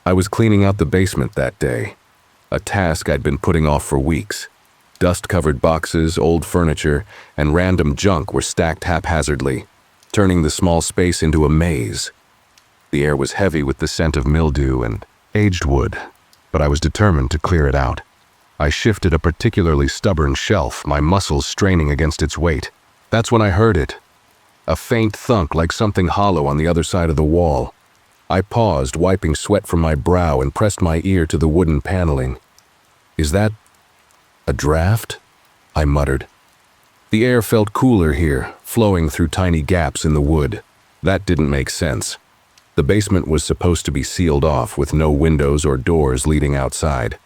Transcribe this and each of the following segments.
I was cleaning out the basement that day, a task I'd been putting off for weeks. Dust-covered boxes, old furniture, and random junk were stacked haphazardly, turning the small space into a maze. The air was heavy with the scent of mildew and aged wood, but I was determined to clear it out. I shifted a particularly stubborn shelf, my muscles straining against its weight. That's when I heard it. A faint thunk like something hollow on the other side of the wall. I paused, wiping sweat from my brow, and pressed my ear to the wooden paneling. "Is that a draft?" I muttered. The air felt cooler here, flowing through tiny gaps in the wood. That didn't make sense. The basement was supposed to be sealed off with no windows or doors leading outside.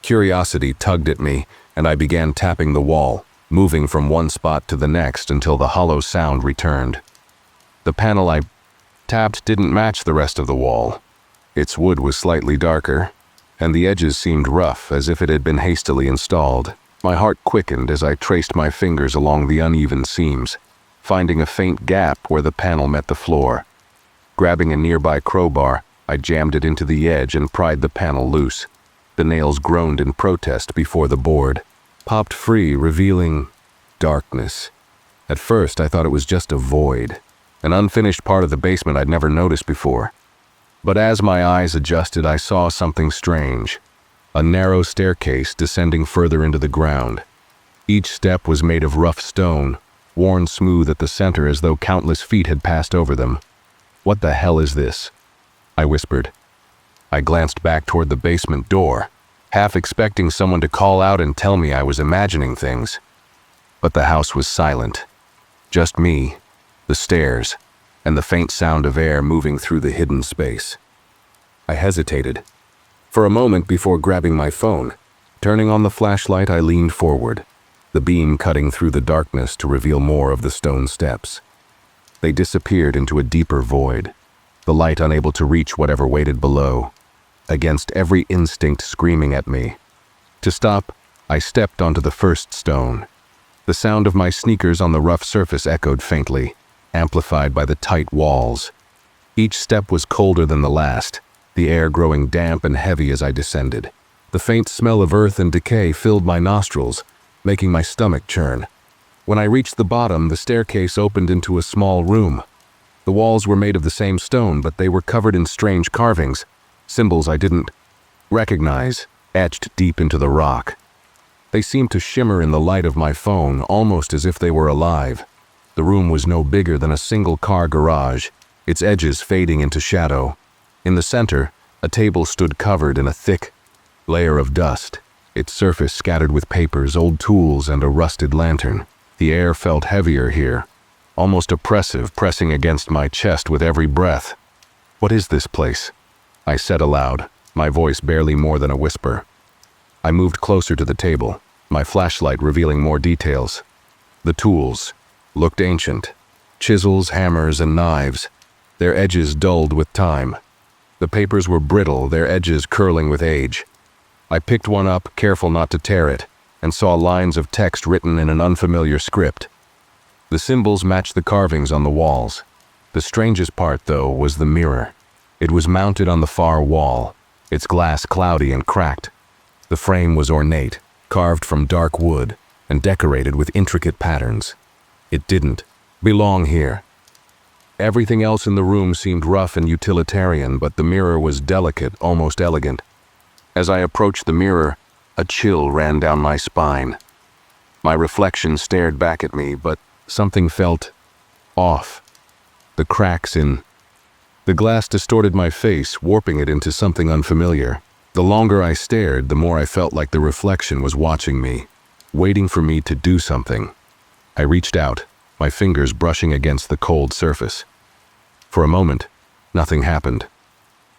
Curiosity tugged at me, and I began tapping the wall, moving from one spot to the next until the hollow sound returned. The panel I tapped didn't match the rest of the wall. Its wood was slightly darker, and the edges seemed rough, as if it had been hastily installed. My heart quickened as I traced my fingers along the uneven seams, finding a faint gap where the panel met the floor. Grabbing a nearby crowbar, I jammed it into the edge and pried the panel loose. The nails groaned in protest before the board, popped free, revealing darkness. At first, I thought it was just a void, an unfinished part of the basement I'd never noticed before. But as my eyes adjusted, I saw something strange. A narrow staircase descending further into the ground. Each step was made of rough stone, worn smooth at the center as though countless feet had passed over them. "What the hell is this?" I whispered. I glanced back toward the basement door, half expecting someone to call out and tell me I was imagining things. But the house was silent. Just me, the stairs, and the faint sound of air moving through the hidden space. I hesitated. For a moment before grabbing my phone, turning on the flashlight, I leaned forward, the beam cutting through the darkness to reveal more of the stone steps. They disappeared into a deeper void, the light unable to reach whatever waited below, against every instinct screaming at me. To stop, I stepped onto the first stone. The sound of my sneakers on the rough surface echoed faintly, amplified by the tight walls. Each step was colder than the last, the air growing damp and heavy as I descended. The faint smell of earth and decay filled my nostrils, making my stomach churn. When I reached the bottom, the staircase opened into a small room. The walls were made of the same stone, but they were covered in strange carvings, symbols I didn't recognize, etched deep into the rock. They seemed to shimmer in the light of my phone, almost as if they were alive. The room was no bigger than a single-car garage, its edges fading into shadow. In the center, a table stood covered in a thick layer of dust, its surface scattered with papers, old tools, and a rusted lantern. The air felt heavier here, almost oppressive, pressing against my chest with every breath. "What is this place?" I said aloud, my voice barely more than a whisper. I moved closer to the table, my flashlight revealing more details. The tools looked ancient. Chisels, hammers, and knives, their edges dulled with time. The papers were brittle, their edges curling with age. I picked one up, careful not to tear it, and saw lines of text written in an unfamiliar script. The symbols matched the carvings on the walls. The strangest part, though, was the mirror. It was mounted on the far wall, its glass cloudy and cracked. The frame was ornate, carved from dark wood, and decorated with intricate patterns. It didn't belong here. Everything else in the room seemed rough and utilitarian, but the mirror was delicate, almost elegant. As I approached the mirror, a chill ran down my spine. My reflection stared back at me, but something felt off. The cracks in the glass distorted my face, warping it into something unfamiliar. The longer I stared, the more I felt like the reflection was watching me, waiting for me to do something. I reached out, my fingers brushing against the cold surface. For a moment, nothing happened.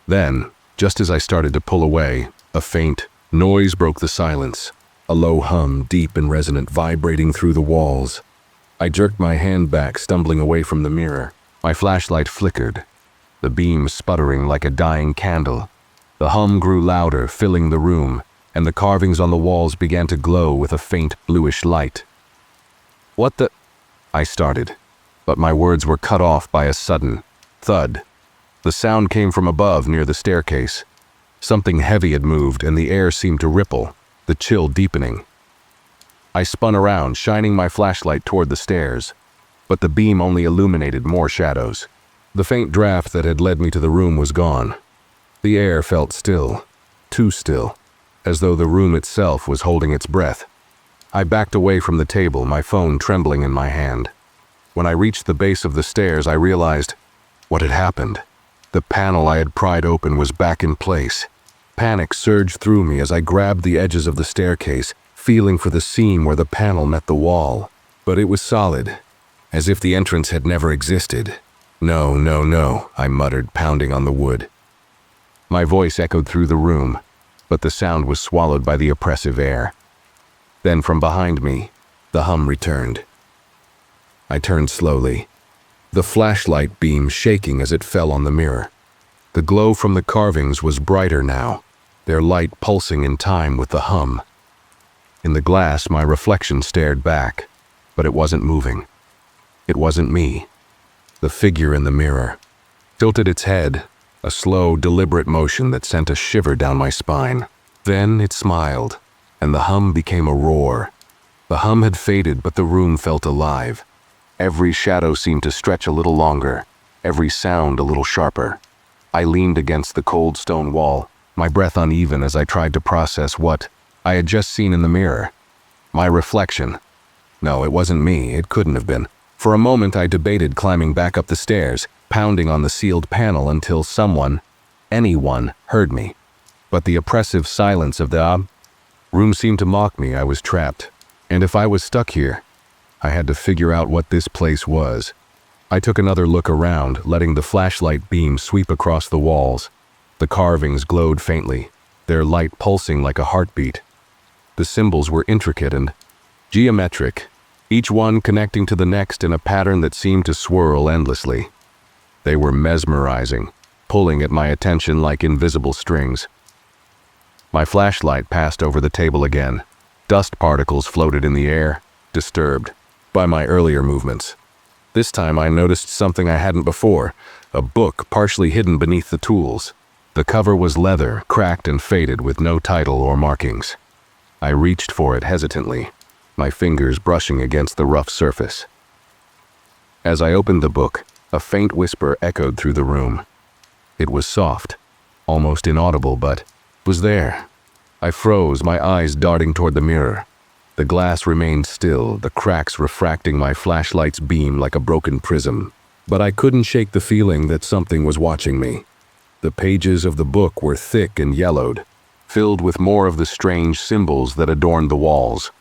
Then, just as I started to pull away, a faint noise broke the silence, a low hum, deep and resonant, vibrating through the walls. I jerked my hand back, stumbling away from the mirror. My flashlight flickered, the beam sputtering like a dying candle. The hum grew louder, filling the room, and the carvings on the walls began to glow with a faint bluish light. "What the—" I started, but my words were cut off by a sudden thud. The sound came from above, near the staircase. Something heavy had moved and the air seemed to ripple, the chill deepening. I spun around, shining my flashlight toward the stairs, but the beam only illuminated more shadows. The faint draft that had led me to the room was gone. The air felt still, too still, as though the room itself was holding its breath. I backed away from the table, my phone trembling in my hand. When I reached the base of the stairs, I realized what had happened. The panel I had pried open was back in place. Panic surged through me as I grabbed the edges of the staircase, feeling for the seam where the panel met the wall. But it was solid, as if the entrance had never existed. No, no, no, I muttered, pounding on the wood. My voice echoed through the room, but the sound was swallowed by the oppressive air. Then from behind me, the hum returned. I turned slowly, the flashlight beam shaking as it fell on the mirror. The glow from the carvings was brighter now, their light pulsing in time with the hum. In the glass, my reflection stared back, but it wasn't moving. It wasn't me. The figure in the mirror tilted its head, a slow, deliberate motion that sent a shiver down my spine. Then it smiled, and the hum became a roar. The hum had faded, but the room felt alive. Every shadow seemed to stretch a little longer, every sound a little sharper. I leaned against the cold stone wall, my breath uneven as I tried to process what I had just seen in the mirror. My reflection. No, it wasn't me, it couldn't have been. For a moment I debated climbing back up the stairs, pounding on the sealed panel until anyone, heard me. But the oppressive silence of the room seemed to mock me. I was trapped. And if I was stuck here, I had to figure out what this place was. I took another look around, letting the flashlight beam sweep across the walls. The carvings glowed faintly, their light pulsing like a heartbeat. The symbols were intricate and geometric, each one connecting to the next in a pattern that seemed to swirl endlessly. They were mesmerizing, pulling at my attention like invisible strings. My flashlight passed over the table again. Dust particles floated in the air, disturbed by my earlier movements. This time I noticed something I hadn't before, a book partially hidden beneath the tools. The cover was leather, cracked and faded with no title or markings. I reached for it hesitantly, my fingers brushing against the rough surface. As I opened the book, a faint whisper echoed through the room. It was soft, almost inaudible, but was there. I froze, my eyes darting toward the mirror. The glass remained still, the cracks refracting my flashlight's beam like a broken prism. But I couldn't shake the feeling that something was watching me. The pages of the book were thick and yellowed, filled with more of the strange symbols that adorned the walls.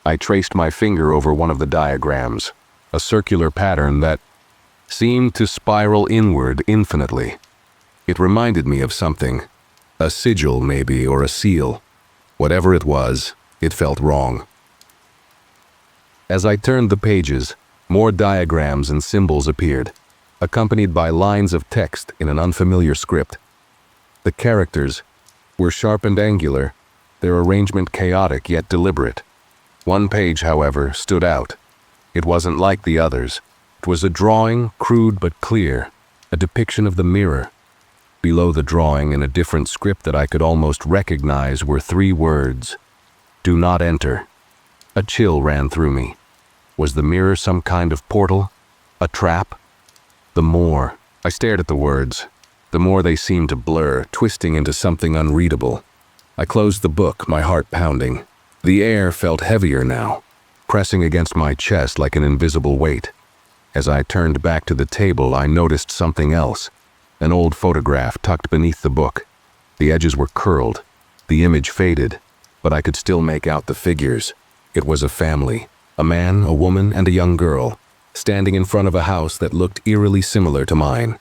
I traced my finger over one of the diagrams, a circular pattern that seemed to spiral inward infinitely. It reminded me of something, a sigil maybe, or a seal. Whatever it was, it felt wrong. As I turned the pages, more diagrams and symbols appeared, accompanied by lines of text in an unfamiliar script. The characters were sharp and angular, their arrangement chaotic yet deliberate. One page, however, stood out. It wasn't like the others. It was a drawing, crude but clear, a depiction of the mirror. Below the drawing, in a different script that I could almost recognize, were 3 words: "Do not enter." A chill ran through me. Was the mirror some kind of portal? A trap? The more I stared at the words, the more they seemed to blur, twisting into something unreadable. I closed the book, my heart pounding. The air felt heavier now, pressing against my chest like an invisible weight. As I turned back to the table, I noticed something else. An old photograph tucked beneath the book. The edges were curled, the image faded, but I could still make out the figures. It was a family, a man, a woman, and a young girl, standing in front of a house that looked eerily similar to mine.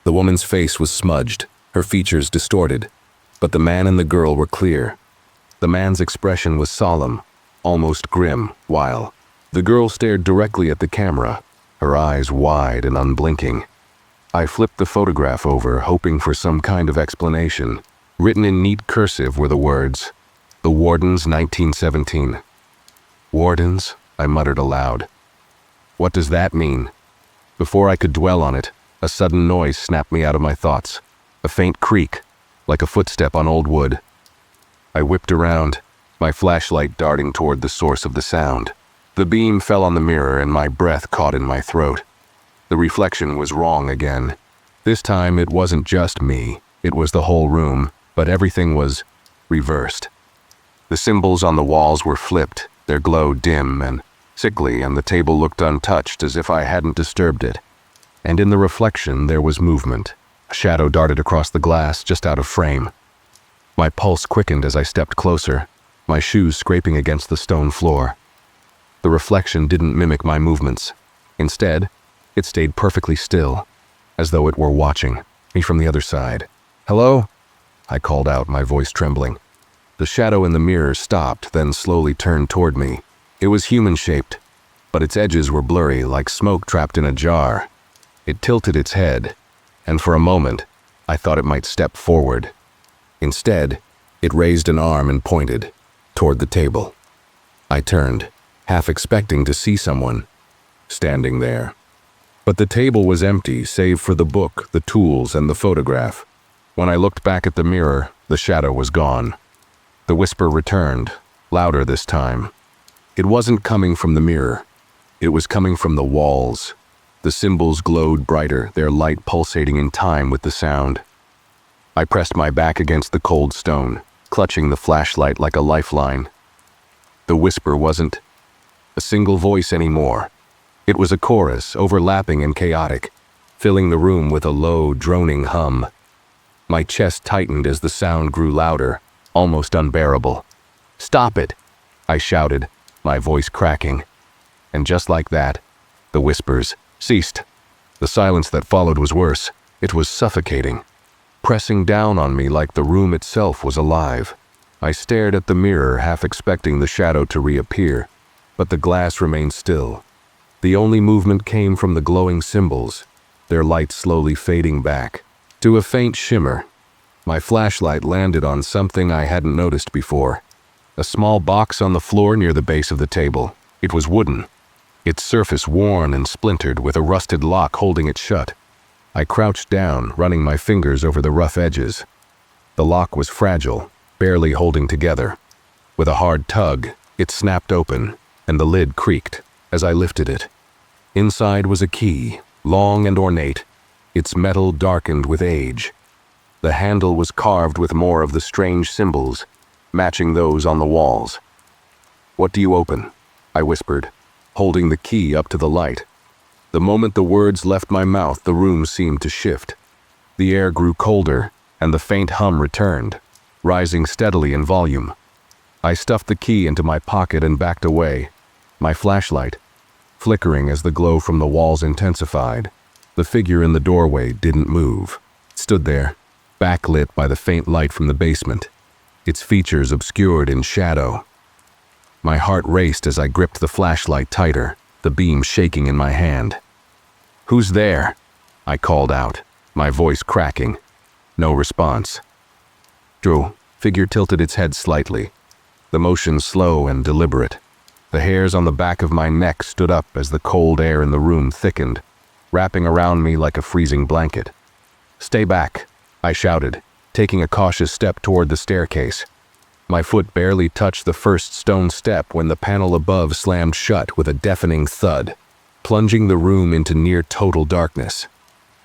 The woman's face was smudged, her features distorted, but the man and the girl were clear. The man's expression was solemn, almost grim, while the girl stared directly at the camera, her eyes wide and unblinking. I flipped the photograph over, hoping for some kind of explanation. Written in neat cursive were the words, "The Wardens, 1917. "Wardens?" I muttered aloud. "What does that mean?" Before I could dwell on it, a sudden noise snapped me out of my thoughts. A faint creak, like a footstep on old wood. I whipped around, my flashlight darting toward the source of the sound. The beam fell on the mirror and my breath caught in my throat. The reflection was wrong again. This time it wasn't just me, it was the whole room, but everything was reversed. The symbols on the walls were flipped, their glow dim and sickly, and the table looked untouched as if I hadn't disturbed it. And in the reflection there was movement. A shadow darted across the glass just out of frame. My pulse quickened as I stepped closer, my shoes scraping against the stone floor. The reflection didn't mimic my movements. Instead, it stayed perfectly still, as though it were watching me from the other side. "Hello?" I called out, my voice trembling. The shadow in the mirror stopped, then slowly turned toward me. It was human-shaped, but its edges were blurry, like smoke trapped in a jar. It tilted its head, and for a moment, I thought it might step forward. Instead, it raised an arm and pointed toward the table. I turned, half expecting to see someone standing there. But the table was empty, save for the book, the tools, and the photograph. When I looked back at the mirror, the shadow was gone. The whisper returned, louder this time. It wasn't coming from the mirror. It was coming from the walls. The symbols glowed brighter, their light pulsating in time with the sound. I pressed my back against the cold stone, clutching the flashlight like a lifeline. The whisper wasn't a single voice anymore. It was a chorus, overlapping and chaotic, filling the room with a low, droning hum. My chest tightened as the sound grew louder, almost unbearable. "Stop it!" I shouted, my voice cracking. And just like that, the whispers ceased. The silence that followed was worse. It was suffocating, pressing down on me like the room itself was alive. I stared at the mirror, half expecting the shadow to reappear, but the glass remained still. The only movement came from the glowing symbols, their light slowly fading back to a faint shimmer. My flashlight landed on something I hadn't noticed before. A small box on the floor near the base of the table. It was wooden, its surface worn and splintered, with a rusted lock holding it shut. I crouched down, running my fingers over the rough edges. The lock was fragile, barely holding together. With a hard tug, it snapped open, and the lid creaked as I lifted it. Inside was a key, long and ornate, its metal darkened with age. The handle was carved with more of the strange symbols, matching those on the walls. "What do you open?" I whispered, holding the key up to the light. The moment the words left my mouth, the room seemed to shift. The air grew colder, and the faint hum returned, rising steadily in volume. I stuffed the key into my pocket and backed away, my flashlight flickering as the glow from the walls intensified. The figure in the doorway didn't move. It stood there, backlit by the faint light from the basement, its features obscured in shadow. My heart raced as I gripped the flashlight tighter, the beam shaking in my hand. "Who's there?" I called out, my voice cracking. No response. The figure tilted its head slightly, the motion slow and deliberate. The hairs on the back of my neck stood up as the cold air in the room thickened, wrapping around me like a freezing blanket. "Stay back," I shouted, taking a cautious step toward the staircase. My foot barely touched the first stone step when the panel above slammed shut with a deafening thud, plunging the room into near total darkness.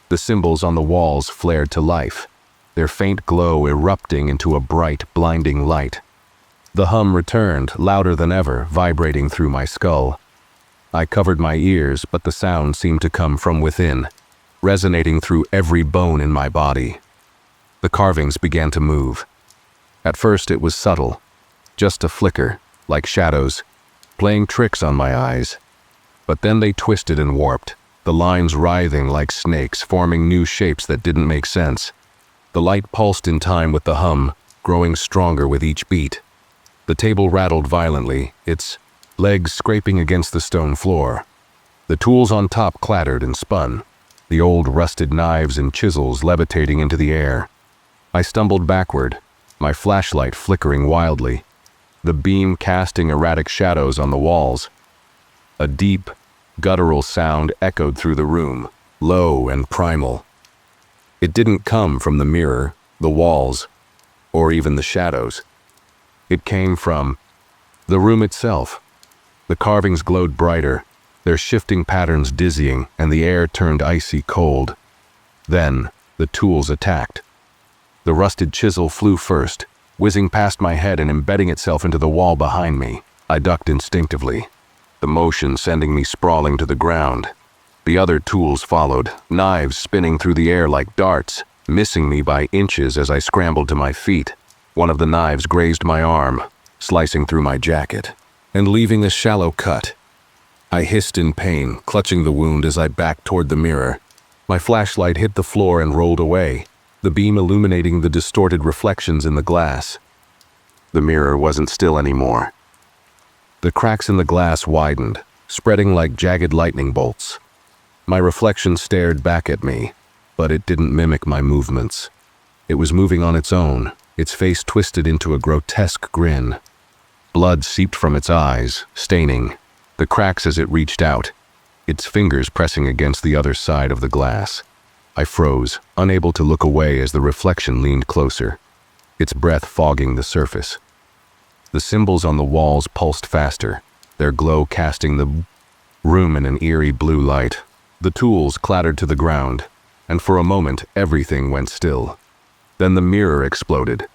The symbols on the walls flared to life, their faint glow erupting into a bright, blinding light. The hum returned, louder than ever, vibrating through my skull. I covered my ears, but the sound seemed to come from within, resonating through every bone in my body. The carvings began to move. At first it was subtle, just a flicker, like shadows, playing tricks on my eyes. But then they twisted and warped, the lines writhing like snakes, forming new shapes that didn't make sense. The light pulsed in time with the hum, growing stronger with each beat. The table rattled violently, its legs scraping against the stone floor. The tools on top clattered and spun, the old rusted knives and chisels levitating into the air. I stumbled backward, my flashlight flickering wildly, the beam casting erratic shadows on the walls. A deep, guttural sound echoed through the room, low and primal. It didn't come from the mirror, the walls, or even the shadows. It came from the room itself. The carvings glowed brighter, their shifting patterns dizzying, and the air turned icy cold. Then, the tools attacked. The rusted chisel flew first, whizzing past my head and embedding itself into the wall behind me. I ducked instinctively, the motion sending me sprawling to the ground. The other tools followed, knives spinning through the air like darts, missing me by inches as I scrambled to my feet. One of the knives grazed my arm, slicing through my jacket, and leaving a shallow cut. I hissed in pain, clutching the wound as I backed toward the mirror. My flashlight hit the floor and rolled away, the beam illuminating the distorted reflections in the glass. The mirror wasn't still anymore. The cracks in the glass widened, spreading like jagged lightning bolts. My reflection stared back at me, but it didn't mimic my movements. It was moving on its own, its face twisted into a grotesque grin. Blood seeped from its eyes, staining the cracks as it reached out, its fingers pressing against the other side of the glass. I froze, unable to look away as the reflection leaned closer, its breath fogging the surface. The symbols on the walls pulsed faster, their glow casting the room in an eerie blue light. The tools clattered to the ground, and for a moment everything went still. Then the mirror exploded.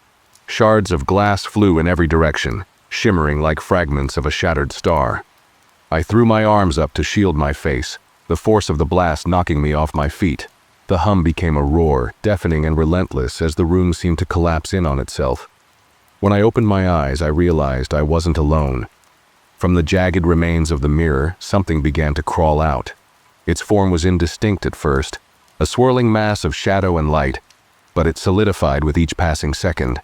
Shards of glass flew in every direction, shimmering like fragments of a shattered star. I threw my arms up to shield my face, the force of the blast knocking me off my feet. The hum became a roar, deafening and relentless as the room seemed to collapse in on itself. When I opened my eyes, I realized I wasn't alone. From the jagged remains of the mirror, something began to crawl out. Its form was indistinct at first, a swirling mass of shadow and light, but it solidified with each passing second.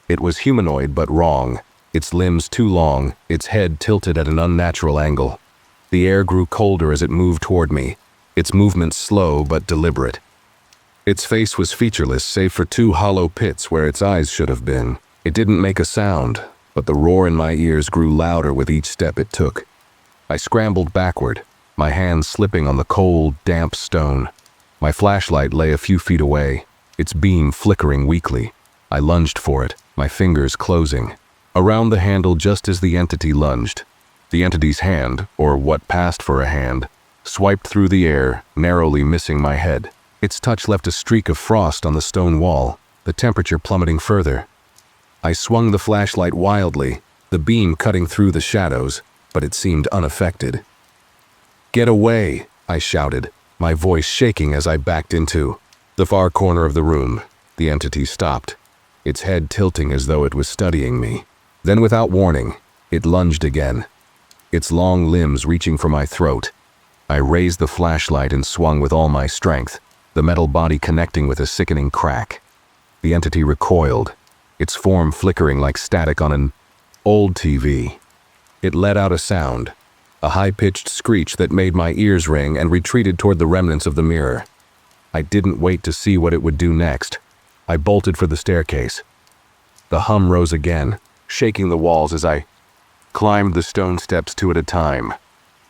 It was humanoid but wrong, its limbs too long, its head tilted at an unnatural angle. The air grew colder as it moved toward me, its movements slow but deliberate. Its face was featureless save for two hollow pits where its eyes should have been. It didn't make a sound, but the roar in my ears grew louder with each step it took. I scrambled backward, my hands slipping on the cold, damp stone. My flashlight lay a few feet away, its beam flickering weakly. I lunged for it, my fingers closing. Around the handle just as the entity lunged. The entity's hand, or what passed for a hand, swiped through the air, narrowly missing my head. Its touch left a streak of frost on the stone wall, the temperature plummeting further. I swung the flashlight wildly, the beam cutting through the shadows, but it seemed unaffected. "Get away!" I shouted, my voice shaking as I backed into the far corner of the room. The entity stopped, its head tilting as though it was studying me. Then without warning, it lunged again, its long limbs reaching for my throat. I raised the flashlight and swung with all my strength, the metal body connecting with a sickening crack. The entity recoiled, its form flickering like static on an old TV. It let out a sound, a high-pitched screech that made my ears ring, and retreated toward the remnants of the mirror. I didn't wait to see what it would do next. I bolted for the staircase. The hum rose again, shaking the walls as I climbed the stone steps two at a time.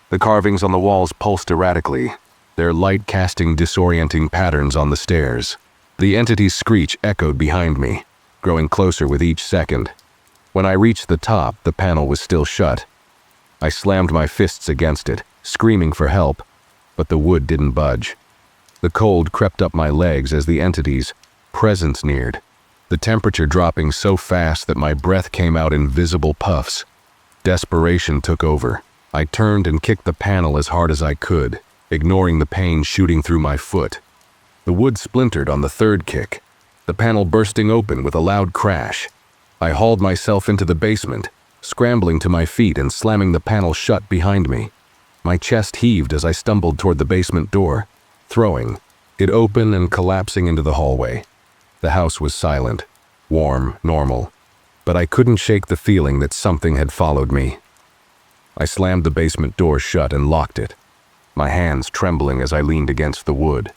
The carvings on the walls pulsed erratically, their light casting disorienting patterns on the stairs. The entity's screech echoed behind me, growing closer with each second. When I reached the top, the panel was still shut. I slammed my fists against it, screaming for help, but the wood didn't budge. The cold crept up my legs as the entity's presence neared, the temperature dropping so fast that my breath came out in visible puffs. Desperation took over. I turned and kicked the panel as hard as I could, ignoring the pain shooting through my foot. The wood splintered on the third kick, the panel bursting open with a loud crash. I hauled myself into the basement, scrambling to my feet and slamming the panel shut behind me. My chest heaved as I stumbled toward the basement door, throwing it open and collapsing into the hallway. The house was silent, warm, normal, but I couldn't shake the feeling that something had followed me. I slammed the basement door shut and locked it, my hands trembling as I leaned against the wood.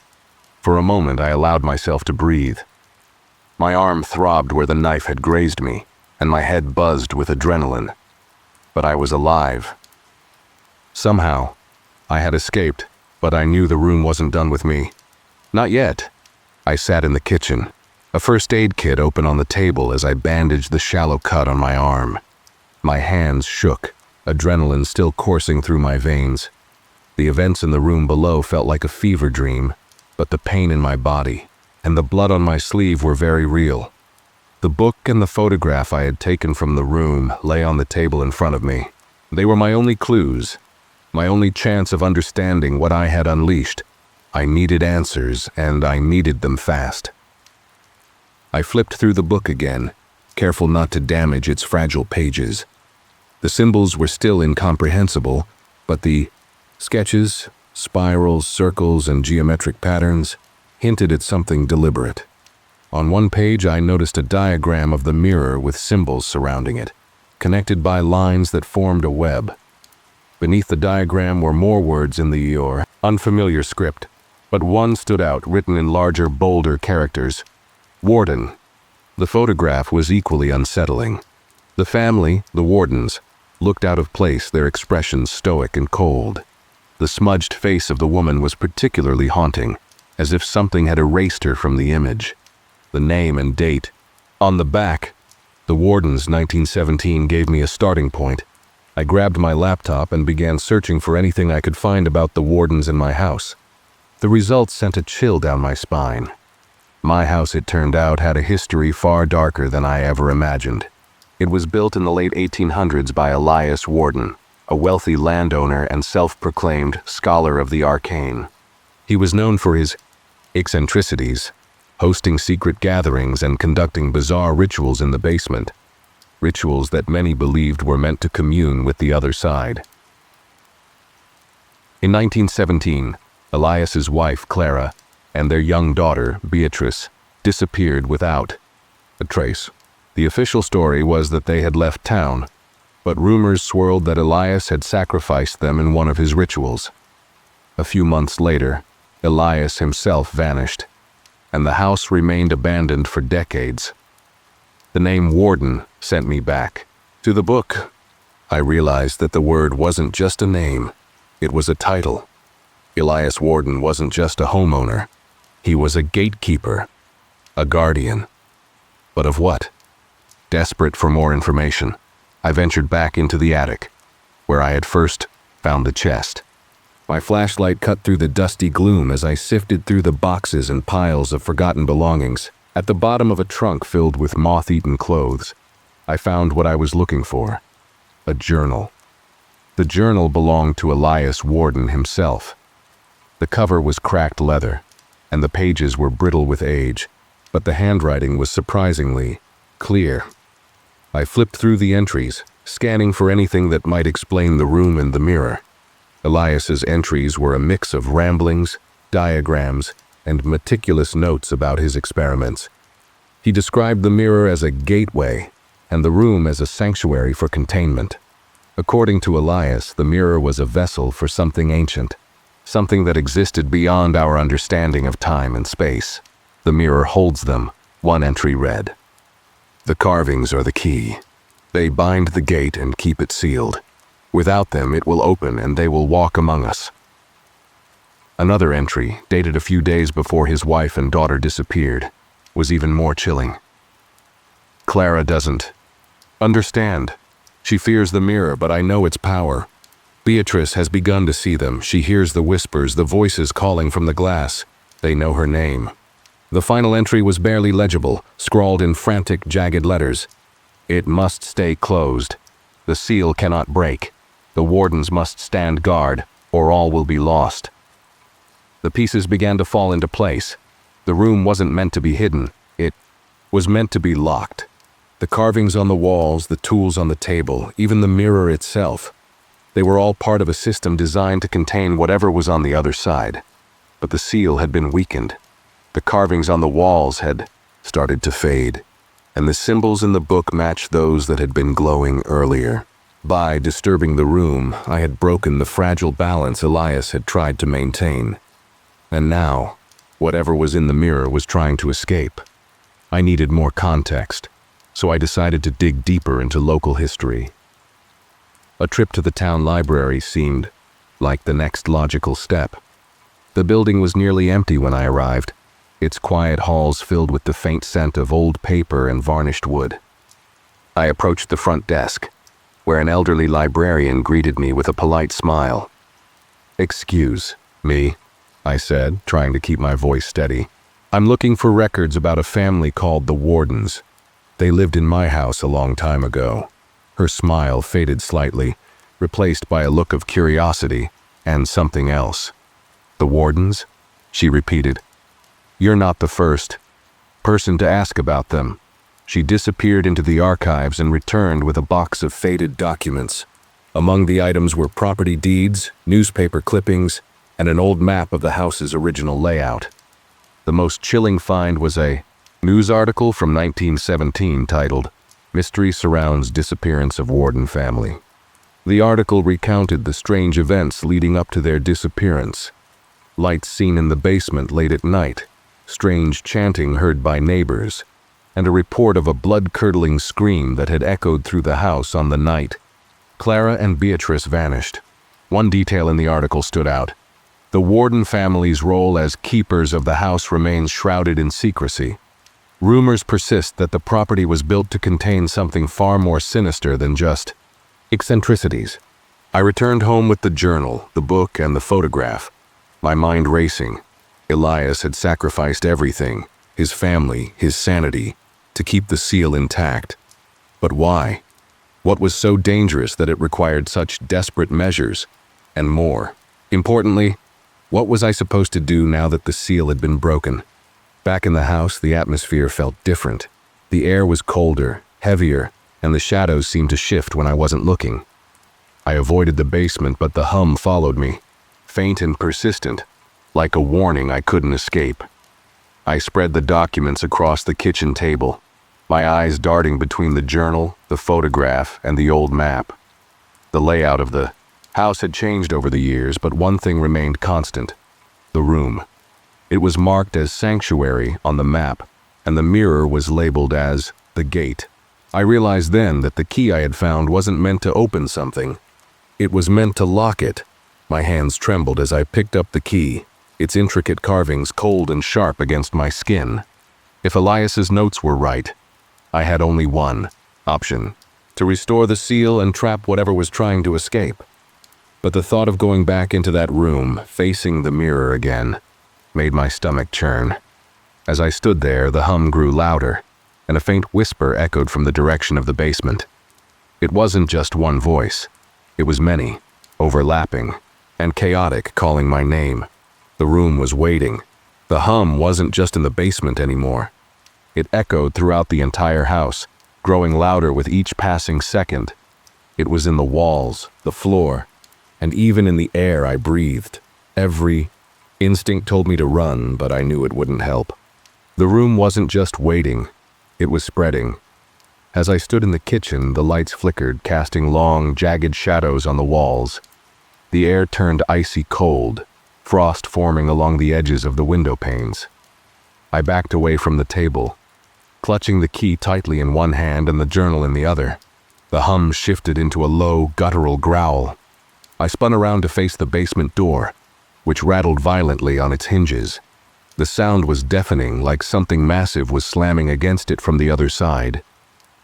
For a moment, I allowed myself to breathe. My arm throbbed where the knife had grazed me, and my head buzzed with adrenaline. But I was alive. Somehow, I had escaped, but I knew the room wasn't done with me. Not yet. I sat in the kitchen, A first aid kit open on the table as I bandaged the shallow cut on my arm. My hands shook, adrenaline still coursing through my veins. The events in the room below felt like a fever dream, but the pain in my body and the blood on my sleeve were very real. The book and the photograph I had taken from the room lay on the table in front of me. They were my only clues, my only chance of understanding what I had unleashed. I needed answers, and I needed them fast. I flipped through the book again, careful not to damage its fragile pages. The symbols were still incomprehensible, but the sketches, spirals, circles, and geometric patterns hinted at something deliberate. On one page, I noticed a diagram of the mirror with symbols surrounding it, connected by lines that formed a web. Beneath the diagram were more words in the unfamiliar script, but one stood out, written in larger, bolder characters. Warden. The photograph was equally unsettling. The family, the Wardens, looked out of place, their expressions stoic and cold. The smudged face of the woman was particularly haunting, as if something had erased her from the image. The name and date. On the back, the Wardens 1917 gave me a starting point. I grabbed my laptop and began searching for anything I could find about the Wardens in my house. The results sent a chill down my spine. My house, it turned out, had a history far darker than I ever imagined. It was built in the late 1800s by Elias Warden, a wealthy landowner and self-proclaimed scholar of the arcane. He was known for his eccentricities, hosting secret gatherings and conducting bizarre rituals in the basement, rituals that many believed were meant to commune with the other side. In 1917, Elias's wife, Clara, and their young daughter, Beatrice, disappeared without a trace. The official story was that they had left town, but rumors swirled that Elias had sacrificed them in one of his rituals. A few months later, Elias himself vanished, and the house remained abandoned for decades. The name Warden sent me back to the book. I realized that the word wasn't just a name, it was a title. Elias Warden wasn't just a homeowner. He was a gatekeeper, a guardian. But of what? Desperate for more information, I ventured back into the attic, where I had first found the chest. My flashlight cut through the dusty gloom as I sifted through the boxes and piles of forgotten belongings. At the bottom of a trunk filled with moth-eaten clothes, I found what I was looking for: a journal. The journal belonged to Elias Warden himself. The cover was cracked leather, and the pages were brittle with age, but the handwriting was surprisingly clear. I flipped through the entries, scanning for anything that might explain the room and the mirror. Elias's entries were a mix of ramblings, diagrams, and meticulous notes about his experiments. He described the mirror as a gateway, and the room as a sanctuary for containment. According to Elias, the mirror was a vessel for something ancient, something that existed beyond our understanding of time and space. The mirror holds them, one entry read. The carvings are the key. They bind the gate and keep it sealed. Without them, it will open and they will walk among us. Another entry, dated a few days before his wife and daughter disappeared, was even more chilling. Clara doesn't understand. She fears the mirror, but I know its power. Beatrice has begun to see them. She hears the whispers, the voices calling from the glass. They know her name. The final entry was barely legible, scrawled in frantic, jagged letters. It must stay closed. The seal cannot break. The Wardens must stand guard, or all will be lost. The pieces began to fall into place. The room wasn't meant to be hidden. It was meant to be locked. The carvings on the walls, the tools on the table, even the mirror itself. They were all part of a system designed to contain whatever was on the other side. But the seal had been weakened. The carvings on the walls had started to fade, and the symbols in the book matched those that had been glowing earlier. By disturbing the room, I had broken the fragile balance Elias had tried to maintain. And now, whatever was in the mirror was trying to escape. I needed more context, so I decided to dig deeper into local history. A trip to the town library seemed like the next logical step. The building was nearly empty when I arrived, its quiet halls filled with the faint scent of old paper and varnished wood. I approached the front desk, where an elderly librarian greeted me with a polite smile. "Excuse me," I said, trying to keep my voice steady. "I'm looking for records about a family called the Wardens. They lived in my house a long time ago." Her smile faded slightly, replaced by a look of curiosity and something else. "The Wardens?" she repeated. "You're not the first person to ask about them." She disappeared into the archives and returned with a box of faded documents. Among the items were property deeds, newspaper clippings, and an old map of the house's original layout. The most chilling find was a news article from 1917 titled, "Mystery Surrounds Disappearance of Warden Family." The article recounted the strange events leading up to their disappearance. Lights seen in the basement late at night, strange chanting heard by neighbors, and a report of a blood-curdling scream that had echoed through the house on the night Clara and Beatrice vanished. One detail in the article stood out. The Warden family's role as keepers of the house remains shrouded in secrecy. Rumors persist that the property was built to contain something far more sinister than just eccentricities. I returned home with the journal, the book, and the photograph, my mind racing. Elias had sacrificed everything, his family, his sanity, to keep the seal intact. But why? What was so dangerous that it required such desperate measures? And more importantly, what was I supposed to do now that the seal had been broken? Back in the house, the atmosphere felt different. The air was colder, heavier, and the shadows seemed to shift when I wasn't looking. I avoided the basement, but the hum followed me, faint and persistent, like a warning I couldn't escape. I spread the documents across the kitchen table, my eyes darting between the journal, the photograph, and the old map. The layout of the house had changed over the years, but one thing remained constant: the room. It was marked as sanctuary on the map, and the mirror was labeled as the gate. I realized then that the key I had found wasn't meant to open something. It was meant to lock it. My hands trembled as I picked up the key, its intricate carvings cold and sharp against my skin. If Elias's notes were right, I had only one option: to restore the seal and trap whatever was trying to escape. But the thought of going back into that room, facing the mirror again, made my stomach churn. As I stood there, the hum grew louder, and a faint whisper echoed from the direction of the basement. It wasn't just one voice. It was many, overlapping, and chaotic, calling my name. The room was waiting. The hum wasn't just in the basement anymore. It echoed throughout the entire house, growing louder with each passing second. It was in the walls, the floor, and even in the air I breathed. Every instinct told me to run, but I knew it wouldn't help. The room wasn't just waiting, it was spreading. As I stood in the kitchen, the lights flickered, casting long, jagged shadows on the walls. The air turned icy cold, frost forming along the edges of the window panes. I backed away from the table, clutching the key tightly in one hand and the journal in the other. The hum shifted into a low, guttural growl. I spun around to face the basement door, which rattled violently on its hinges. The sound was deafening, like something massive was slamming against it from the other side.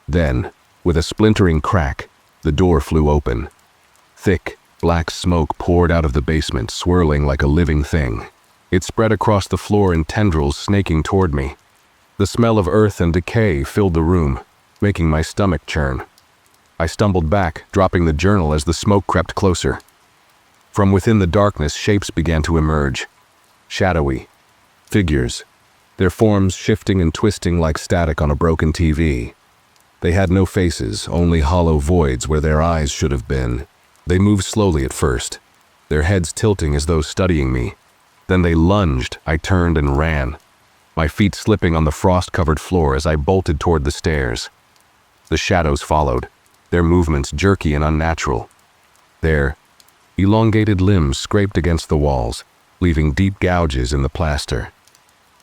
Then, with a splintering crack, the door flew open. Thick, black smoke poured out of the basement, swirling like a living thing. It spread across the floor in tendrils snaking toward me. The smell of earth and decay filled the room, making my stomach churn. I stumbled back, dropping the journal as the smoke crept closer. From within the darkness, shapes began to emerge. Shadowy figures, their forms shifting and twisting like static on a broken TV. They had no faces, only hollow voids where their eyes should have been. They moved slowly at first, their heads tilting as though studying me. Then they lunged. I turned and ran, my feet slipping on the frost-covered floor as I bolted toward the stairs. The shadows followed, their movements jerky and unnatural. Their elongated limbs scraped against the walls, leaving deep gouges in the plaster.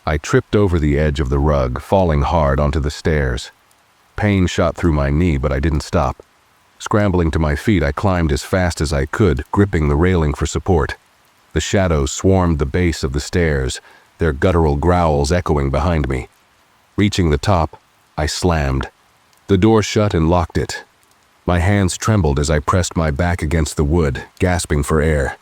I tripped over the edge of the rug, falling hard onto the stairs. Pain shot through my knee, but I didn't stop. Scrambling to my feet, I climbed as fast as I could, gripping the railing for support. The shadows swarmed the base of the stairs, their guttural growls echoing behind me. Reaching the top, I slammed. The door shut and locked it. My hands trembled as I pressed my back against the wood, gasping for air.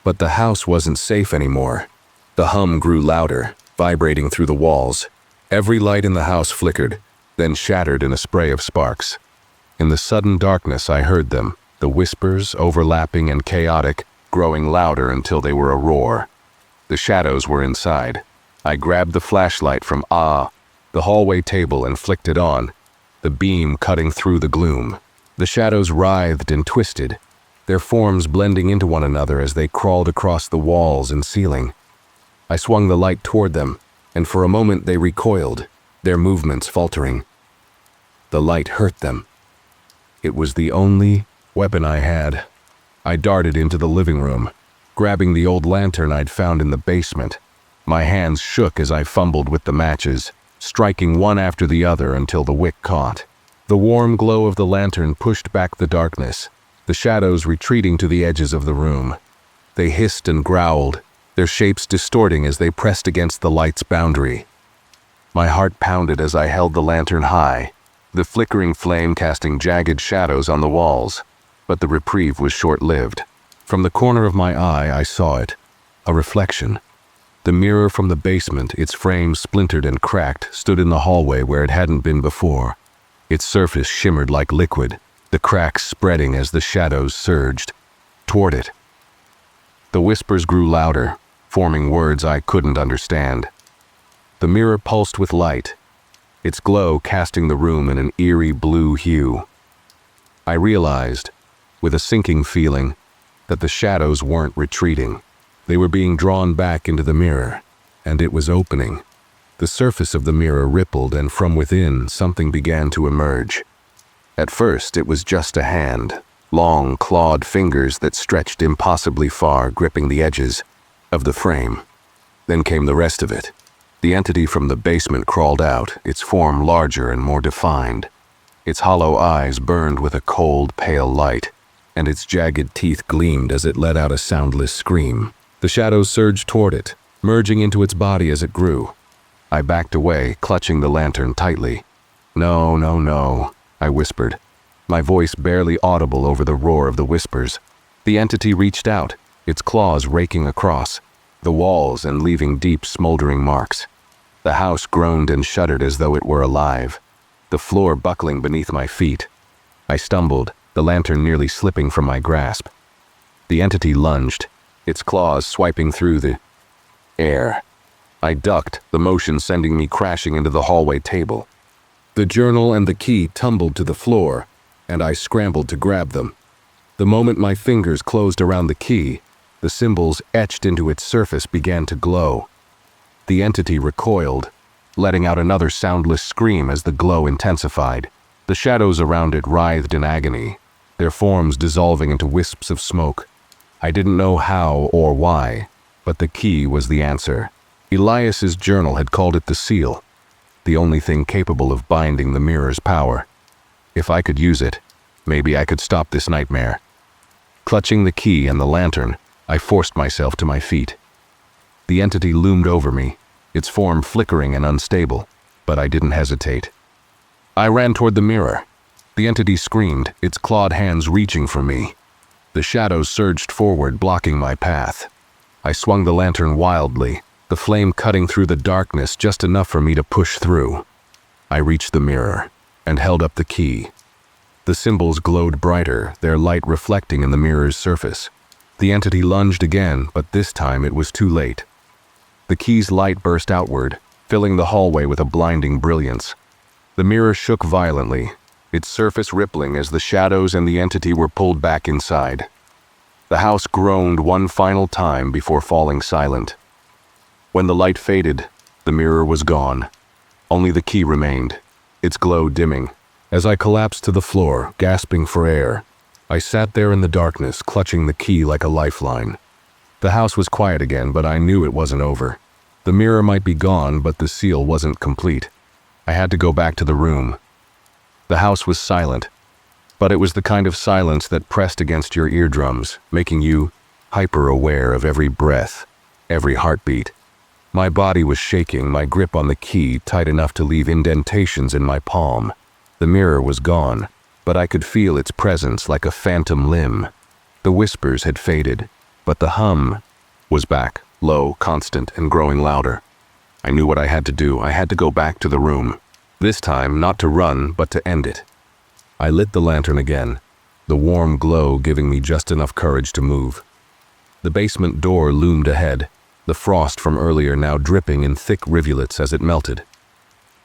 But the house wasn't safe anymore. The hum grew louder, vibrating through the walls. Every light in the house flickered, then shattered in a spray of sparks. In the sudden darkness, I heard them, the whispers, overlapping and chaotic, growing louder until they were a roar. The shadows were inside. I grabbed the flashlight from the hallway table and flicked it on, the beam cutting through the gloom. The shadows writhed and twisted, their forms blending into one another as they crawled across the walls and ceiling. I swung the light toward them, and for a moment they recoiled, their movements faltering. The light hurt them. It was the only weapon I had. I darted into the living room, grabbing the old lantern I'd found in the basement. My hands shook as I fumbled with the matches, striking one after the other until the wick caught. The warm glow of the lantern pushed back the darkness, the shadows retreating to the edges of the room. They hissed and growled, their shapes distorting as they pressed against the light's boundary. My heart pounded as I held the lantern high, the flickering flame casting jagged shadows on the walls. But the reprieve was short-lived. From the corner of my eye, I saw it, a reflection. The mirror from the basement, its frame splintered and cracked, stood in the hallway where it hadn't been before. Its surface shimmered like liquid, the cracks spreading as the shadows surged toward it. The whispers grew louder, forming words I couldn't understand. The mirror pulsed with light, its glow casting the room in an eerie blue hue. I realized, with a sinking feeling, that the shadows weren't retreating. They were being drawn back into the mirror, and it was opening. The surface of the mirror rippled, and from within, something began to emerge. At first, it was just a hand, long, clawed fingers that stretched impossibly far, gripping the edges of the frame. Then came the rest of it. The entity from the basement crawled out, its form larger and more defined. Its hollow eyes burned with a cold, pale light, and its jagged teeth gleamed as it let out a soundless scream. The shadows surged toward it, merging into its body as it grew. I backed away, clutching the lantern tightly. "No, no, no," I whispered, my voice barely audible over the roar of the whispers. The entity reached out, its claws raking across the walls and leaving deep, smoldering marks. The house groaned and shuddered as though it were alive, the floor buckling beneath my feet. I stumbled, the lantern nearly slipping from my grasp. The entity lunged, its claws swiping through the air. I ducked, the motion sending me crashing into the hallway table. The journal and the key tumbled to the floor, and I scrambled to grab them. The moment my fingers closed around the key, the symbols etched into its surface began to glow. The entity recoiled, letting out another soundless scream as the glow intensified. The shadows around it writhed in agony, their forms dissolving into wisps of smoke. I didn't know how or why, but the key was the answer. Elias's journal had called it the seal, the only thing capable of binding the mirror's power. If I could use it, maybe I could stop this nightmare. Clutching the key and the lantern, I forced myself to my feet. The entity loomed over me, its form flickering and unstable, but I didn't hesitate. I ran toward the mirror. The entity screamed, its clawed hands reaching for me. The shadows surged forward, blocking my path. I swung the lantern wildly, the flame cutting through the darkness just enough for me to push through. I reached the mirror and held up the key. The symbols glowed brighter, their light reflecting in the mirror's surface. The entity lunged again, but this time it was too late. The key's light burst outward, filling the hallway with a blinding brilliance. The mirror shook violently, its surface rippling as the shadows and the entity were pulled back inside. The house groaned one final time before falling silent. When the light faded, the mirror was gone. Only the key remained, its glow dimming. As I collapsed to the floor, gasping for air, I sat there in the darkness, clutching the key like a lifeline. The house was quiet again, but I knew it wasn't over. The mirror might be gone, but the seal wasn't complete. I had to go back to the room. The house was silent, but it was the kind of silence that pressed against your eardrums, making you hyper-aware of every breath, every heartbeat. My body was shaking, my grip on the key tight enough to leave indentations in my palm. The mirror was gone, but I could feel its presence like a phantom limb. The whispers had faded, but the hum was back, low, constant, and growing louder. I knew what I had to do. I had to go back to the room. This time, not to run, but to end it. I lit the lantern again, the warm glow giving me just enough courage to move. The basement door loomed ahead, the frost from earlier now dripping in thick rivulets as it melted.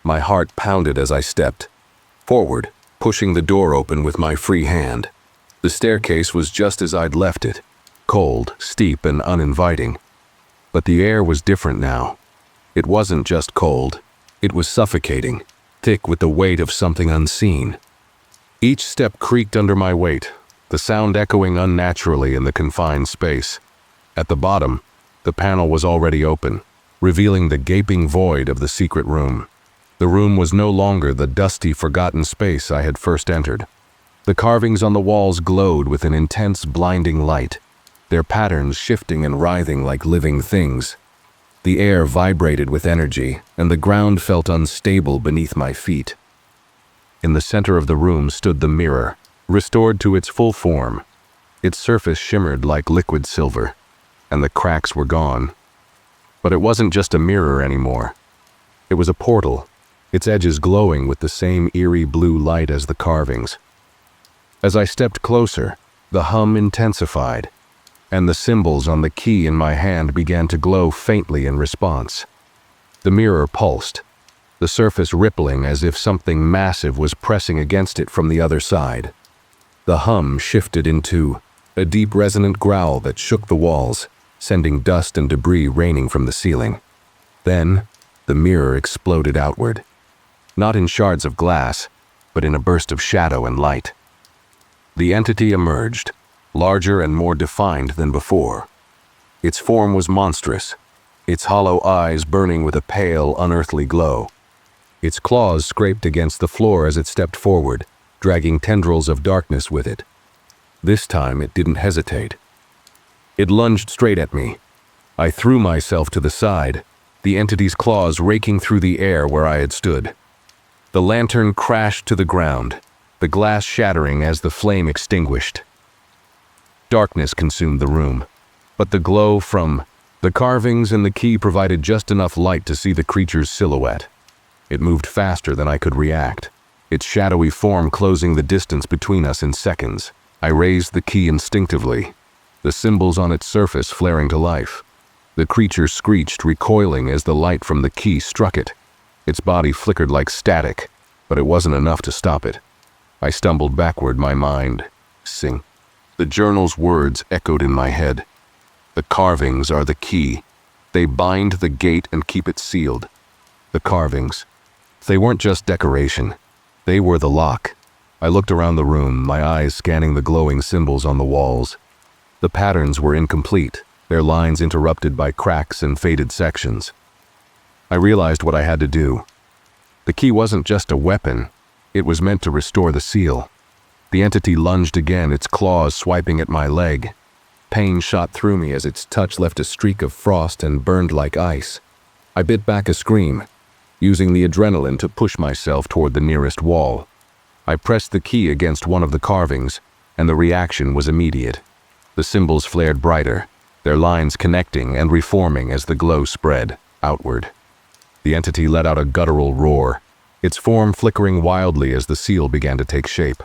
My heart pounded as I stepped forward, pushing the door open with my free hand. The staircase was just as I'd left it, cold, steep, and uninviting. But the air was different now. It wasn't just cold, it was suffocating, thick with the weight of something unseen. Each step creaked under my weight, the sound echoing unnaturally in the confined space. At the bottom, the panel was already open, revealing the gaping void of the secret room. The room was no longer the dusty, forgotten space I had first entered. The carvings on the walls glowed with an intense, blinding light, their patterns shifting and writhing like living things. The air vibrated with energy, and the ground felt unstable beneath my feet. In the center of the room stood the mirror, restored to its full form. Its surface shimmered like liquid silver, and the cracks were gone. But it wasn't just a mirror anymore. It was a portal, its edges glowing with the same eerie blue light as the carvings. As I stepped closer, the hum intensified, and the symbols on the key in my hand began to glow faintly in response. The mirror pulsed, the surface rippling as if something massive was pressing against it from the other side. The hum shifted into a deep resonant growl that shook the walls, sending dust and debris raining from the ceiling. Then, the mirror exploded outward, not in shards of glass, but in a burst of shadow and light. The entity emerged, larger and more defined than before. Its form was monstrous, its hollow eyes burning with a pale, unearthly glow. Its claws scraped against the floor as it stepped forward, dragging tendrils of darkness with it. This time it didn't hesitate. It lunged straight at me. I threw myself to the side, the entity's claws raking through the air where I had stood. The lantern crashed to the ground, the glass shattering as the flame extinguished. Darkness consumed the room, but the glow from the carvings and the key provided just enough light to see the creature's silhouette. It moved faster than I could react, its shadowy form closing the distance between us in seconds. I raised the key instinctively, the symbols on its surface flaring to life. The creature screeched, recoiling as the light from the key struck it. Its body flickered like static, but it wasn't enough to stop it. I stumbled backward, my mind sing. The journal's words echoed in my head. The carvings are the key. They bind the gate and keep it sealed. The carvings. They weren't just decoration. They were the lock. I looked around the room, my eyes scanning the glowing symbols on the walls. The patterns were incomplete, their lines interrupted by cracks and faded sections. I realized what I had to do. The key wasn't just a weapon. It was meant to restore the seal. The entity lunged again, its claws swiping at my leg. Pain shot through me as its touch left a streak of frost and burned like ice. I bit back a scream, using the adrenaline to push myself toward the nearest wall. I pressed the key against one of the carvings, and the reaction was immediate. The symbols flared brighter, their lines connecting and reforming as the glow spread outward. The entity let out a guttural roar, its form flickering wildly as the seal began to take shape.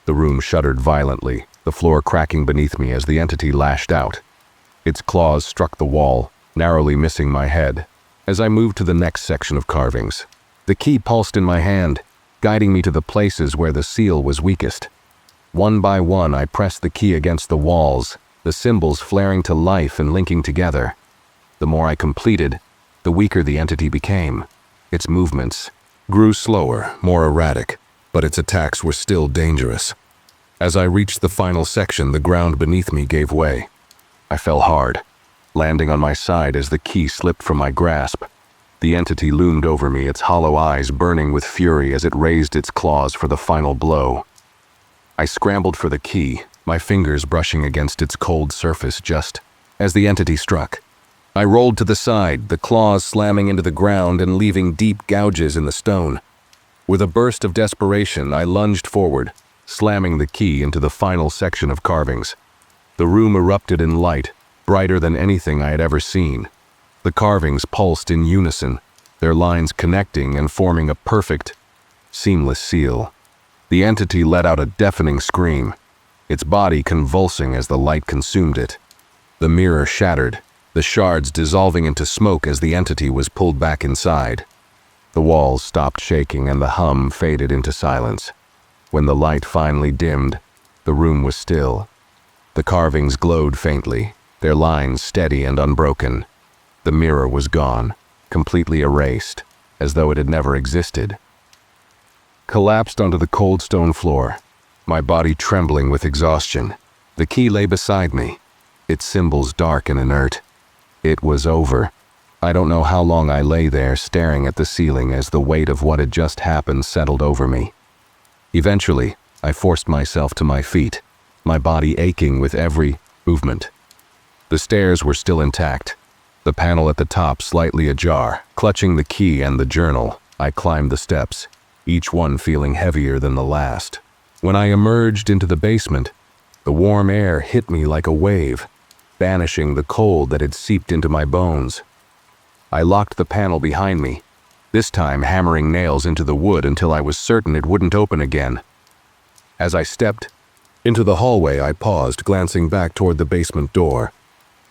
The room shuddered violently, the floor cracking beneath me as the entity lashed out. Its claws struck the wall, narrowly missing my head. As I moved to the next section of carvings, the key pulsed in my hand, guiding me to the places where the seal was weakest. One by one, I pressed the key against the walls, the symbols flaring to life and linking together. The more I completed, the weaker the entity became. Its movements grew slower, more erratic, but its attacks were still dangerous. As I reached the final section, the ground beneath me gave way. I fell hard, landing on my side as the key slipped from my grasp. The entity loomed over me, its hollow eyes burning with fury as it raised its claws for the final blow. I scrambled for the key, my fingers brushing against its cold surface just as the entity struck. I rolled to the side, the claws slamming into the ground and leaving deep gouges in the stone. With a burst of desperation, I lunged forward, slamming the key into the final section of carvings. The room erupted in light, brighter than anything I had ever seen. The carvings pulsed in unison, their lines connecting and forming a perfect, seamless seal. The entity let out a deafening scream, its body convulsing as the light consumed it. The mirror shattered, the shards dissolving into smoke as the entity was pulled back inside. The walls stopped shaking and the hum faded into silence. When the light finally dimmed, the room was still. The carvings glowed faintly, their lines steady and unbroken. The mirror was gone, completely erased, as though it had never existed. Collapsed onto the cold stone floor, my body trembling with exhaustion. The key lay beside me, its symbols dark and inert. It was over. I don't know how long I lay there staring at the ceiling as the weight of what had just happened settled over me. Eventually, I forced myself to my feet, my body aching with every movement. The stairs were still intact, the panel at the top slightly ajar. Clutching the key and the journal, I climbed the steps, each one feeling heavier than the last. When I emerged into the basement, the warm air hit me like a wave, banishing the cold that had seeped into my bones. I locked the panel behind me, this time hammering nails into the wood until I was certain it wouldn't open again. As I stepped into the hallway, I paused, glancing back toward the basement door.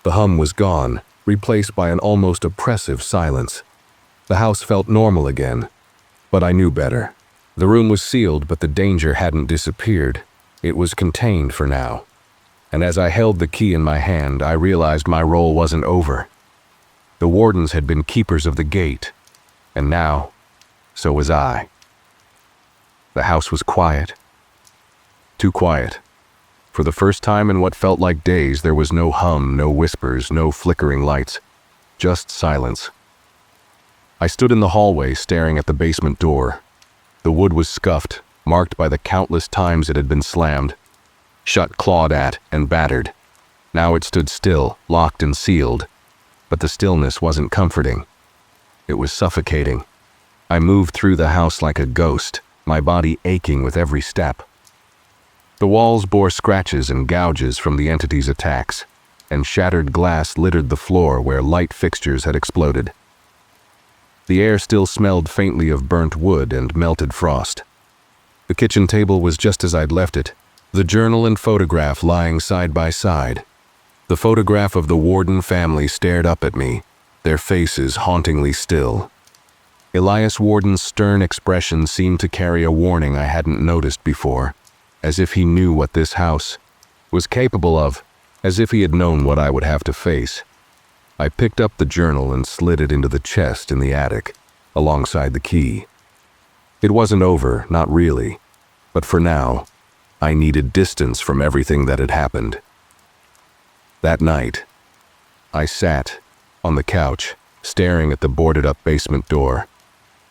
The hum was gone, replaced by an almost oppressive silence. The house felt normal again, but I knew better. The room was sealed, but the danger hadn't disappeared. It was contained for now. And as I held the key in my hand, I realized my role wasn't over. The wardens had been keepers of the gate, and now, so was I. The house was quiet. Too quiet. For the first time in what felt like days, there was no hum, no whispers, no flickering lights, just silence. I stood in the hallway staring at the basement door. The wood was scuffed, marked by the countless times it had been slammed, shut, clawed at, and battered. Now it stood still, locked and sealed, but the stillness wasn't comforting. It was suffocating. I moved through the house like a ghost, my body aching with every step. The walls bore scratches and gouges from the entity's attacks, and shattered glass littered the floor where light fixtures had exploded. The air still smelled faintly of burnt wood and melted frost. The kitchen table was just as I'd left it, the journal and photograph lying side by side. The photograph of the Warden family stared up at me, their faces hauntingly still. Elias Warden's stern expression seemed to carry a warning I hadn't noticed before, as if he knew what this house was capable of, as if he had known what I would have to face. I picked up the journal and slid it into the chest in the attic, alongside the key. It wasn't over, not really, but for now, I needed distance from everything that had happened. That night, I sat on the couch, staring at the boarded-up basement door.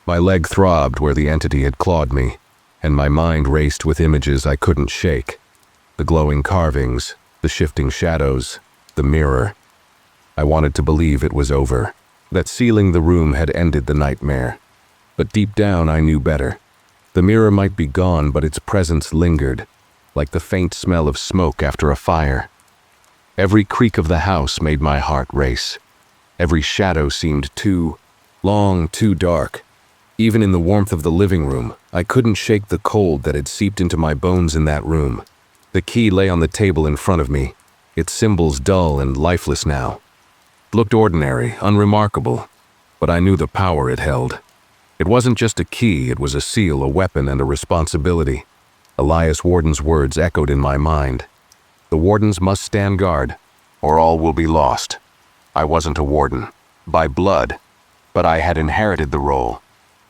My leg throbbed where the entity had clawed me, and my mind raced with images I couldn't shake. The glowing carvings, the shifting shadows, the mirror. I wanted to believe it was over, that sealing the room had ended the nightmare. But deep down I knew better. The mirror might be gone, but its presence lingered, like the faint smell of smoke after a fire. Every creak of the house made my heart race. Every shadow seemed too long, too dark. Even in the warmth of the living room, I couldn't shake the cold that had seeped into my bones in that room. The key lay on the table in front of me, its symbols dull and lifeless now. It looked ordinary, unremarkable, but I knew the power it held. It wasn't just a key, it was a seal, a weapon, and a responsibility. Elias Warden's words echoed in my mind. The Wardens must stand guard, or all will be lost. I wasn't a Warden, by blood, but I had inherited the role.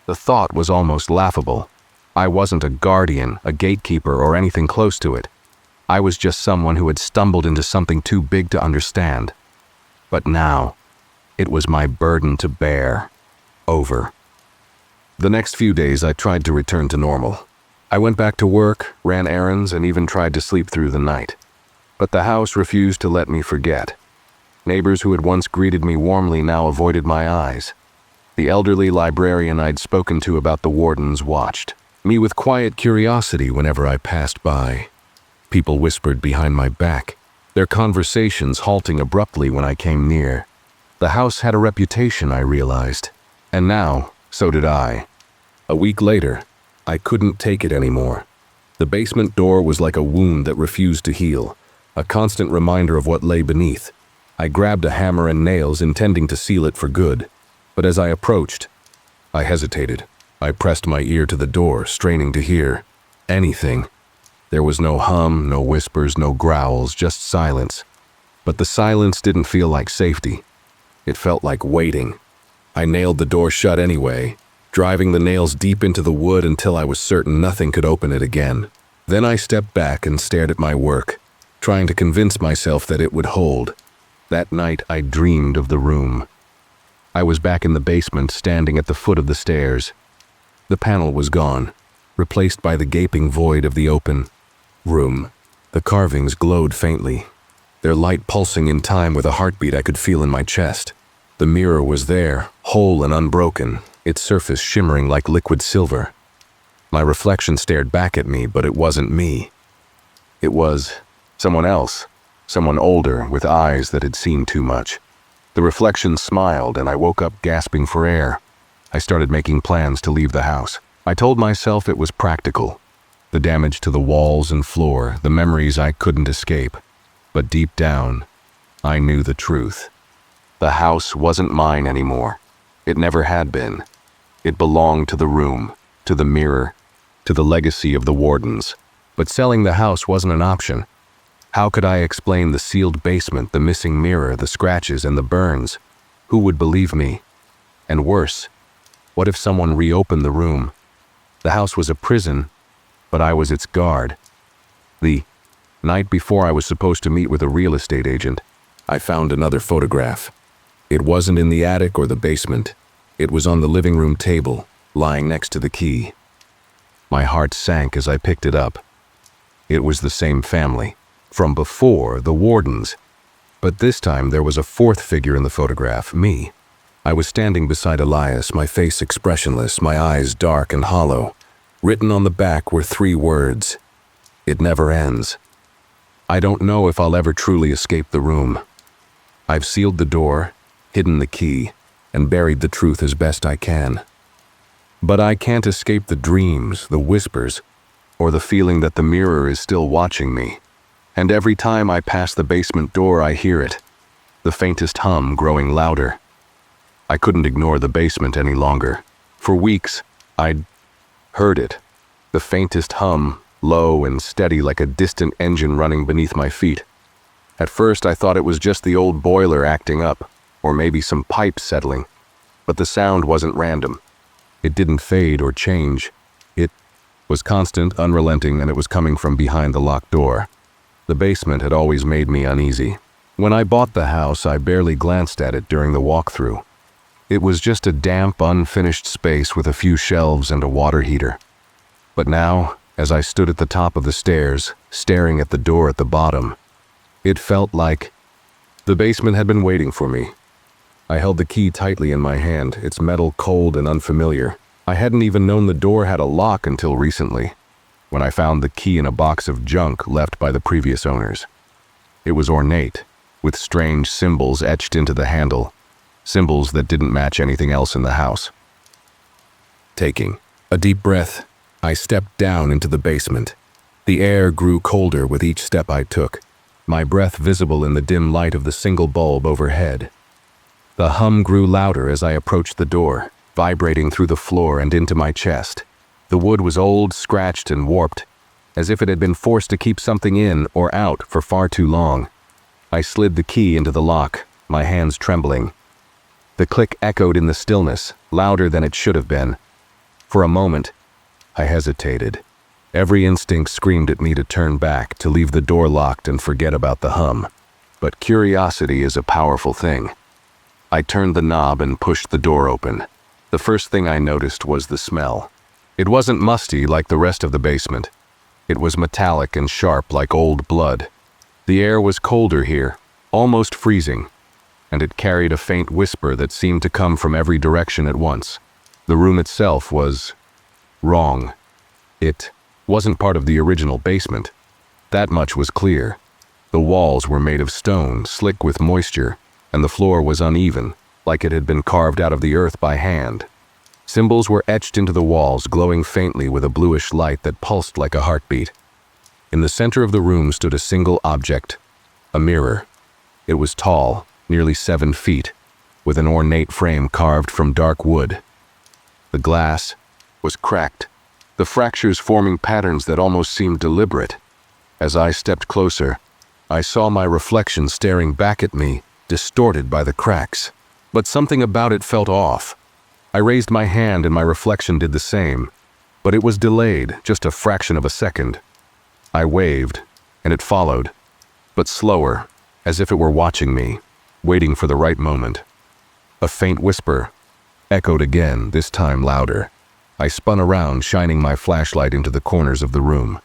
The thought was almost laughable. I wasn't a guardian, a gatekeeper, or anything close to it. I was just someone who had stumbled into something too big to understand. But now, it was my burden to bear. Over. The next few days I tried to return to normal. I went back to work, ran errands, and even tried to sleep through the night. But the house refused to let me forget. Neighbors who had once greeted me warmly now avoided my eyes. The elderly librarian I'd spoken to about the wardens watched me with quiet curiosity whenever I passed by. People whispered behind my back, their conversations halting abruptly when I came near. The house had a reputation, I realized, and now, so did I. A week later, I couldn't take it anymore. The basement door was like a wound that refused to heal, a constant reminder of what lay beneath. I grabbed a hammer and nails, intending to seal it for good, but as I approached, I hesitated. I pressed my ear to the door, straining to hear anything. There was no hum, no whispers, no growls, just silence. But the silence didn't feel like safety. It felt like waiting. I nailed the door shut anyway, driving the nails deep into the wood until I was certain nothing could open it again. Then I stepped back and stared at my work, trying to convince myself that it would hold. That night, I dreamed of the room. I was back in the basement, standing at the foot of the stairs. The panel was gone, replaced by the gaping void of the open room. The carvings glowed faintly, their light pulsing in time with a heartbeat I could feel in my chest. The mirror was there, whole and unbroken, its surface shimmering like liquid silver. My reflection stared back at me, but it wasn't me. It was someone else, someone older with eyes that had seen too much. The reflection smiled, and I woke up gasping for air. I started making plans to leave the house. I told myself it was practical. The damage to the walls and floor, the memories I couldn't escape. But deep down, I knew the truth. The house wasn't mine anymore. It never had been. It belonged to the room, to the mirror, to the legacy of the wardens. But selling the house wasn't an option. How could I explain the sealed basement, the missing mirror, the scratches, and the burns? Who would believe me? And worse, what if someone reopened the room? The house was a prison, but I was its guard. The night before I was supposed to meet with a real estate agent, I found another photograph. It wasn't in the attic or the basement. It was on the living room table, lying next to the key. My heart sank as I picked it up. It was the same family, from before, the wardens. But this time there was a fourth figure in the photograph, me. I was standing beside Elias, my face expressionless, my eyes dark and hollow. Written on the back were 3 words: "It never ends." I don't know if I'll ever truly escape the room. I've sealed the door, hidden the key, and buried the truth as best I can. But I can't escape the dreams, the whispers, or the feeling that the mirror is still watching me. And every time I pass the basement door, I hear it, the faintest hum growing louder. I couldn't ignore the basement any longer. For weeks, I'd heard it, the faintest hum, low and steady like a distant engine running beneath my feet. At first, I thought it was just the old boiler acting up, or maybe some pipes settling. But the sound wasn't random. It didn't fade or change. It was constant, unrelenting, and it was coming from behind the locked door. The basement had always made me uneasy. When I bought the house, I barely glanced at it during the walkthrough. It was just a damp, unfinished space with a few shelves and a water heater. But now, as I stood at the top of the stairs, staring at the door at the bottom, it felt like the basement had been waiting for me. I held the key tightly in my hand, its metal cold and unfamiliar. I hadn't even known the door had a lock until recently, when I found the key in a box of junk left by the previous owners. It was ornate, with strange symbols etched into the handle, symbols that didn't match anything else in the house. Taking a deep breath, I stepped down into the basement. The air grew colder with each step I took, my breath visible in the dim light of the single bulb overhead. The hum grew louder as I approached the door, vibrating through the floor and into my chest. The wood was old, scratched, and warped, as if it had been forced to keep something in or out for far too long. I slid the key into the lock, my hands trembling. The click echoed in the stillness, louder than it should have been. For a moment, I hesitated. Every instinct screamed at me to turn back, to leave the door locked and forget about the hum. But curiosity is a powerful thing. I turned the knob and pushed the door open. The first thing I noticed was the smell. It wasn't musty like the rest of the basement. It was metallic and sharp like old blood. The air was colder here, almost freezing, and it carried a faint whisper that seemed to come from every direction at once. The room itself was wrong. It wasn't part of the original basement. That much was clear. The walls were made of stone, slick with moisture, and the floor was uneven, like it had been carved out of the earth by hand. Symbols were etched into the walls, glowing faintly with a bluish light that pulsed like a heartbeat. In the center of the room stood a single object, a mirror. It was tall, nearly 7 feet, with an ornate frame carved from dark wood. The glass was cracked, the fractures forming patterns that almost seemed deliberate. As I stepped closer, I saw my reflection staring back at me, distorted by the cracks. But something about it felt off. I raised my hand and my reflection did the same, but it was delayed, just a fraction of a second. I waved, and it followed, but slower, as if it were watching me, waiting for the right moment. A faint whisper echoed again, this time louder. I spun around, shining my flashlight into the corners of the room.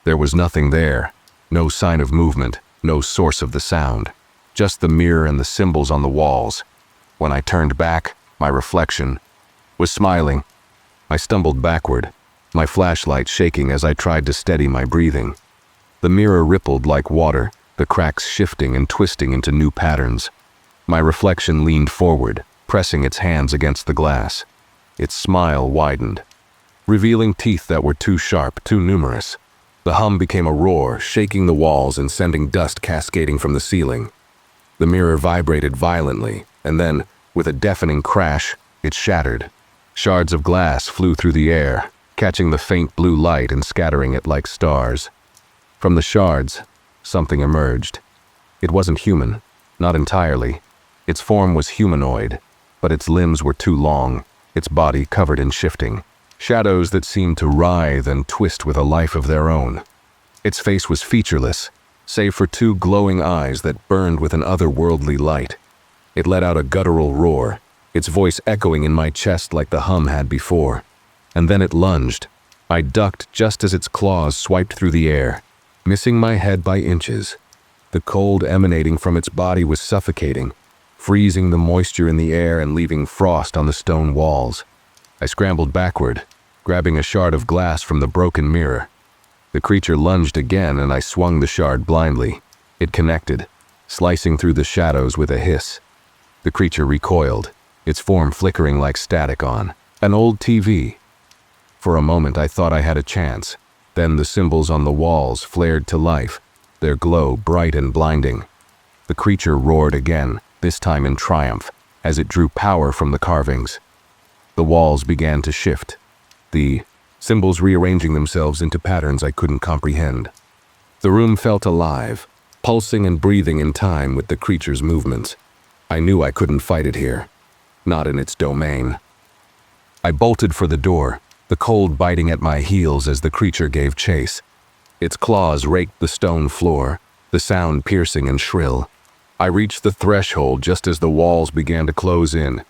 There was nothing there, no sign of movement, no source of the sound, just the mirror and the symbols on the walls. When I turned back, my reflection was smiling. I stumbled backward, my flashlight shaking as I tried to steady my breathing. The mirror rippled like water, the cracks shifting and twisting into new patterns. My reflection leaned forward, pressing its hands against the glass. Its smile widened, revealing teeth that were too sharp, too numerous. The hum became a roar, shaking the walls and sending dust cascading from the ceiling. The mirror vibrated violently, and then, with a deafening crash, it shattered. Shards of glass flew through the air, catching the faint blue light and scattering it like stars. From the shards, something emerged. It wasn't human, not entirely. Its form was humanoid, but its limbs were too long, its body covered in shifting shadows that seemed to writhe and twist with a life of their own. Its face was featureless, save for 2 glowing eyes that burned with an otherworldly light. It let out a guttural roar, its voice echoing in my chest like the hum had before. And then it lunged. I ducked just as its claws swiped through the air, missing my head by inches. The cold emanating from its body was suffocating, freezing the moisture in the air and leaving frost on the stone walls. I scrambled backward, grabbing a shard of glass from the broken mirror. The creature lunged again and I swung the shard blindly. It connected, slicing through the shadows with a hiss. The creature recoiled, its form flickering like static on an old TV. For a moment I thought I had a chance. Then the symbols on the walls flared to life, their glow bright and blinding. The creature roared again, this time in triumph, as it drew power from the carvings. The walls began to shift, the symbols rearranging themselves into patterns I couldn't comprehend. The room felt alive, pulsing and breathing in time with the creature's movements. I knew I couldn't fight it here, not in its domain. I bolted for the door, the cold biting at my heels as the creature gave chase. Its claws raked the stone floor, the sound piercing and shrill. I reached the threshold just as the walls began to close in,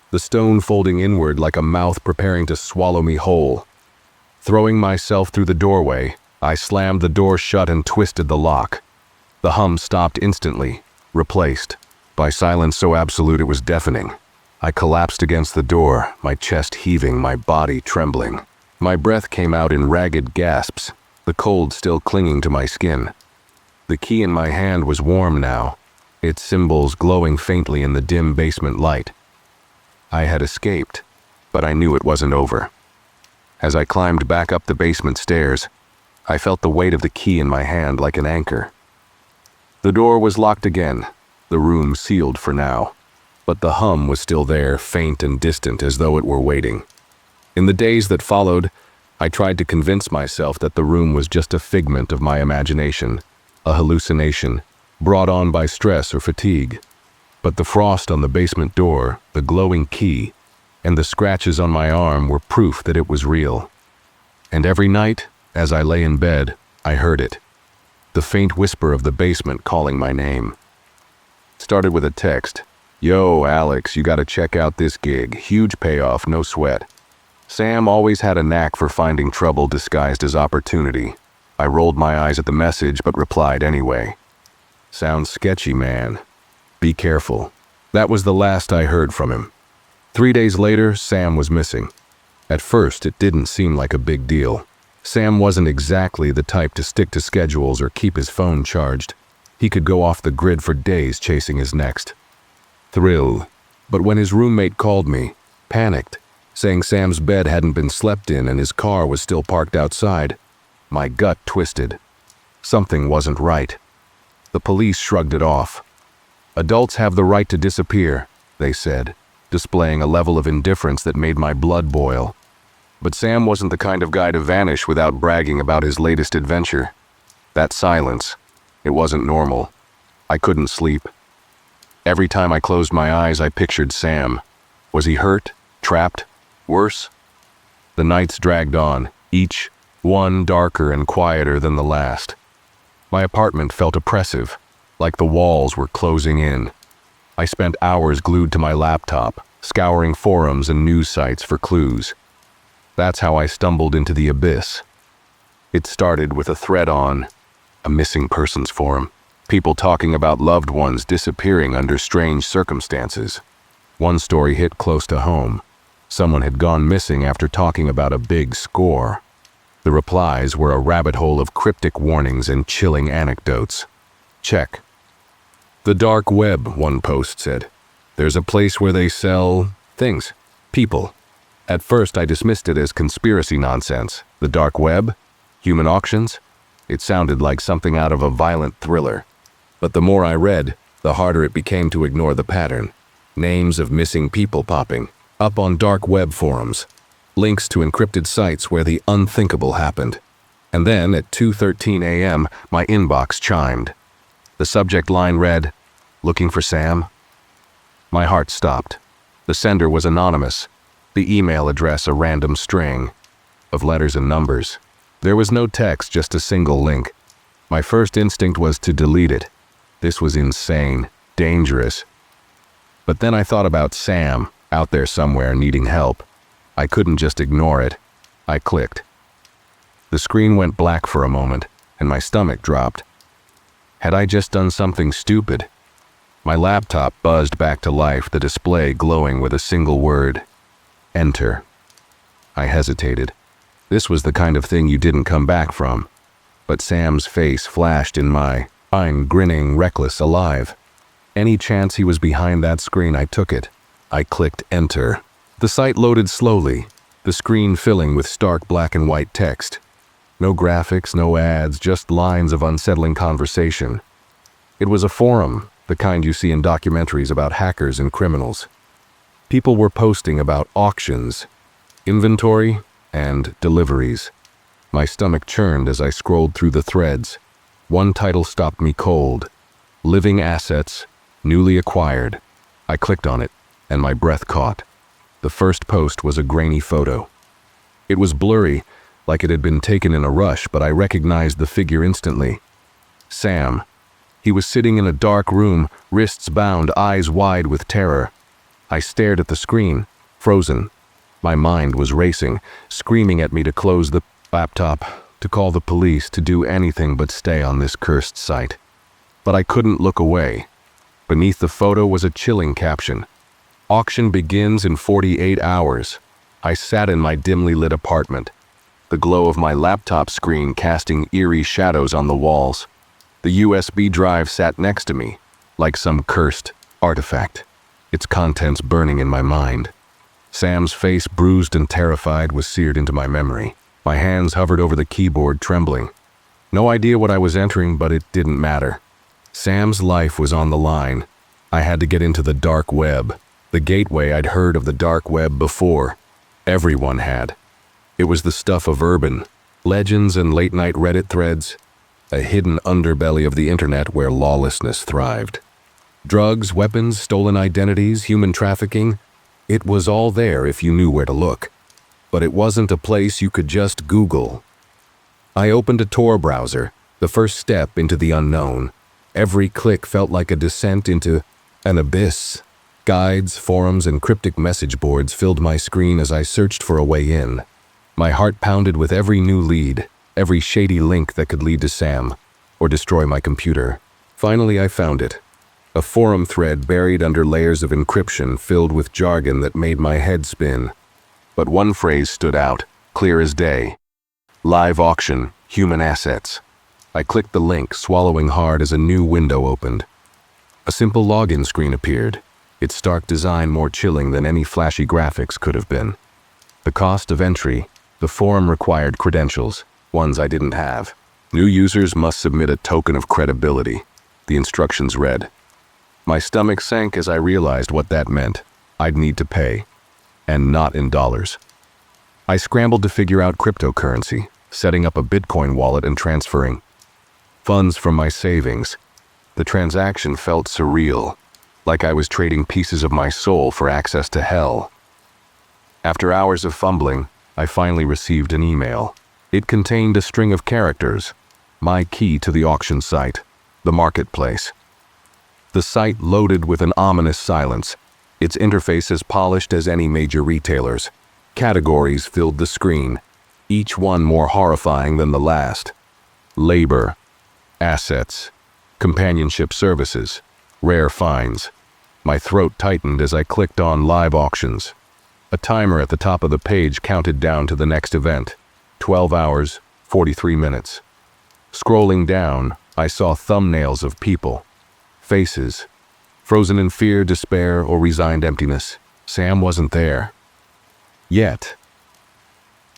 the stone folding inward like a mouth preparing to swallow me whole. Throwing myself through the doorway, I slammed the door shut and twisted the lock. The hum stopped instantly, replaced by silence so absolute it was deafening. I collapsed against the door, my chest heaving, my body trembling. My breath came out in ragged gasps, the cold still clinging to my skin. The key in my hand was warm now, its symbols glowing faintly in the dim basement light. I had escaped, but I knew it wasn't over. As I climbed back up the basement stairs, I felt the weight of the key in my hand like an anchor. The door was locked again, the room sealed for now, but the hum was still there, faint and distant as though it were waiting. In the days that followed, I tried to convince myself that the room was just a figment of my imagination, a hallucination, brought on by stress or fatigue. But the frost on the basement door, the glowing key, and the scratches on my arm were proof that it was real. And every night, as I lay in bed, I heard it, the faint whisper of the basement calling my name. It started with a text. "Yo, Alex, you gotta check out this gig. Huge payoff, no sweat." Sam always had a knack for finding trouble disguised as opportunity. I rolled my eyes at the message but replied anyway. "Sounds sketchy, man. Be careful." That was the last I heard from him. 3 days later, Sam was missing. At first, it didn't seem like a big deal. Sam wasn't exactly the type to stick to schedules or keep his phone charged. He could go off the grid for days chasing his next thrill. But when his roommate called me, panicked, saying Sam's bed hadn't been slept in and his car was still parked outside, my gut twisted. Something wasn't right. The police shrugged it off. Adults have the right to disappear, they said, displaying a level of indifference that made my blood boil. But Sam wasn't the kind of guy to vanish without bragging about his latest adventure. That silence, it wasn't normal. I couldn't sleep. Every time I closed my eyes, I pictured Sam. Was he hurt? Trapped? Worse? The nights dragged on, each one darker and quieter than the last. My apartment felt oppressive, like the walls were closing in. I spent hours glued to my laptop, scouring forums and news sites for clues. That's how I stumbled into the abyss. It started with a thread on a missing persons forum, people talking about loved ones disappearing under strange circumstances. One story hit close to home. Someone had gone missing after talking about a big score. The replies were a rabbit hole of cryptic warnings and chilling anecdotes. Check. The dark web, one post said. There's a place where they sell things, people. At first I dismissed it as conspiracy nonsense. The dark web? Human auctions? It sounded like something out of a violent thriller. But the more I read, the harder it became to ignore the pattern. Names of missing people popping up on dark web forums. Links to encrypted sites where the unthinkable happened. And then at 2:13 a.m., my inbox chimed. The subject line read, "Looking for Sam?" My heart stopped. The sender was anonymous. The email address a random string of letters and numbers. There was no text, just a single link. My first instinct was to delete it. This was insane, dangerous. But then I thought about Sam, out there somewhere needing help. I couldn't just ignore it. I clicked. The screen went black for a moment, and my stomach dropped. Had I just done something stupid? My laptop buzzed back to life, the display glowing with a single word. Enter. I hesitated. This was the kind of thing you didn't come back from. But Sam's face flashed in my mind, grinning, reckless, alive. Any chance he was behind that screen, I took it. I clicked enter. The site loaded slowly, the screen filling with stark black and white text. No graphics, no ads, just lines of unsettling conversation. It was a forum, the kind you see in documentaries about hackers and criminals. People were posting about auctions, inventory, and deliveries. My stomach churned as I scrolled through the threads. One title stopped me cold. Living assets, newly acquired. I clicked on it, and my breath caught. The first post was a grainy photo. It was blurry, like it had been taken in a rush, but I recognized the figure instantly. Sam. He was sitting in a dark room, wrists bound, eyes wide with terror. I stared at the screen, frozen. My mind was racing, screaming at me to close the laptop, to call the police, to do anything but stay on this cursed site. But I couldn't look away. Beneath the photo was a chilling caption. Auction begins in 48 hours. I sat in my dimly lit apartment, the glow of my laptop screen casting eerie shadows on the walls. The USB drive sat next to me, like some cursed artifact, its contents burning in my mind. Sam's face, bruised and terrified, was seared into my memory. My hands hovered over the keyboard, trembling. No idea what I was entering, but it didn't matter. Sam's life was on the line. I had to get into the dark web. The gateway. I'd heard of the dark web before. Everyone had. It was the stuff of urban legends and late-night Reddit threads, a hidden underbelly of the internet where lawlessness thrived. Drugs, weapons, stolen identities, human trafficking. It was all there if you knew where to look. But it wasn't a place you could just Google. I opened a Tor browser, the first step into the unknown. Every click felt like a descent into an abyss. Guides, forums, and cryptic message boards filled my screen as I searched for a way in. My heart pounded with every new lead, every shady link that could lead to Sam, or destroy my computer. Finally, I found it. a forum thread buried under layers of encryption filled with jargon that made my head spin. But one phrase stood out, clear as day. Live auction, human assets. I clicked the link, swallowing hard as a new window opened. A simple login screen appeared, its stark design more chilling than any flashy graphics could have been. The cost of entry: the forum required credentials, ones I didn't have. New users must submit a token of credibility, the instructions read. My stomach sank as I realized what that meant. I'd need to pay, and not in dollars. I scrambled to figure out cryptocurrency, setting up a Bitcoin wallet and transferring funds from my savings. The transaction felt surreal, like I was trading pieces of my soul for access to hell. After hours of fumbling, I finally received an email. It contained a string of characters, my key to the auction site, the marketplace. The site loaded with an ominous silence, its interface as polished as any major retailer's. Categories filled the screen, each one more horrifying than the last. Labor, assets, companionship services, rare finds. My throat tightened as I clicked on live auctions. A timer at the top of the page counted down to the next event. 12 hours, 43 minutes. Scrolling down, I saw thumbnails of people. Faces. Frozen in fear, despair, or resigned emptiness. Sam wasn't there. Yet.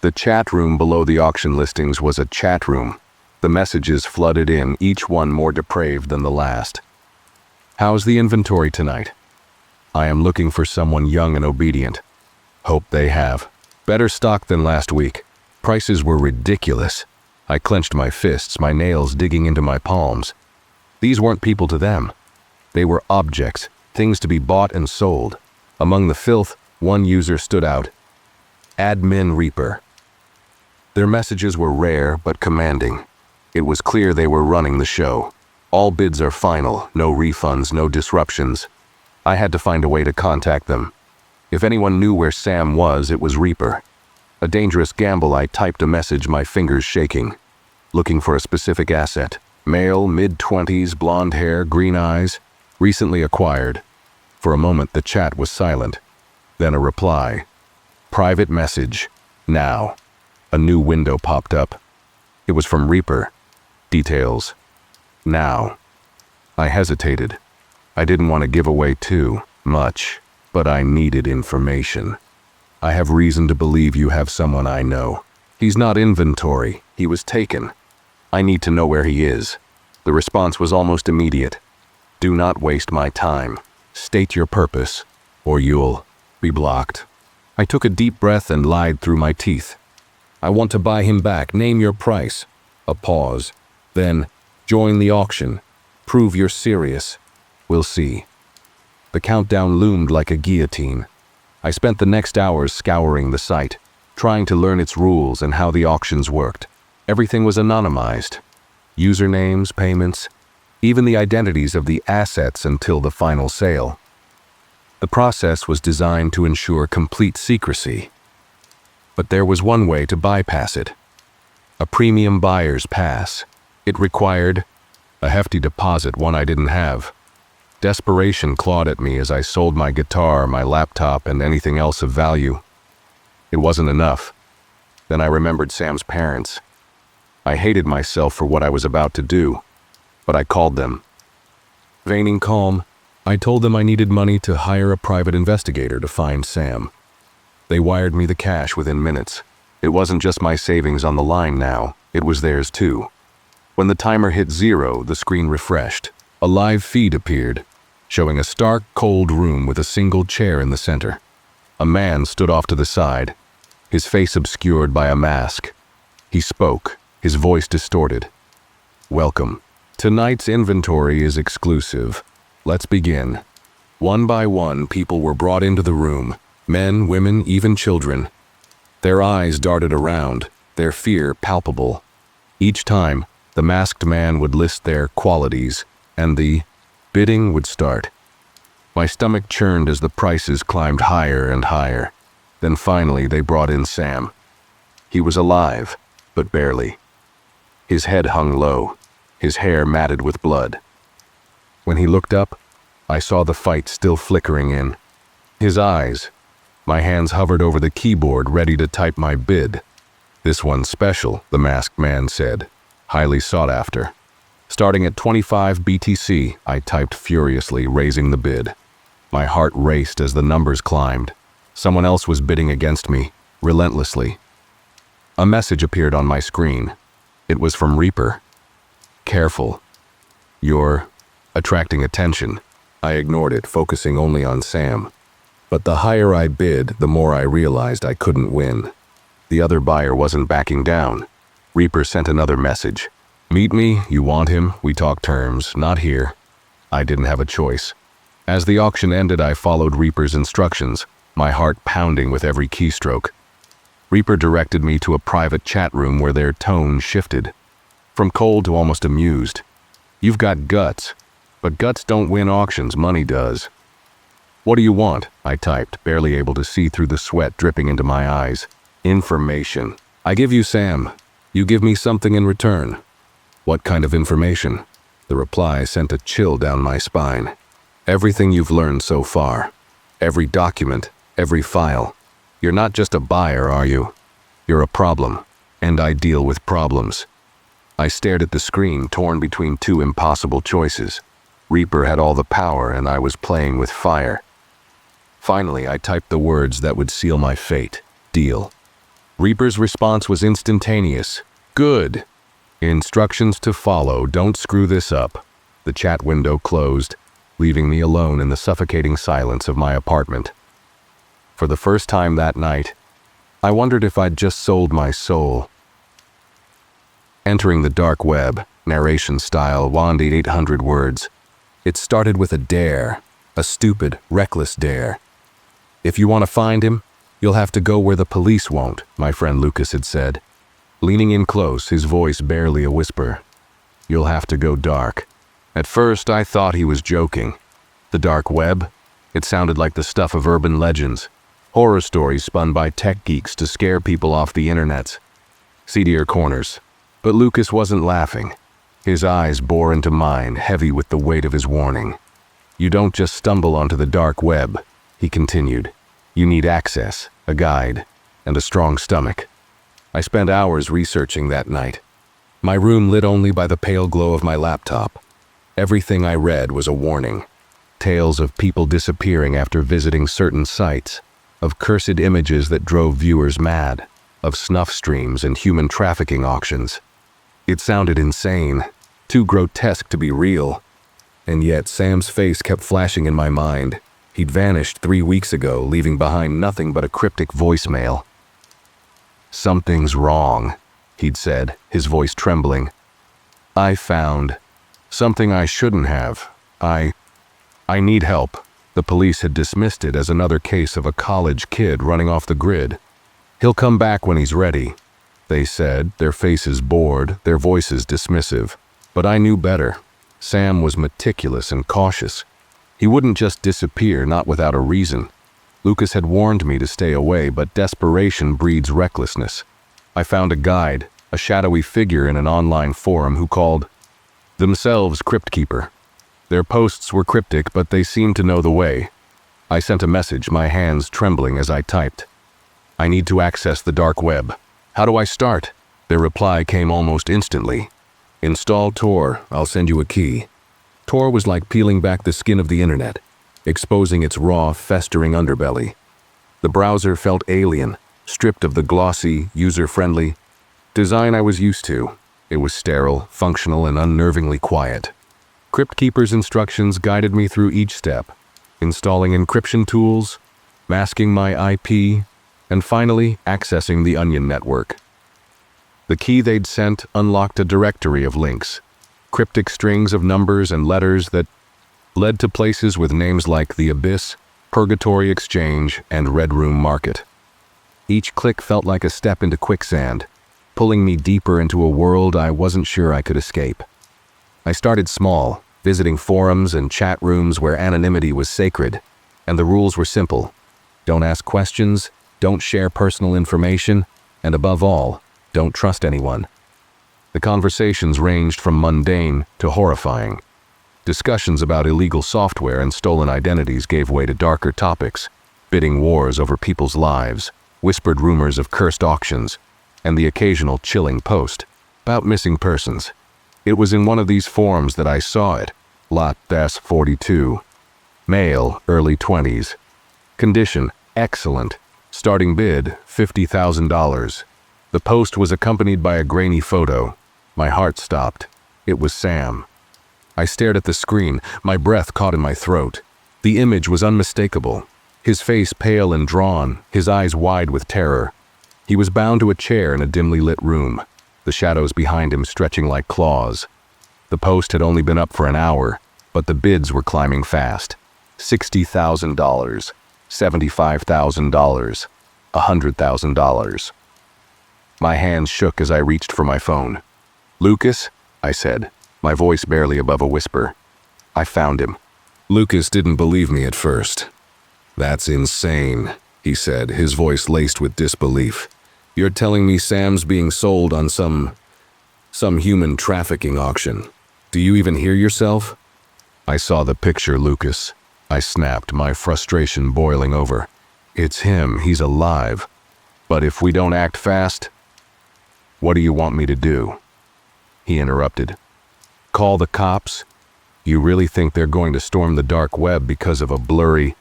The chat room below the auction listings was a chat room. The messages flooded in, each one more depraved than the last. How's the inventory tonight? I am looking for someone young and obedient. Hope they have. Better stock than last week. Prices were ridiculous. I clenched my fists, my nails digging into my palms. These weren't people to them. They were objects, things to be bought and sold. Among the filth, one user stood out. Admin Reaper. Their messages were rare but commanding. It was clear they were running the show. All bids are final, no refunds, no disruptions. I had to find a way to contact them. If anyone knew where Sam was, it was Reaper. A dangerous gamble. I typed a message, my fingers shaking. Looking for a specific asset. Male, mid-20s, blonde hair, green eyes. Recently acquired. For a moment, the chat was silent. Then a reply. Private message. Now. A new window popped up. It was from Reaper. Details. Now. I hesitated. I didn't want to give away too much, but I needed information. I have reason to believe you have someone I know. He's not inventory. He was taken. I need to know where he is. The response was almost immediate. Do not waste my time. State your purpose, or you'll be blocked. I took a deep breath and lied through my teeth. I want to buy him back. Name your price. A pause. Then, join the auction. Prove you're serious. We'll see. The countdown loomed like a guillotine. I spent the next hours scouring the site, trying to learn its rules and how the auctions worked. Everything was anonymized. Usernames, payments, even the identities of the assets until the final sale. The process was designed to ensure complete secrecy. But there was one way to bypass it. A premium buyer's pass. It required a hefty deposit, one I didn't have. Desperation clawed at me as I sold my guitar, my laptop, and anything else of value. It wasn't enough. Then I remembered Sam's parents. I hated myself for what I was about to do, but I called them. Feigning calm, I told them I needed money to hire a private investigator to find Sam. They wired me the cash within minutes. It wasn't just my savings on the line now, it was theirs too. When the timer hit 0, the screen refreshed. A live feed appeared, showing a stark, cold room with a single chair in the center. A man stood off to the side, his face obscured by a mask. He spoke, his voice distorted. Welcome. Tonight's inventory is exclusive. Let's begin. One by one, people were brought into the room. Men, women, even children. Their eyes darted around, their fear palpable. Each time, the masked man would list their qualities, and the bidding would start. My stomach churned as the prices climbed higher and higher. Then finally they brought in Sam. He was alive, but barely. His head hung low, his hair matted with blood. When he looked up, I saw the fight still flickering in his eyes. My hands hovered over the keyboard, ready to type my bid. "This one's special," the masked man said. "Highly sought after." Starting at 25 BTC, I typed furiously, raising the bid. My heart raced as the numbers climbed. Someone else was bidding against me, relentlessly. A message appeared on my screen. It was from Reaper. "Careful. You're attracting attention." I ignored it, focusing only on Sam. But the higher I bid, the more I realized I couldn't win. The other buyer wasn't backing down. Reaper sent another message. "Meet me, you want him, we talk terms, not here." I didn't have a choice. As the auction ended, I followed Reaper's instructions, my heart pounding with every keystroke. Reaper directed me to a private chat room where their tone shifted, from cold to almost amused. "You've got guts, but guts don't win auctions, money does." "What do you want?" I typed, barely able to see through the sweat dripping into my eyes. "Information. I give you Sam. You give me something in return." "What kind of information?" The reply sent a chill down my spine. "Everything you've learned so far. Every document, every file. You're not just a buyer, are you? You're a problem, and I deal with problems." I stared at the screen, torn between two impossible choices. Reaper had all the power, and I was playing with fire. Finally, I typed the words that would seal my fate. "Deal." Reaper's response was instantaneous. "Good. Instructions to follow. Don't screw this up." The chat window closed, leaving me alone in the suffocating silence of my apartment. For the first time that night, I wondered if I'd just sold my soul. Entering the dark web, narration style, wandered 800 words. It started with a dare, a stupid, reckless dare. "If you want to find him, you'll have to go where the police won't," my friend Lucas had said. Leaning in close, his voice barely a whisper. "You'll have to go dark." At first, I thought he was joking. The dark web? It sounded like the stuff of urban legends. Horror stories spun by tech geeks to scare people off the internets. Seedier corners. But Lucas wasn't laughing. His eyes bore into mine, heavy with the weight of his warning. "You don't just stumble onto the dark web," he continued. "You need access, a guide, and a strong stomach." I spent hours researching that night. My room lit only by the pale glow of my laptop. Everything I read was a warning. Tales of people disappearing after visiting certain sites, of cursed images that drove viewers mad, of snuff streams and human trafficking auctions. It sounded insane, too grotesque to be real. And yet Sam's face kept flashing in my mind. He'd vanished 3 weeks ago, leaving behind nothing but a cryptic voicemail. "Something's wrong," he'd said, his voice trembling. "I found something I shouldn't have. I need help." The police had dismissed it as another case of a college kid running off the grid. "He'll come back when he's ready," they said, their faces bored, their voices dismissive. But I knew better. Sam was meticulous and cautious. He wouldn't just disappear, not without a reason. Lucas had warned me to stay away, but desperation breeds recklessness. I found a guide, a shadowy figure in an online forum who called themselves Crypt Keeper. Their posts were cryptic, but they seemed to know the way. I sent a message, my hands trembling as I typed. "I need to access the dark web. How do I start?" Their reply came almost instantly. "Install Tor. I'll send you a key." Tor was like peeling back the skin of the internet, exposing its raw, festering underbelly. The browser felt alien, stripped of the glossy, user-friendly design I was used to. It was sterile, functional, and unnervingly quiet. Crypt Keeper's instructions guided me through each step, installing encryption tools, masking my IP, and finally accessing the Onion network. The key they'd sent unlocked a directory of links, cryptic strings of numbers and letters that led to places with names like The Abyss, Purgatory Exchange, and Red Room Market. Each click felt like a step into quicksand, pulling me deeper into a world I wasn't sure I could escape. I started small, visiting forums and chat rooms where anonymity was sacred, and the rules were simple. Don't ask questions, don't share personal information, and above all, don't trust anyone. The conversations ranged from mundane to horrifying. Discussions about illegal software and stolen identities gave way to darker topics, bidding wars over people's lives, whispered rumors of cursed auctions, and the occasional chilling post about missing persons. It was in one of these forums that I saw it. Lot S42. Male, early 20s. Condition, excellent. Starting bid, $50,000. The post was accompanied by a grainy photo. My heart stopped. It was Sam. I stared at the screen, my breath caught in my throat. The image was unmistakable. His face pale and drawn, his eyes wide with terror. He was bound to a chair in a dimly lit room, the shadows behind him stretching like claws. The post had only been up for an hour, but the bids were climbing fast. $60,000, $75,000, $100,000. My hands shook as I reached for my phone. "Lucas," I said, my voice barely above a whisper. "I found him." Lucas didn't believe me at first. "That's insane," he said, his voice laced with disbelief. "You're telling me Sam's being sold on some human trafficking auction. Do you even hear yourself?" "I saw the picture, Lucas," I snapped, my frustration boiling over. "It's him, he's alive. But if we don't act fast..." "What do you want me to do?" He interrupted. "Call the cops? You really think they're going to storm the dark web because of a blurry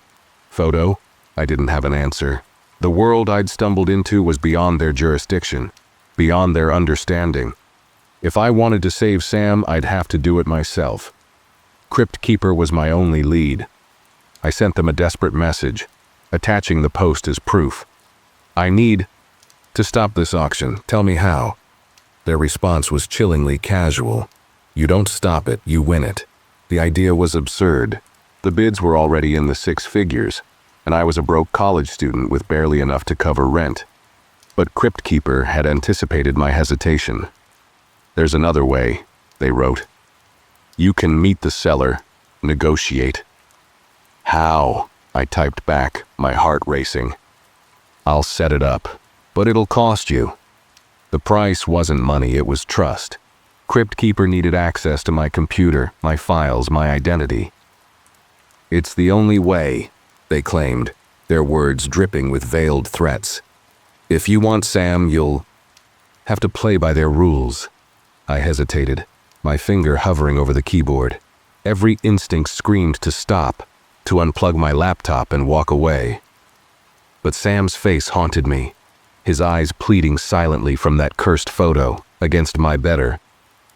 photo?" I didn't have an answer. The world I'd stumbled into was beyond their jurisdiction, beyond their understanding. If I wanted to save Sam, I'd have to do it myself. Crypt Keeper was my only lead. I sent them a desperate message, attaching the post as proof. "I need to stop this auction. Tell me how." Their response was chillingly casual. "You don't stop it, you win it." The idea was absurd. The bids were already in the six figures, and I was a broke college student with barely enough to cover rent. But Crypt Keeper had anticipated my hesitation. "There's another way," they wrote. "You can meet the seller, negotiate." "How?" I typed back, my heart racing. "I'll set it up, but it'll cost you." The price wasn't money, it was trust. Crypt Keeper needed access to my computer, my files, my identity. "It's the only way," they claimed, their words dripping with veiled threats. "If you want Sam, you'll have to play by their rules." I hesitated, my finger hovering over the keyboard. Every instinct screamed to stop, to unplug my laptop and walk away. But Sam's face haunted me, his eyes pleading silently from that cursed photo, against my better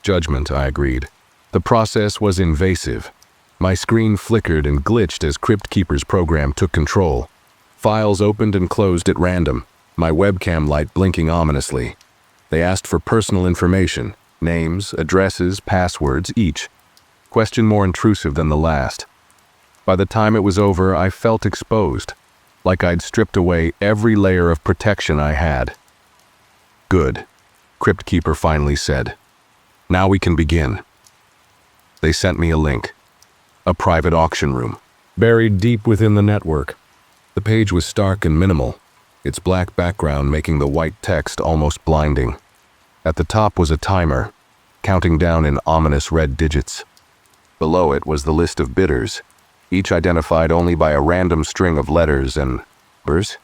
judgment, I agreed. The process was invasive. My screen flickered and glitched as Crypt Keeper's program took control. Files opened and closed at random, my webcam light blinking ominously. They asked for personal information, names, addresses, passwords, each question more intrusive than the last. By the time it was over, I felt exposed, like I'd stripped away every layer of protection I had. "Good," Crypt Keeper finally said. "Now we can begin." They sent me a link. A private auction room, buried deep within the network. The page was stark and minimal, its black background making the white text almost blinding. At the top was a timer, counting down in ominous red digits. Below it was the list of bidders, each identified only by a random string of letters and numbers.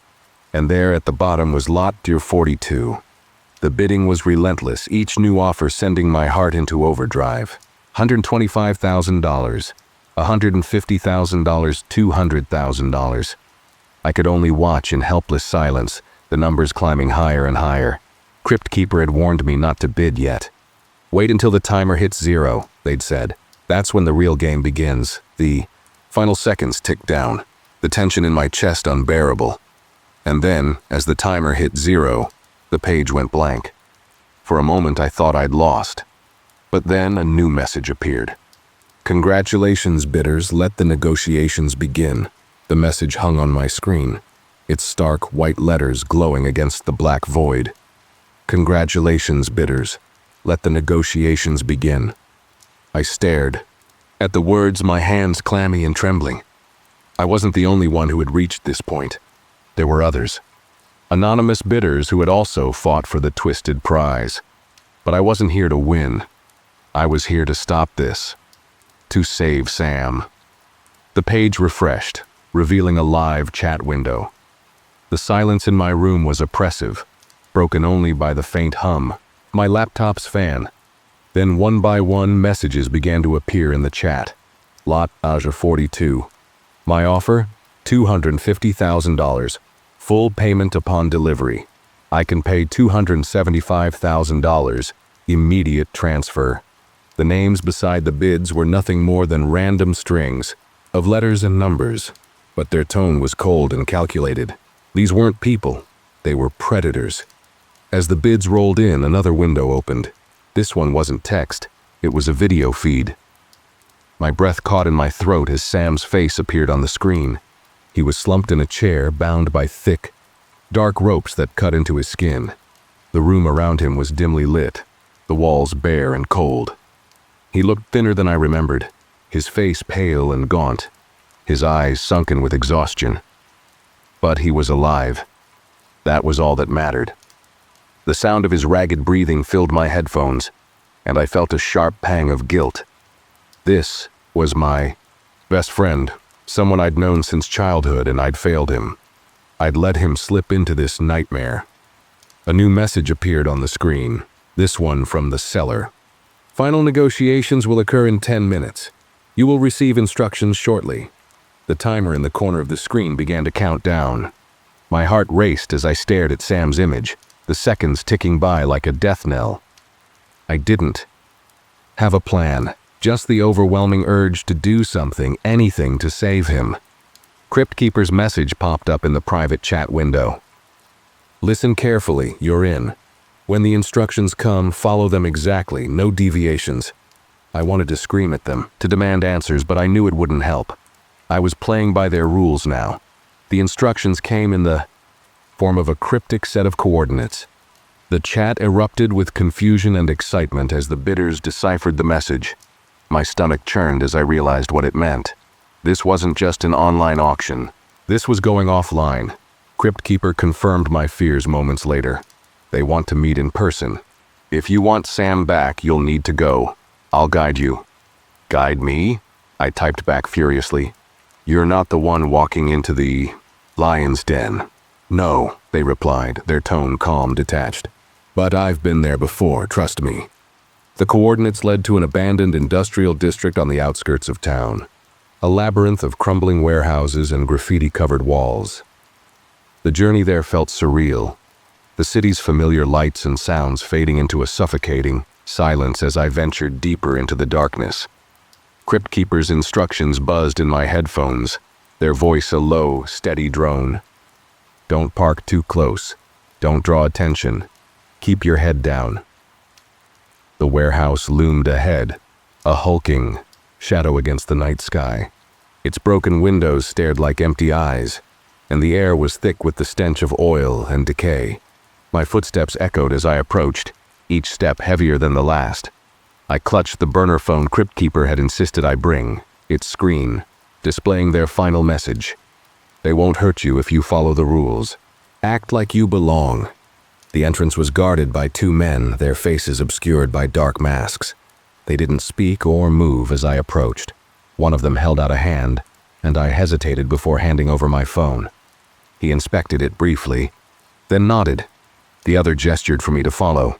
And there at the bottom was Lot 42. The bidding was relentless, each new offer sending my heart into overdrive. $125,000, $150,000, $200,000. I could only watch in helpless silence, the numbers climbing higher and higher. Crypt Keeper had warned me not to bid yet. "Wait until the timer hits 0, they'd said. "That's when the real game begins." The final seconds ticked down, the tension in my chest unbearable. And then, as the timer hit 0, the page went blank. For a moment I thought I'd lost. But then a new message appeared. "Congratulations, bidders, let the negotiations begin." The message hung on my screen, its stark white letters glowing against the black void. "Congratulations, bidders, let the negotiations begin." I stared. At the words, my hands clammy and trembling. I wasn't the only one who had reached this point. There were others. Anonymous bidders who had also fought for the twisted prize. But I wasn't here to win. I was here to stop this. To save Sam. The page refreshed, revealing a live chat window. The silence in my room was oppressive, broken only by the faint hum, my laptop's fan. Then one by one messages began to appear in the chat. Lot Aja 42. My offer? $250,000. Full payment upon delivery. I can pay $275,000. Immediate transfer. The names beside the bids were nothing more than random strings of letters and numbers, but their tone was cold and calculated. These weren't people, they were predators. As the bids rolled in, another window opened. This one wasn't text, it was a video feed. My breath caught in my throat as Sam's face appeared on the screen. He was slumped in a chair, bound by thick, dark ropes that cut into his skin. The room around him was dimly lit, the walls bare and cold. He looked thinner than I remembered, his face pale and gaunt, his eyes sunken with exhaustion. But he was alive. That was all that mattered. The sound of his ragged breathing filled my headphones, and I felt a sharp pang of guilt. This was my best friend, someone I'd known since childhood, and I'd failed him. I'd let him slip into this nightmare. A new message appeared on the screen, this one from the seller. Final negotiations will occur in 10 minutes. You will receive instructions shortly. The timer in the corner of the screen began to count down. My heart raced as I stared at Sam's image, the seconds ticking by like a death knell. I didn't have a plan, just the overwhelming urge to do something, anything to save him. Crypt Keeper's message popped up in the private chat window. Listen carefully, you're in. When the instructions come, follow them exactly, no deviations. I wanted to scream at them, to demand answers, but I knew it wouldn't help. I was playing by their rules now. The instructions came in the form of a cryptic set of coordinates. The chat erupted with confusion and excitement as the bidders deciphered the message. My stomach churned as I realized what it meant. This wasn't just an online auction. This was going offline. Crypt Keeper confirmed my fears moments later. They want to meet in person. If you want Sam back, you'll need to go. I'll guide you. Guide me? I typed back furiously. You're not the one walking into the lion's den. No, they replied, their tone calm, detached. But I've been there before, trust me. The coordinates led to an abandoned industrial district on the outskirts of town. A labyrinth of crumbling warehouses and graffiti-covered walls. The journey there felt surreal. The city's familiar lights and sounds fading into a suffocating silence as I ventured deeper into the darkness. Crypt Keeper's instructions buzzed in my headphones, their voice a low, steady drone. Don't park too close. Don't draw attention. Keep your head down. The warehouse loomed ahead, a hulking shadow against the night sky. Its broken windows stared like empty eyes, and the air was thick with the stench of oil and decay. My footsteps echoed as I approached, each step heavier than the last. I clutched the burner phone Crypt Keeper had insisted I bring, its screen, displaying their final message. They won't hurt you if you follow the rules. Act like you belong. The entrance was guarded by two men, their faces obscured by dark masks. They didn't speak or move as I approached. One of them held out a hand, and I hesitated before handing over my phone. He inspected it briefly, then nodded. The other gestured for me to follow.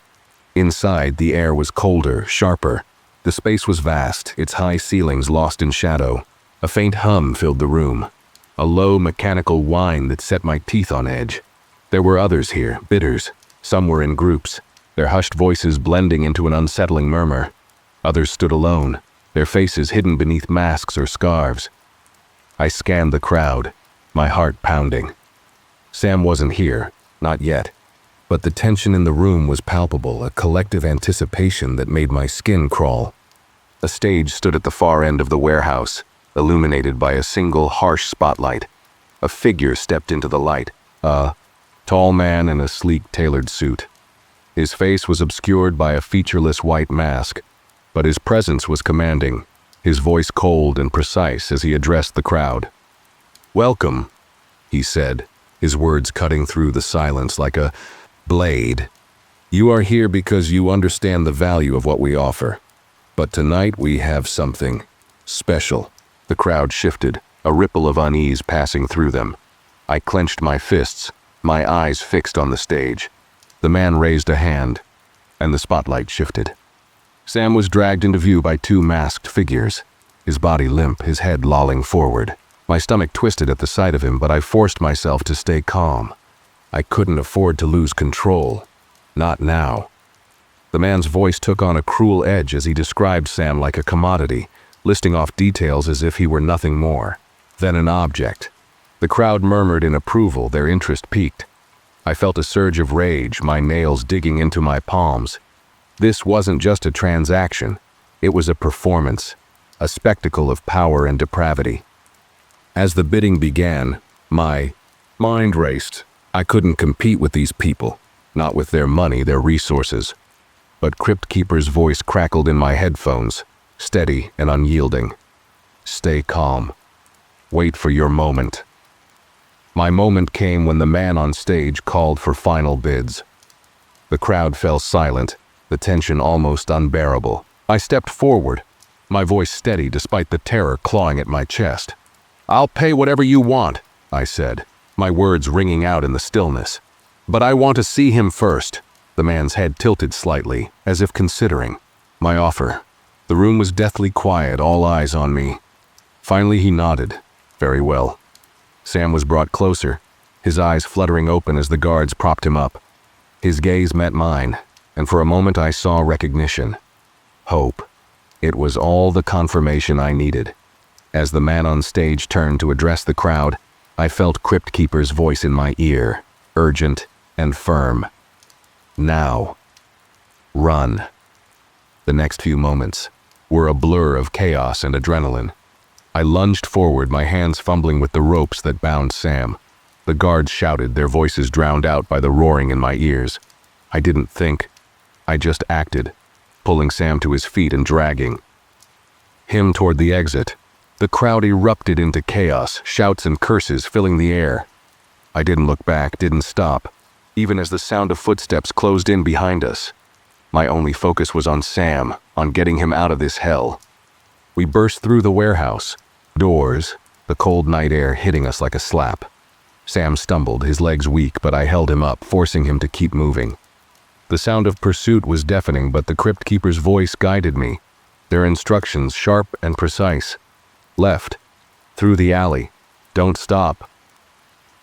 Inside, the air was colder, sharper. The space was vast, its high ceilings lost in shadow. A faint hum filled the room, a low mechanical whine that set my teeth on edge. There were others here, bidders. Some were in groups, their hushed voices blending into an unsettling murmur. Others stood alone, their faces hidden beneath masks or scarves. I scanned the crowd, my heart pounding. Sam wasn't here, not yet. But the tension in the room was palpable, a collective anticipation that made my skin crawl. A stage stood at the far end of the warehouse, illuminated by a single harsh spotlight. A figure stepped into the light, a tall man in a sleek tailored suit. His face was obscured by a featureless white mask, but his presence was commanding, his voice cold and precise as he addressed the crowd. "Welcome," he said, his words cutting through the silence like a blade. "You are here because you understand the value of what we offer. But tonight we have something Special. The crowd shifted, a ripple of unease passing through them. I clenched my fists, my eyes fixed on the stage. The man raised a hand, and the spotlight shifted. Sam was dragged into view by two masked figures, his body limp, his head lolling forward. My stomach twisted at the sight of him, but I forced myself to stay calm. I couldn't afford to lose control. Not now. The man's voice took on a cruel edge as he described Sam like a commodity, listing off details as if he were nothing more than an object. The crowd murmured in approval, their interest piqued. I felt a surge of rage, my nails digging into my palms. This wasn't just a transaction. It was a performance, a spectacle of power and depravity. As the bidding began, my mind raced. I couldn't compete with these people, not with their money, their resources. But Crypt Keeper's voice crackled in my headphones, steady and unyielding. Stay calm. Wait for your moment. My moment came when the man on stage called for final bids. The crowd fell silent, the tension almost unbearable. I stepped forward, my voice steady despite the terror clawing at my chest. "I'll pay whatever you want," I said, my words ringing out in the stillness. "But I want to see him first." The man's head tilted slightly, as if considering my offer. The room was deathly quiet, all eyes on me. Finally he nodded. Very well. Sam was brought closer, his eyes fluttering open as the guards propped him up. His gaze met mine, and for a moment I saw recognition. Hope. It was all the confirmation I needed. As the man on stage turned to address the crowd, I felt Crypt Keeper's voice in my ear, urgent and firm. Now. Run. The next few moments were a blur of chaos and adrenaline. I lunged forward, my hands fumbling with the ropes that bound Sam. The guards shouted, their voices drowned out by the roaring in my ears. I didn't think. I just acted, pulling Sam to his feet and dragging him toward the exit. The crowd erupted into chaos, shouts and curses filling the air. I didn't look back, didn't stop, even as the sound of footsteps closed in behind us. My only focus was on Sam, on getting him out of this hell. We burst through the warehouse. Doors, the cold night air hitting us like a slap. Sam stumbled, his legs weak, but I held him up, forcing him to keep moving. The sound of pursuit was deafening, but the Crypt Keeper's voice guided me, their instructions sharp and precise. Left. Through the alley. Don't stop.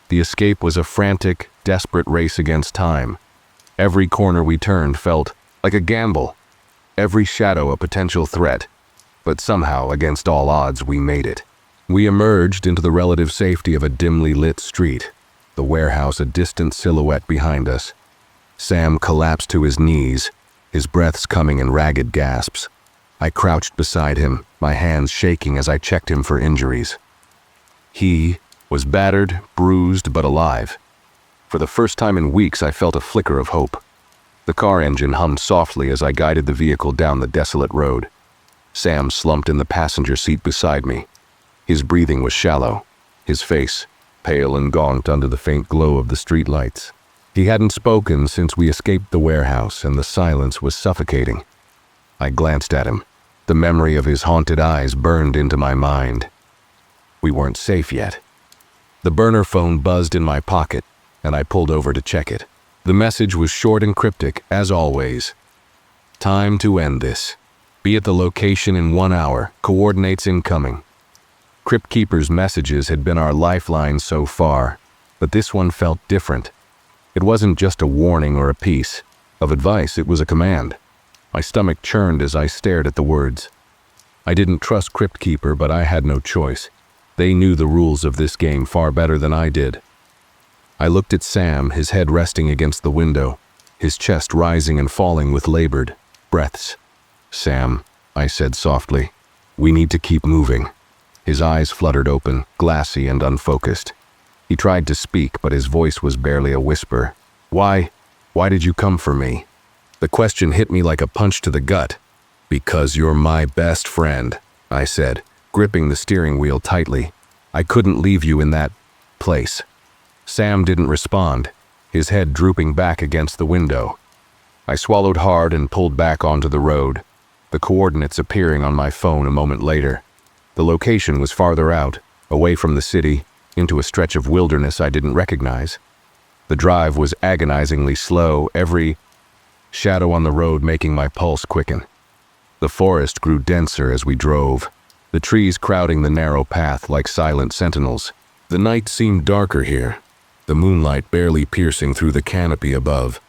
The escape was a frantic, desperate race against time. Every corner we turned felt like a gamble. Every shadow a potential threat. But somehow, against all odds, we made it. We emerged into the relative safety of a dimly lit street, the warehouse a distant silhouette behind us. Sam collapsed to his knees, his breaths coming in ragged gasps. I crouched beside him, my hands shaking as I checked him for injuries. He was battered, bruised, but alive. For the first time in weeks, I felt a flicker of hope. The car engine hummed softly as I guided the vehicle down the desolate road. Sam slumped in the passenger seat beside me. His breathing was shallow, his face pale and gaunt under the faint glow of the streetlights. He hadn't spoken since we escaped the warehouse, and the silence was suffocating. I glanced at him. The memory of his haunted eyes burned into my mind. We weren't safe yet. The burner phone buzzed in my pocket, and I pulled over to check it. The message was short and cryptic, as always. Time to end this. Be at the location in 1 hour. Coordinates incoming. Crypt Keeper's messages had been our lifeline so far, but this one felt different. It wasn't just a warning or a piece of advice, it was a command. My stomach churned as I stared at the words. I didn't trust Crypt Keeper, but I had no choice. They knew the rules of this game far better than I did. I looked at Sam, his head resting against the window, his chest rising and falling with labored breaths. "Sam," I said softly, "we need to keep moving." His eyes fluttered open, glassy and unfocused. He tried to speak, but his voice was barely a whisper. Why did you come for me?" The question hit me like a punch to the gut. "Because you're my best friend," I said, gripping the steering wheel tightly. "I couldn't leave you in that place." Sam didn't respond, his head drooping back against the window. I swallowed hard and pulled back onto the road, the coordinates appearing on my phone a moment later. The location was farther out, away from the city, into a stretch of wilderness I didn't recognize. The drive was agonizingly slow, every shadow on the road making my pulse quicken. The forest grew denser as we drove, the trees crowding the narrow path like silent sentinels. The night seemed darker here, the moonlight barely piercing through the canopy above.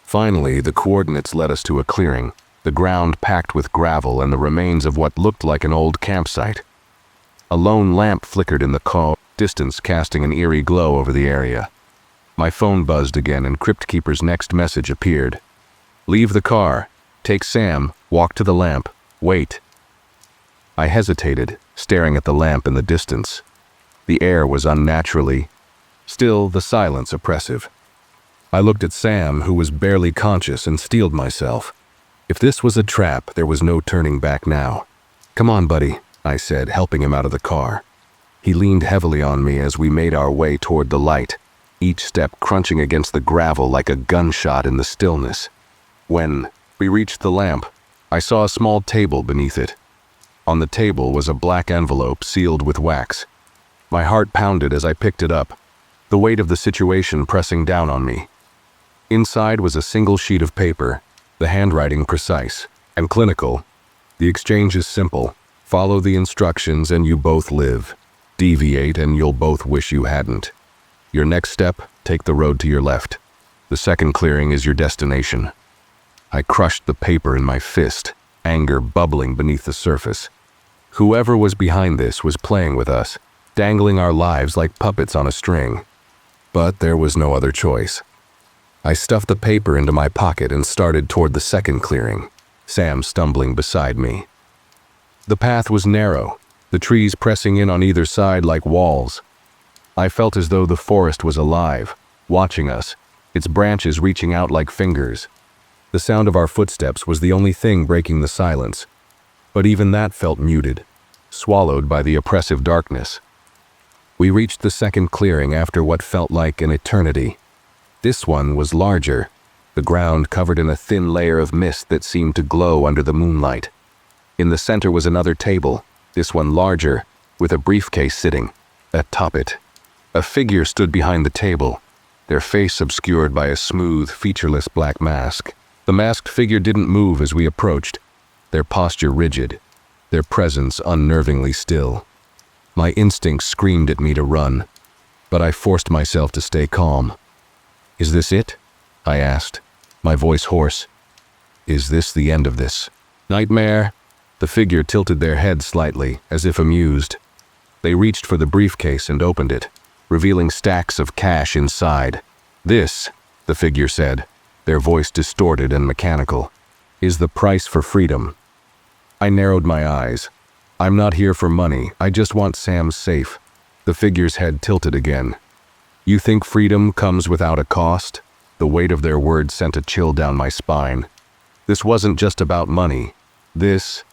Finally, the coordinates led us to a clearing, the ground packed with gravel and the remains of what looked like an old campsite. A lone lamp flickered in the calm distance, casting an eerie glow over the area. My phone buzzed again and Cryptkeeper's next message appeared. "Leave the car. Take Sam. Walk to the lamp. Wait." I hesitated, staring at the lamp in the distance. The air was unnaturally still, the silence oppressive. I looked at Sam, who was barely conscious, and steeled myself. If this was a trap, there was no turning back now. "Come on, buddy," I said, helping him out of the car. He leaned heavily on me as we made our way toward the light, each step crunching against the gravel like a gunshot in the stillness. When we reached the lamp, I saw a small table beneath it. On the table was a black envelope sealed with wax. My heart pounded as I picked it up, the weight of the situation pressing down on me. Inside was a single sheet of paper, the handwriting precise and clinical. The exchange is simple. Follow the instructions and you both live. Deviate and you'll both wish you hadn't. Your next step, take the road to your left. The second clearing is your destination. I crushed the paper in my fist, anger bubbling beneath the surface. Whoever was behind this was playing with us, dangling our lives like puppets on a string. But there was no other choice. I stuffed the paper into my pocket and started toward the second clearing, Sam stumbling beside me. The path was narrow, the trees pressing in on either side like walls. I felt as though the forest was alive, watching us, its branches reaching out like fingers. The sound of our footsteps was the only thing breaking the silence, but even that felt muted, swallowed by the oppressive darkness. We reached the second clearing after what felt like an eternity. This one was larger, the ground covered in a thin layer of mist that seemed to glow under the moonlight. In the center was another table, this one larger, with a briefcase sitting atop it. A figure stood behind the table, their face obscured by a smooth, featureless black mask. The masked figure didn't move as we approached, their posture rigid, their presence unnervingly still. My instincts screamed at me to run, but I forced myself to stay calm. "Is this it?" I asked, my voice hoarse. "Is this the end of this nightmare?" The figure tilted their head slightly, as if amused. They reached for the briefcase and opened it, revealing stacks of cash inside. "This," the figure said, their voice distorted and mechanical, "is the price for freedom." I narrowed my eyes. "I'm not here for money, I just want Sam safe." The figure's head tilted again. "You think freedom comes without a cost?" The weight of their words sent a chill down my spine. This wasn't just about money. This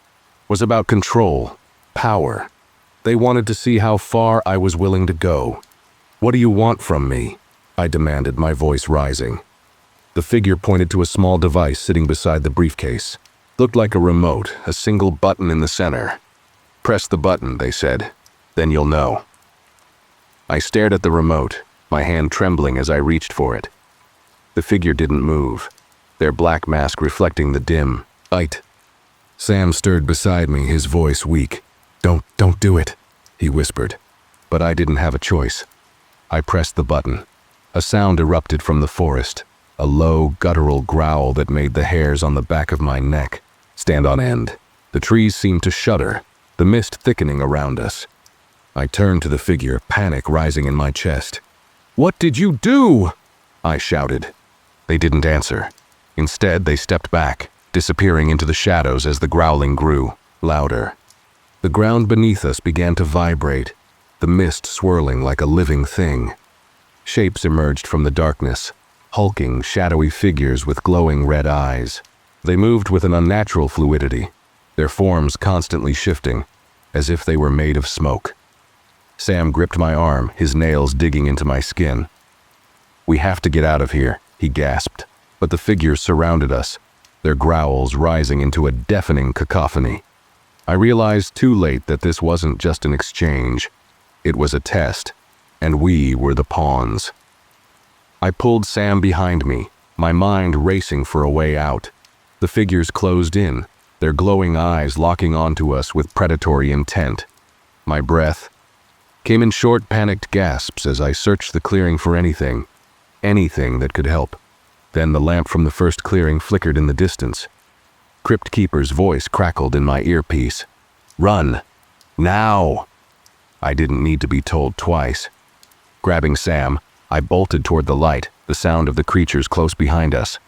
was about control, power. They wanted to see how far I was willing to go. "What do you want from me?" I demanded, my voice rising. The figure pointed to a small device sitting beside the briefcase. Looked like a remote, a single button in the center. "Press the button," they said. "Then you'll know." I stared at the remote, my hand trembling as I reached for it. The figure didn't move, their black mask reflecting the dim light. Sam stirred beside me, his voice weak. Don't do it," he whispered. But I didn't have a choice. I pressed the button. A sound erupted from the forest, a low, guttural growl that made the hairs on the back of my neck stand on end. The trees seemed to shudder, the mist thickening around us. I turned to the figure, panic rising in my chest. "What did you do?" I shouted. They didn't answer. Instead, they stepped back, disappearing into the shadows as the growling grew louder. The ground beneath us began to vibrate, the mist swirling like a living thing. Shapes emerged from the darkness, hulking, shadowy figures with glowing red eyes. They moved with an unnatural fluidity, their forms constantly shifting, as if they were made of smoke. Sam gripped my arm, his nails digging into my skin. "We have to get out of here," he gasped, but the figures surrounded us, their growls rising into a deafening cacophony. I realized too late that this wasn't just an exchange. It was a test, and we were the pawns. I pulled Sam behind me, my mind racing for a way out. The figures closed in, their glowing eyes locking onto us with predatory intent. My breath came in short, panicked gasps as I searched the clearing for anything that could help. Then the lamp from the first clearing flickered in the distance. Crypt Keeper's voice crackled in my earpiece. "Run! Now!" I didn't need to be told twice. Grabbing Sam, I bolted toward the light, the sound of the creatures close behind us.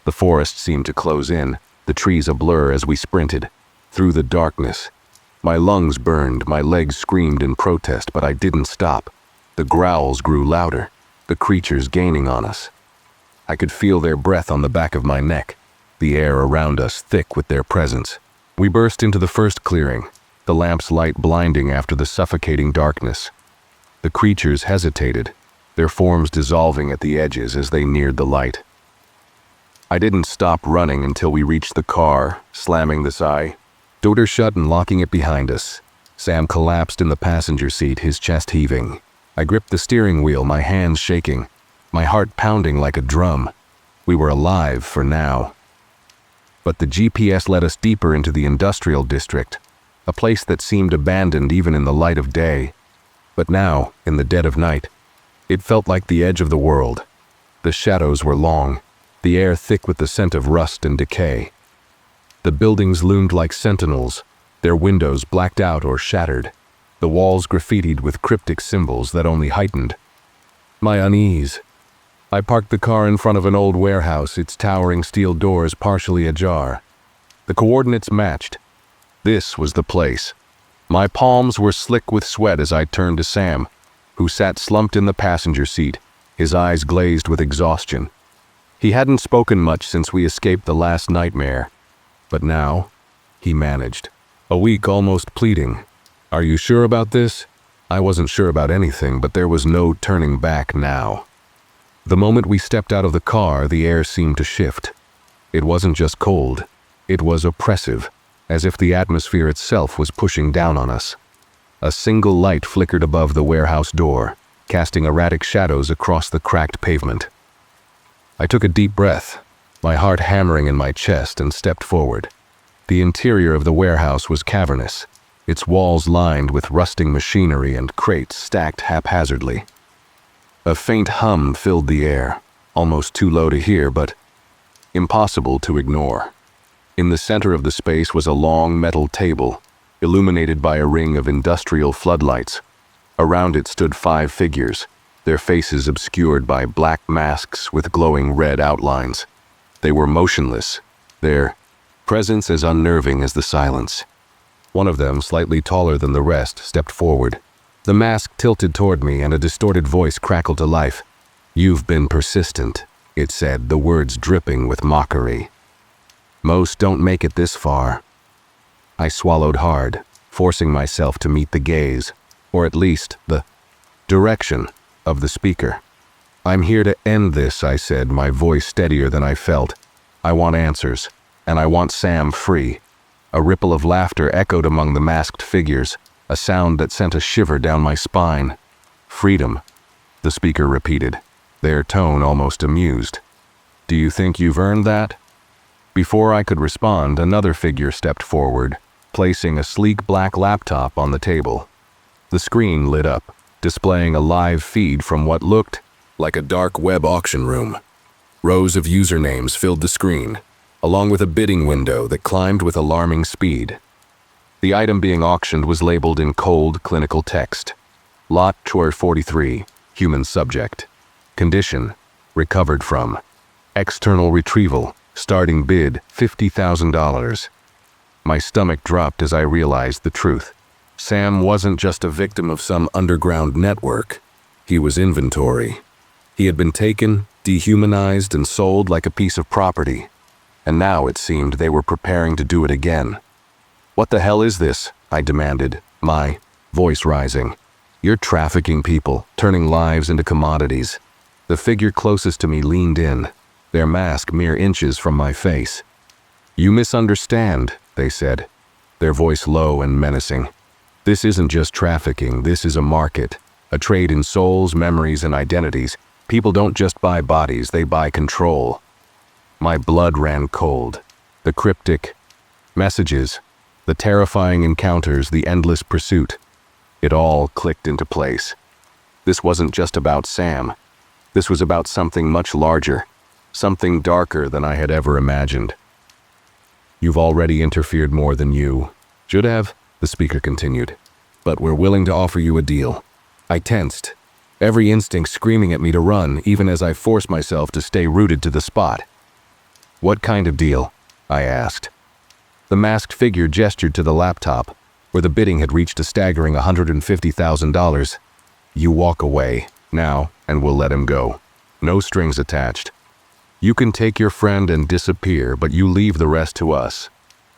The forest seemed to close in, the trees a blur as we sprinted. Through the darkness, my lungs burned, my legs screamed in protest, but I didn't stop. The growls grew louder, the creatures gaining on us. I could feel their breath on the back of my neck, the air around us thick with their presence. We burst into the first clearing, the lamp's light blinding after the suffocating darkness. The creatures hesitated, their forms dissolving at the edges as they neared the light. I didn't stop running until we reached the car, slamming the side door shut and locking it behind us. Sam collapsed in the passenger seat, his chest heaving. I gripped the steering wheel, my hands shaking, my heart pounding like a drum. We were alive for now. But the GPS led us deeper into the industrial district, a place that seemed abandoned even in the light of day. But now, in the dead of night, it felt like the edge of the world. The shadows were long, the air thick with the scent of rust and decay. The buildings loomed like sentinels, their windows blacked out or shattered, the walls graffitied with cryptic symbols that only heightened my unease. I parked the car in front of an old warehouse, its towering steel doors partially ajar. The coordinates matched. This was the place. My palms were slick with sweat as I turned to Sam, who sat slumped in the passenger seat, his eyes glazed with exhaustion. He hadn't spoken much since we escaped the last nightmare, but now he managed. A weak, almost pleading. "Are you sure about this?" I wasn't sure about anything, but there was no turning back now. The moment we stepped out of the car, the air seemed to shift. It wasn't just cold, it was oppressive, as if the atmosphere itself was pushing down on us. A single light flickered above the warehouse door, casting erratic shadows across the cracked pavement. I took a deep breath, my heart hammering in my chest, and stepped forward. The interior of the warehouse was cavernous, its walls lined with rusting machinery and crates stacked haphazardly. A faint hum filled the air, almost too low to hear, but impossible to ignore. In the center of the space was a long metal table, illuminated by a ring of industrial floodlights. Around it stood 5 figures, their faces obscured by black masks with glowing red outlines. They were motionless, their presence as unnerving as the silence. One of them, slightly taller than the rest, stepped forward. The mask tilted toward me and a distorted voice crackled to life. "You've been persistent," it said, the words dripping with mockery. "Most don't make it this far." I swallowed hard, forcing myself to meet the gaze, or at least the direction, of the speaker. "I'm here to end this," I said, my voice steadier than I felt. "I want answers, and I want Sam free." A ripple of laughter echoed among the masked figures, a sound that sent a shiver down my spine. "Freedom," the speaker repeated, their tone almost amused. "Do you think you've earned that?" Before I could respond, another figure stepped forward, placing a sleek black laptop on the table. The screen lit up, displaying a live feed from what looked like a dark web auction room. Rows of usernames filled the screen, along with a bidding window that climbed with alarming speed. The item being auctioned was labeled in cold, clinical text. Lot 43, human subject. Condition, recovered from. External retrieval, starting bid, $50,000. My stomach dropped as I realized the truth. Sam wasn't just a victim of some underground network. He was inventory. He had been taken, dehumanized, and sold like a piece of property. And now it seemed they were preparing to do it again. "What the hell is this?" I demanded, my voice rising. "You're trafficking people, turning lives into commodities." The figure closest to me leaned in, their mask mere inches from my face. "You misunderstand," they said. their voice low and menacing. "This isn't just trafficking, this is a market. A trade in souls, memories, and identities. People don't just buy bodies, they buy control." My blood ran cold. The cryptic messages, the terrifying encounters, the endless pursuit. It all clicked into place. This wasn't just about Sam. This was about something much larger, something darker than I had ever imagined. "You've already interfered more than you should have," the speaker continued. "But we're willing to offer you a deal." I tensed, every instinct screaming at me to run, even as I forced myself to stay rooted to the spot. "What kind of deal?" I asked. The masked figure gestured to the laptop, where the bidding had reached a staggering $150,000. "You walk away, now, and we'll let him go. No strings attached. You can take your friend and disappear, but you leave the rest to us."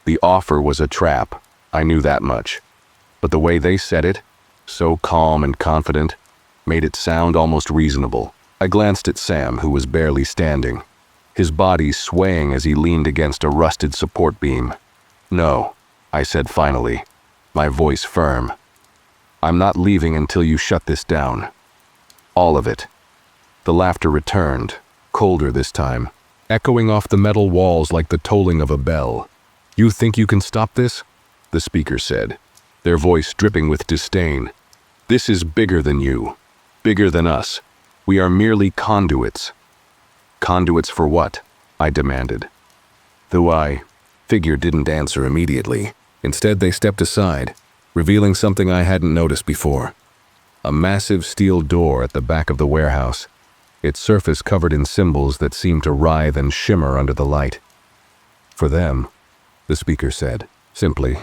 The offer was a trap, I knew that much. But the way they said it, so calm and confident, made it sound almost reasonable. I glanced at Sam, who was barely standing, his body swaying as he leaned against a rusted support beam. "No," I said finally, my voice firm. "I'm not leaving until you shut this down. All of it." The laughter returned, colder this time, echoing off the metal walls like the tolling of a bell. "You think you can stop this?" the speaker said, their voice dripping with disdain. "This is bigger than you, bigger than us. We are merely conduits." "Conduits for what?" I demanded. The figure didn't answer immediately. Instead, they stepped aside, revealing something I hadn't noticed before. A massive steel door at the back of the warehouse, its surface covered in symbols that seemed to writhe and shimmer under the light. "For them," the speaker said, simply.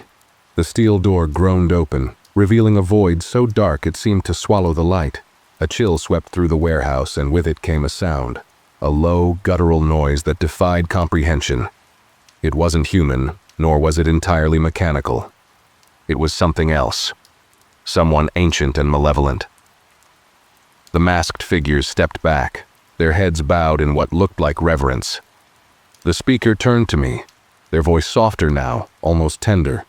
The steel door groaned open, revealing a void so dark it seemed to swallow the light. A chill swept through the warehouse, and with it came a sound, a low, guttural noise that defied comprehension. It wasn't human, nor was it entirely mechanical. It was something else. Someone ancient and malevolent. The masked figures stepped back, their heads bowed in what looked like reverence. The speaker turned to me, their voice softer now, almost tender.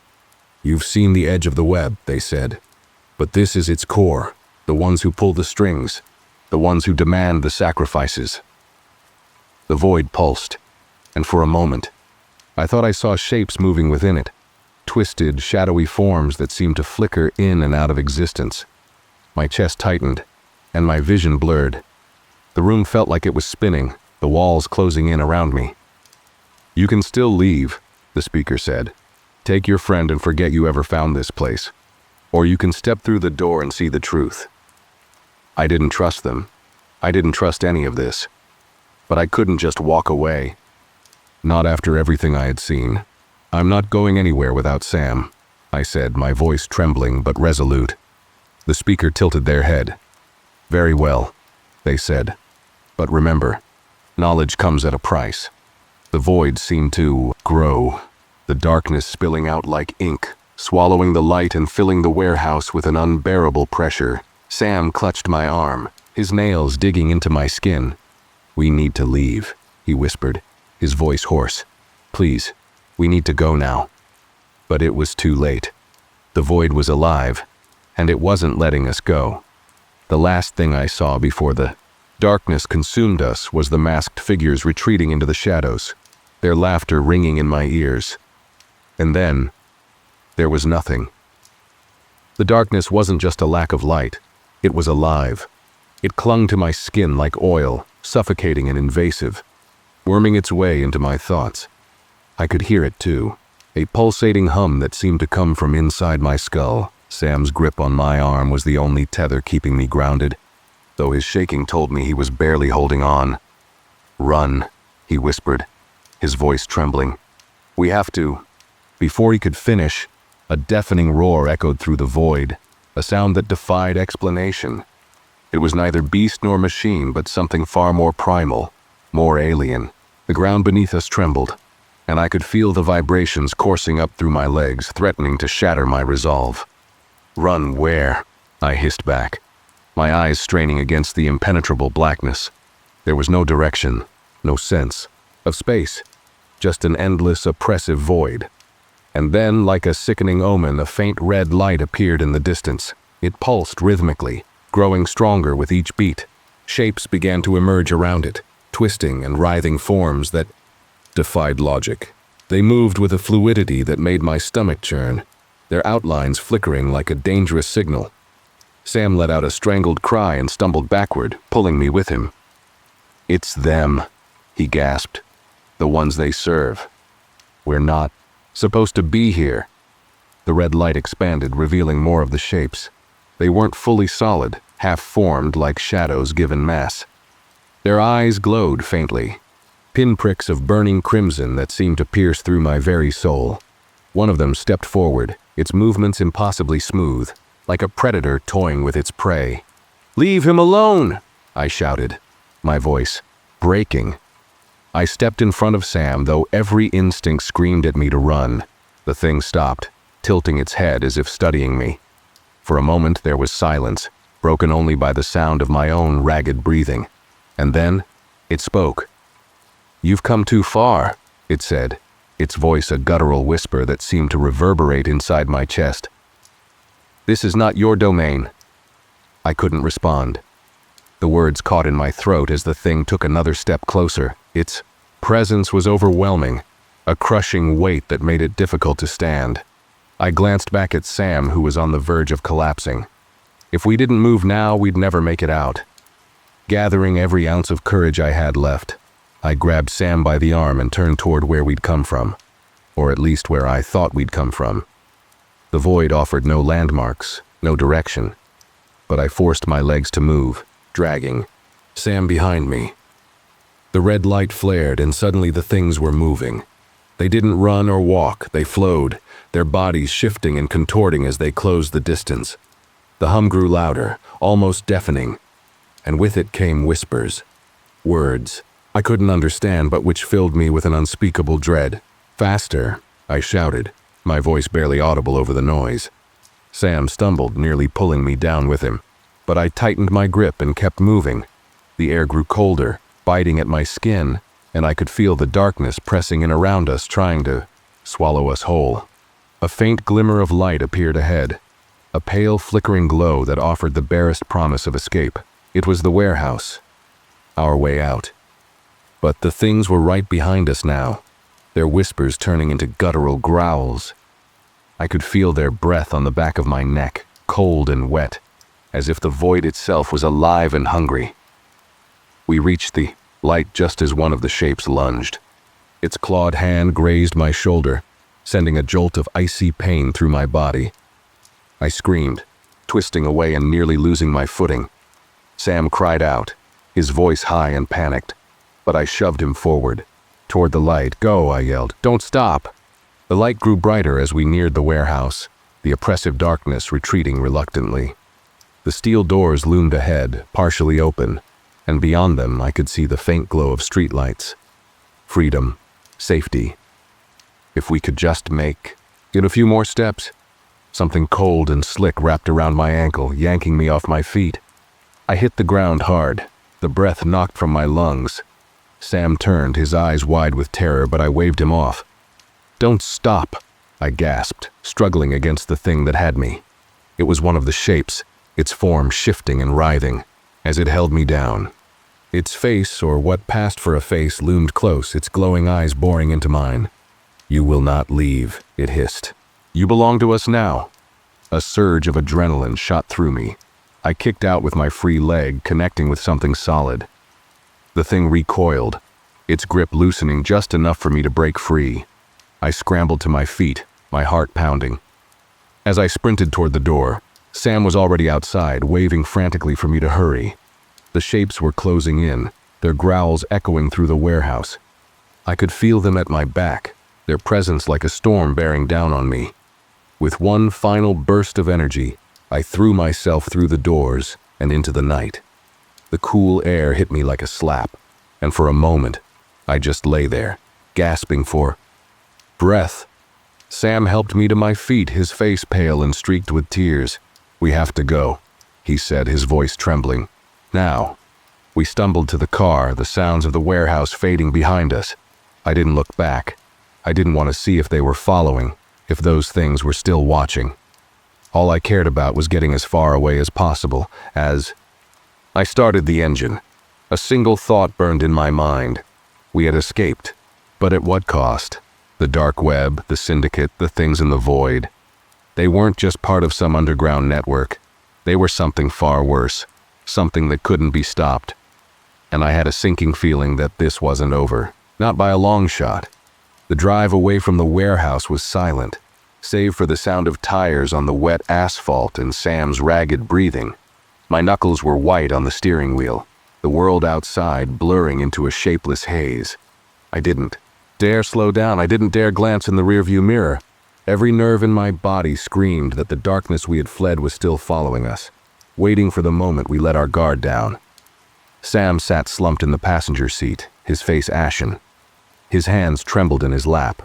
"You've seen the edge of the web," they said. "But this is its core, the ones who pull the strings, the ones who demand the sacrifices." The void pulsed, and for a moment, I thought I saw shapes moving within it, twisted, shadowy forms that seemed to flicker in and out of existence. My chest tightened, and my vision blurred. The room felt like it was spinning, the walls closing in around me. "You can still leave," the speaker said. "Take your friend and forget you ever found this place. Or you can step through the door and see the truth." I didn't trust them. I didn't trust any of this. But I couldn't just walk away. Not after everything I had seen. "I'm not going anywhere without Sam," I said, my voice trembling but resolute. The speaker tilted their head. "Very well," they said. "But remember, knowledge comes at a price." The void seemed to grow, the darkness spilling out like ink, swallowing the light and filling the warehouse with an unbearable pressure. Sam clutched my arm, his nails digging into my skin. "We need to leave," he whispered, his voice hoarse. "Please, we need to go now." But it was too late. The void was alive, and it wasn't letting us go. The last thing I saw before the darkness consumed us was the masked figures retreating into the shadows, their laughter ringing in my ears. And then, there was nothing. The darkness wasn't just a lack of light, it was alive. It clung to my skin like oil, suffocating and invasive, worming its way into my thoughts. I could hear it too, a pulsating hum that seemed to come from inside my skull. Sam's grip on my arm was the only tether keeping me grounded, though his shaking told me he was barely holding on. "Run," he whispered, his voice trembling. "We have to." Before he could finish, a deafening roar echoed through the void, a sound that defied explanation. It was neither beast nor machine, but something far more primal, more alien. The ground beneath us trembled, and I could feel the vibrations coursing up through my legs, threatening to shatter my resolve. "Run where?" I hissed back, my eyes straining against the impenetrable blackness. There was no direction, no sense of space, just an endless, oppressive void. And then, like a sickening omen, a faint red light appeared in the distance. It pulsed rhythmically, growing stronger with each beat. Shapes began to emerge around it, twisting and writhing forms that defied logic. They moved with a fluidity that made my stomach churn, their outlines flickering like a dangerous signal. Sam let out a strangled cry and stumbled backward, pulling me with him. "It's them," he gasped. "The ones they serve. We're not supposed to be here." The red light expanded, revealing more of the shapes. They weren't fully solid, half-formed like shadows given mass. Their eyes glowed faintly, pinpricks of burning crimson that seemed to pierce through my very soul. One of them stepped forward, its movements impossibly smooth, like a predator toying with its prey. "Leave him alone!" I shouted, my voice breaking. I stepped in front of Sam, though every instinct screamed at me to run. The thing stopped, tilting its head as if studying me. For a moment there was silence, broken only by the sound of my own ragged breathing. And then, it spoke. "You've come too far," it said, its voice a guttural whisper that seemed to reverberate inside my chest. "This is not your domain." I couldn't respond. The words caught in my throat as the thing took another step closer. Its presence was overwhelming, a crushing weight that made it difficult to stand. I glanced back at Sam, who was on the verge of collapsing. If we didn't move now, we'd never make it out. Gathering every ounce of courage I had left, I grabbed Sam by the arm and turned toward where we'd come from, or at least where I thought we'd come from. The void offered no landmarks, no direction, but I forced my legs to move, dragging Sam behind me. The red light flared, and suddenly the things were moving. They didn't run or walk, they flowed, their bodies shifting and contorting as they closed the distance. The hum grew louder, almost deafening, and with it came whispers, words I couldn't understand but which filled me with an unspeakable dread. "Faster," I shouted, my voice barely audible over the noise. Sam stumbled, nearly pulling me down with him, but I tightened my grip and kept moving. The air grew colder, biting at my skin, and I could feel the darkness pressing in around us, trying to swallow us whole. A faint glimmer of light appeared ahead, a pale flickering glow that offered the barest promise of escape. It was the warehouse, our way out. But the things were right behind us now, their whispers turning into guttural growls. I could feel their breath on the back of my neck, cold and wet, as if the void itself was alive and hungry. We reached the light just as one of the shapes lunged. Its clawed hand grazed my shoulder, sending a jolt of icy pain through my body. I screamed, twisting away and nearly losing my footing. Sam cried out, his voice high and panicked, but I shoved him forward. Toward the light. "Go," I yelled. "Don't stop." The light grew brighter as we neared the warehouse, the oppressive darkness retreating reluctantly. The steel doors loomed ahead, partially open, and beyond them I could see the faint glow of streetlights. Freedom, safety. If we could just make it a few more steps. Something cold and slick wrapped around my ankle, yanking me off my feet. I hit the ground hard, the breath knocked from my lungs. Sam turned, his eyes wide with terror, but I waved him off. "Don't stop," I gasped, struggling against the thing that had me. It was one of the shapes, its form shifting and writhing, as it held me down. Its face, or what passed for a face, loomed close, its glowing eyes boring into mine. "You will not leave," it hissed. "You belong to us now." A surge of adrenaline shot through me. I kicked out with my free leg, connecting with something solid. The thing recoiled, its grip loosening just enough for me to break free. I scrambled to my feet, my heart pounding. As I sprinted toward the door, Sam was already outside, waving frantically for me to hurry. The shapes were closing in, their growls echoing through the warehouse. I could feel them at my back, their presence like a storm bearing down on me. With one final burst of energy, I threw myself through the doors and into the night. The cool air hit me like a slap, and for a moment, I just lay there, gasping for breath. Sam helped me to my feet, his face pale and streaked with tears. "We have to go," he said, his voice trembling. "Now." We stumbled to the car, the sounds of the warehouse fading behind us. I didn't look back. I didn't want to see if they were following. if those things were still watching. All I cared about was getting as far away as possible. As I started the engine, a single thought burned in my mind. We had escaped, but at what cost? The dark web, the syndicate, the things in the void. They weren't just part of some underground network. They were something far worse, something that couldn't be stopped. And I had a sinking feeling that this wasn't over, not by a long shot. The drive away from the warehouse was silent, save for the sound of tires on the wet asphalt and Sam's ragged breathing. My knuckles were white on the steering wheel, the world outside blurring into a shapeless haze. I didn't dare slow down. I didn't dare glance in the rearview mirror. Every nerve in my body screamed that the darkness we had fled was still following us, waiting for the moment we let our guard down. Sam sat slumped in the passenger seat, his face ashen. His hands trembled in his lap,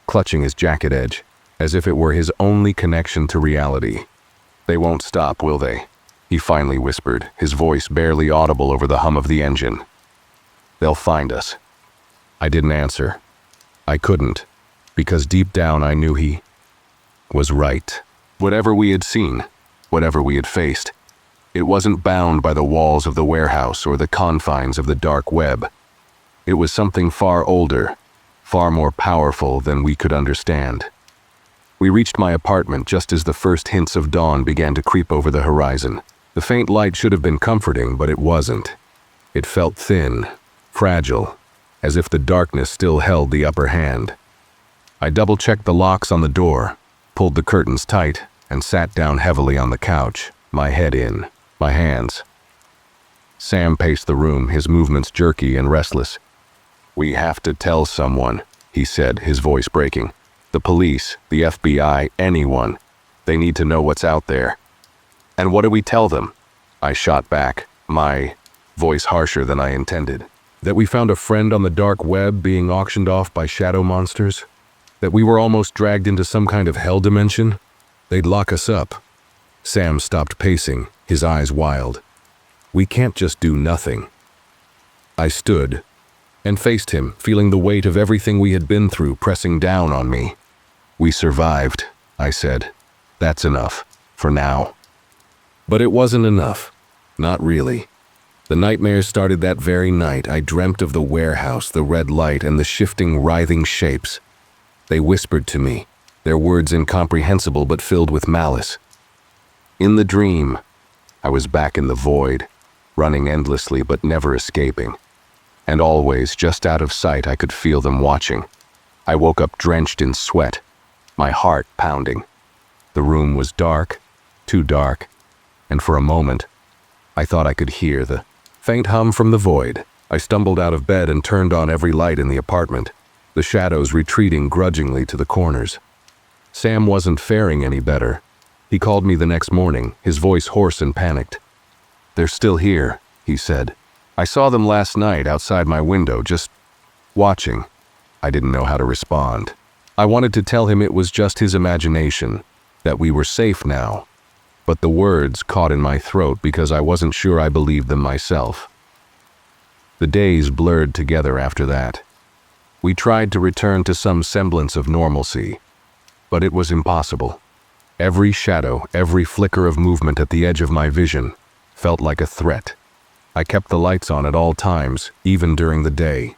clutching his jacket edge, as if it were his only connection to reality. "They won't stop, will they?" he finally whispered, his voice barely audible over the hum of the engine. "They'll find us." I didn't answer. I couldn't, because deep down I knew he was right. Whatever we had seen, whatever we had faced, it wasn't bound by the walls of the warehouse or the confines of the dark web. It was something far older, far more powerful than we could understand. We reached my apartment just as the first hints of dawn began to creep over the horizon. The faint light should have been comforting, but it wasn't. It felt thin, fragile, as if the darkness still held the upper hand. I double-checked the locks on the door, pulled the curtains tight, and sat down heavily on the couch, my head in, my hands. Sam paced the room, his movements jerky and restless. "We have to tell someone," he said, his voice breaking. "The police, the FBI, anyone. They need to know what's out there." "And what do we tell them?" I shot back, my voice harsher than I intended. "That we found a friend on the dark web being auctioned off by shadow monsters? That we were almost dragged into some kind of hell dimension? They'd lock us up." Sam stopped pacing, his eyes wild. "We can't just do nothing." I stood and faced him, feeling the weight of everything we had been through pressing down on me. "We survived," I said. "That's enough, for now." But it wasn't enough. Not really. The nightmares started that very night. I dreamt of the warehouse, the red light, and the shifting, writhing shapes. They whispered to me, their words incomprehensible but filled with malice. In the dream, I was back in the void, running endlessly but never escaping. And always, just out of sight, I could feel them watching. I woke up drenched in sweat, my heart pounding. The room was dark, too dark, and for a moment, I thought I could hear the faint hum from the void. I stumbled out of bed and turned on every light in the apartment, the shadows retreating grudgingly to the corners. Sam wasn't faring any better. He called me the next morning, his voice hoarse and panicked. "They're still here," he said. "I saw them last night outside my window, just watching." I didn't know how to respond. I wanted to tell him it was just his imagination, that we were safe now. But the words caught in my throat because I wasn't sure I believed them myself. The days blurred together after that. We tried to return to some semblance of normalcy, but it was impossible. Every shadow, every flicker of movement at the edge of my vision felt like a threat. I kept the lights on at all times, even during the day.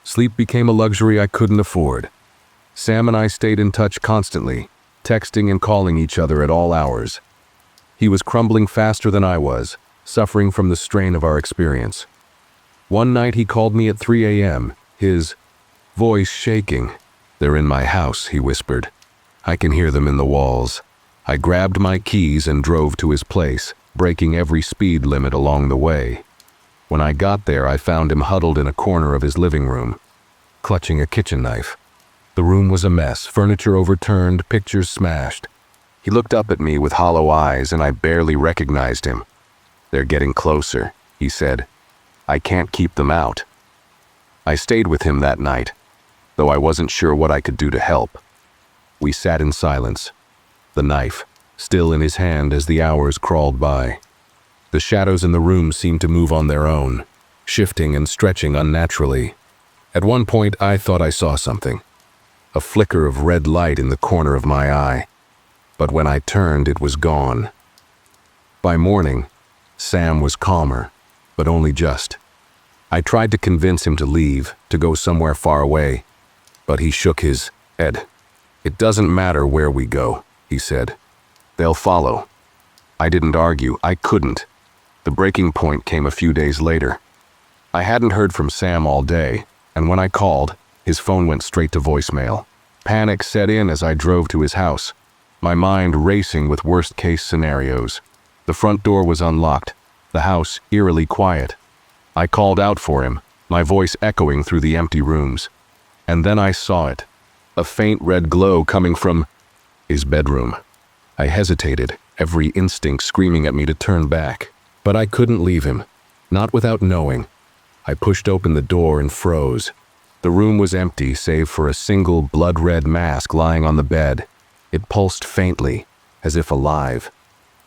Sleep became a luxury I couldn't afford. Sam and I stayed in touch constantly, texting and calling each other at all hours. He was crumbling faster than I was, suffering from the strain of our experience. One night he called me at 3 a.m., his voice shaking. "They're in my house," he whispered. "I can hear them in the walls." I grabbed my keys and drove to his place, breaking every speed limit along the way. When I got there, I found him huddled in a corner of his living room, clutching a kitchen knife. The room was a mess, furniture overturned, pictures smashed. He looked up at me with hollow eyes, and I barely recognized him. "They're getting closer," he said. "I can't keep them out." I stayed with him that night, though I wasn't sure what I could do to help. We sat in silence, the knife still in his hand as the hours crawled by. The shadows in the room seemed to move on their own, shifting and stretching unnaturally. At one point, I thought I saw something. a flicker of red light in the corner of my eye. But when I turned, it was gone. By morning, Sam was calmer, but only just. I tried to convince him to leave, to go somewhere far away, but he shook his head. "It doesn't matter where we go," he said. "They'll follow." I didn't argue. I couldn't. The breaking point came a few days later. I hadn't heard from Sam all day, and when I called, his phone went straight to voicemail. Panic set in as I drove to his house, my mind racing with worst-case scenarios. The front door was unlocked, the house eerily quiet. I called out for him, my voice echoing through the empty rooms. And then I saw it, a faint red glow coming from his bedroom. I hesitated, every instinct screaming at me to turn back. But I couldn't leave him, not without knowing. I pushed open the door and froze. The room was empty save for a single blood-red mask lying on the bed. It pulsed faintly, as if alive.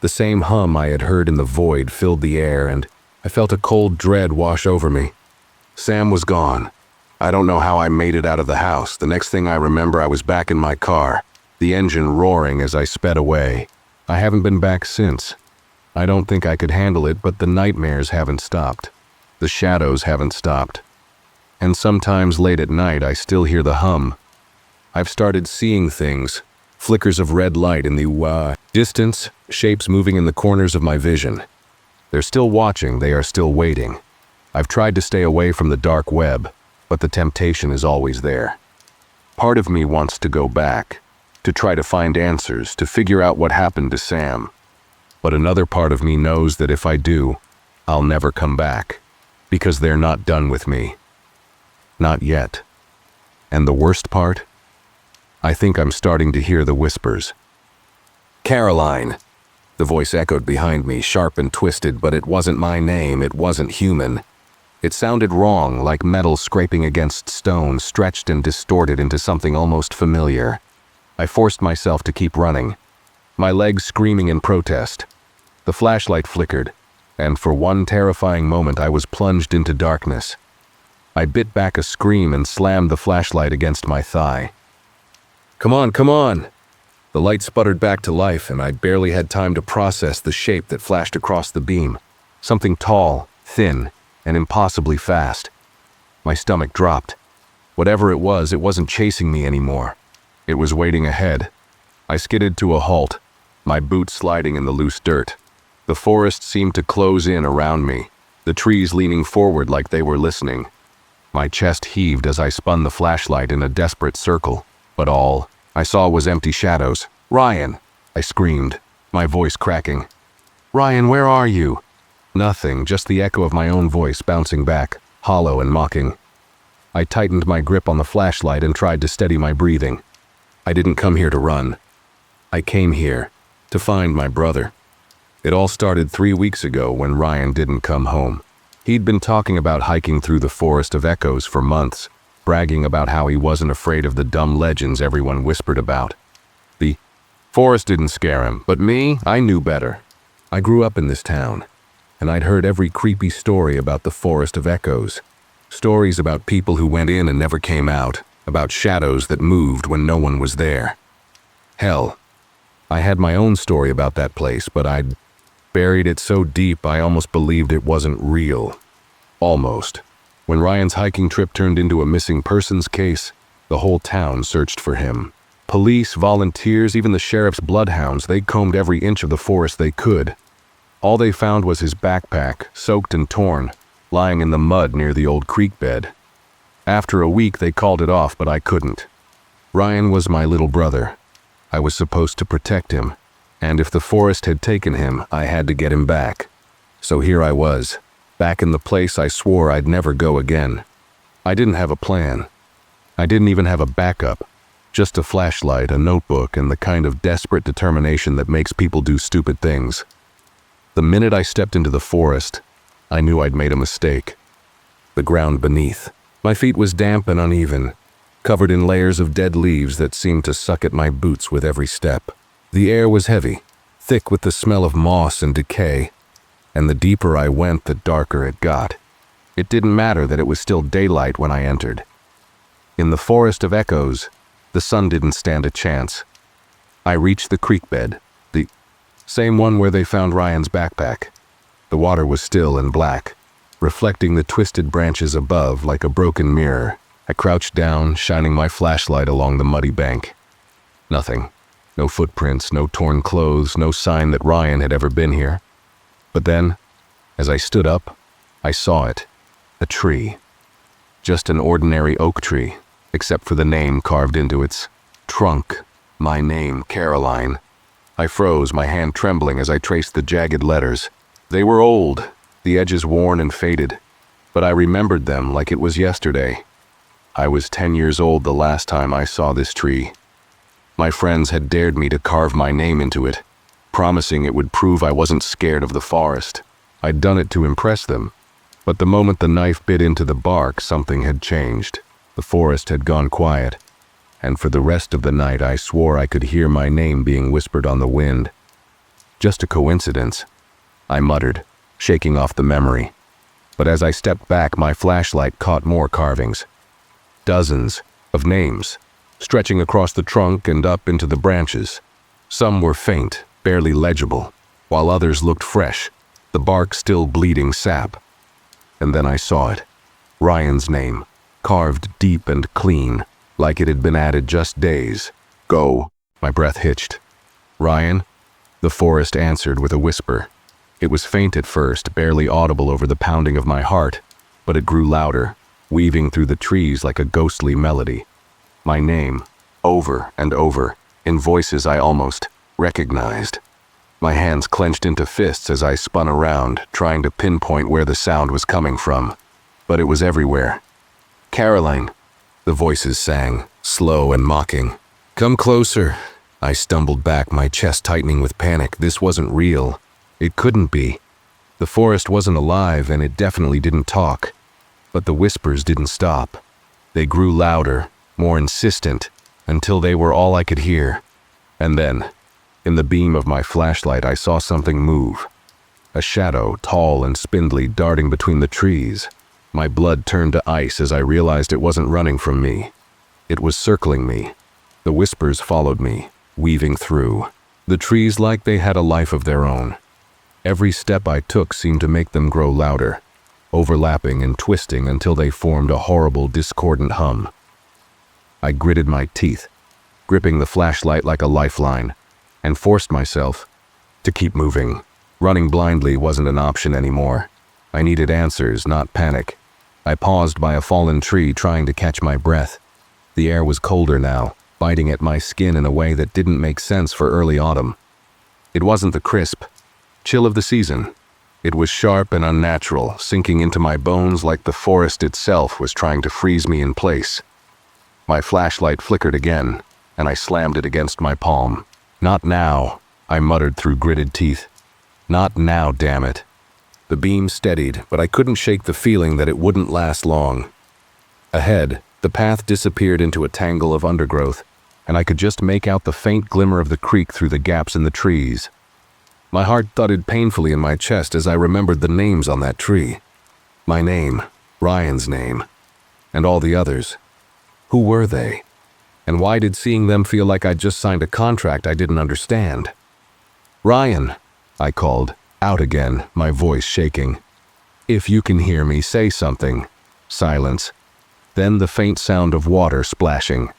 The same hum I had heard in the void filled the air, and I felt a cold dread wash over me. Sam was gone. I don't know how I made it out of the house. The next thing I remember, I was back in my car, the engine roaring as I sped away. I haven't been back since. I don't think I could handle it, but the nightmares haven't stopped. The shadows haven't stopped. And sometimes late at night, I still hear the hum. I've started seeing things, flickers of red light in the distance, shapes moving in the corners of my vision. They're still watching, they are still waiting. I've tried to stay away from the dark web, but the temptation is always there. Part of me wants to go back, to try to find answers, to figure out what happened to Sam. But another part of me knows that if I do, I'll never come back, because they're not done with me. Not yet. And the worst part? I think I'm starting to hear the whispers. "Caroline!" The voice echoed behind me, sharp and twisted, but it wasn't my name, it wasn't human. It sounded wrong, like metal scraping against stone, stretched and distorted into something almost familiar. I forced myself to keep running, my legs screaming in protest. The flashlight flickered, and for one terrifying moment I was plunged into darkness. I bit back a scream and slammed the flashlight against my thigh. "Come on, come on!" The light sputtered back to life, and I barely had time to process the shape that flashed across the beam. Something tall, thin, and impossibly fast. My stomach dropped. Whatever it wasn't chasing me anymore. It was waiting ahead. I skidded to a halt, my boots sliding in the loose dirt. The forest seemed to close in around me, the trees leaning forward like they were listening. My chest heaved as I spun the flashlight in a desperate circle, but all I saw was empty shadows. "Ryan!" I screamed, my voice cracking. "Ryan, where are you?" Nothing, just the echo of my own voice bouncing back, hollow and mocking. I tightened my grip on the flashlight and tried to steady my breathing. I didn't come here to run. I came here to find my brother. It all started 3 weeks ago when Ryan didn't come home. He'd been talking about hiking through the forest of echoes for months, bragging about how he wasn't afraid of the dumb legends everyone whispered about. The forest didn't scare him, but me, I knew better. I grew up in this town, and I'd heard every creepy story about the forest of echoes. Stories about people who went in and never came out, about shadows that moved when no one was there. Hell, I had my own story about that place, but I'd buried it so deep I almost believed it wasn't real. Almost. When Ryan's hiking trip turned into a missing persons case, the whole town searched for him. Police, volunteers, even the sheriff's bloodhounds, they combed every inch of the forest they could. All they found was his backpack, soaked and torn, lying in the mud near the old creek bed. After a week, they called it off, but I couldn't. Ryan was my little brother. I was supposed to protect him, and if the forest had taken him, I had to get him back. So here I was, back in the place I swore I'd never go again. I didn't have a plan. I didn't even have a backup. Just a flashlight, a notebook, and the kind of desperate determination that makes people do stupid things. The minute I stepped into the forest, I knew I'd made a mistake. The ground beneath. My feet was damp and uneven, covered in layers of dead leaves that seemed to suck at my boots with every step. The air was heavy, thick with the smell of moss and decay, and the deeper I went, the darker it got. It didn't matter that it was still daylight when I entered. In the forest of echoes, The sun didn't stand a chance. I reached the creek bed, the same one where they found Ryan's backpack. The water was still and black, reflecting the twisted branches above like a broken mirror. I crouched down, shining my flashlight along the muddy bank. Nothing. No footprints, no torn clothes, no sign that Ryan had ever been here. But then, as I stood up, I saw it. A tree. Just an ordinary oak tree, except for the name carved into its trunk. My name, Caroline. I froze, my hand trembling as I traced the jagged letters. They were old, the edges worn and faded, but I remembered them like it was yesterday. I was 10 years old the last time I saw this tree. My friends had dared me to carve my name into it, promising it would prove I wasn't scared of the forest. I'd done it to impress them, but the moment the knife bit into the bark, something had changed. The forest had gone quiet, and for the rest of the night I swore I could hear my name being whispered on the wind. Just a coincidence, I muttered, shaking off the memory. But as I stepped back, my flashlight caught more carvings. Dozens of names, stretching across the trunk and up into the branches. Some were faint, barely legible, while others looked fresh, the bark still bleeding sap. And then I saw it. Ryan's name, carved deep and clean, like it had been added just days. Go. My breath hitched. Ryan? The forest answered with a whisper. It was faint at first, barely audible over the pounding of my heart, but it grew louder, weaving through the trees like a ghostly melody. My name, over and over, in voices I almost recognized. My hands clenched into fists as I spun around, trying to pinpoint where the sound was coming from. But it was everywhere. Caroline, the voices sang, slow and mocking. Come closer. I stumbled back, my chest tightening with panic. This wasn't real. It couldn't be. The forest wasn't alive, and it definitely didn't talk. But the whispers didn't stop. They grew louder, more insistent, until they were all I could hear. And then, in the beam of my flashlight, I saw something move. A shadow, tall and spindly, darting between the trees. My blood turned to ice as I realized it wasn't running from me. It was circling me. The whispers followed me, weaving through. The trees like they had a life of their own. Every step I took seemed to make them grow louder, overlapping and twisting until they formed a horrible, discordant hum. I gritted my teeth, gripping the flashlight like a lifeline, and forced myself to keep moving. Running blindly wasn't an option anymore. I needed answers, not panic. I paused by a fallen tree, trying to catch my breath. The air was colder now, biting at my skin in a way that didn't make sense for early autumn. It wasn't the crisp chill of the season. It was sharp and unnatural, sinking into my bones like the forest itself was trying to freeze me in place. My flashlight flickered again, and I slammed it against my palm. Not now, I muttered through gritted teeth. Not now, damn it. The beam steadied, but I couldn't shake the feeling that it wouldn't last long. Ahead, the path disappeared into a tangle of undergrowth, and I could just make out the faint glimmer of the creek through the gaps in the trees. My heart thudded painfully in my chest as I remembered the names on that tree. My name, Ryan's name, and all the others. Who were they? And why did seeing them feel like I'd just signed a contract I didn't understand? Ryan, I called, out again, my voice shaking. If you can hear me, say something. Silence. Then the faint sound of water splashing.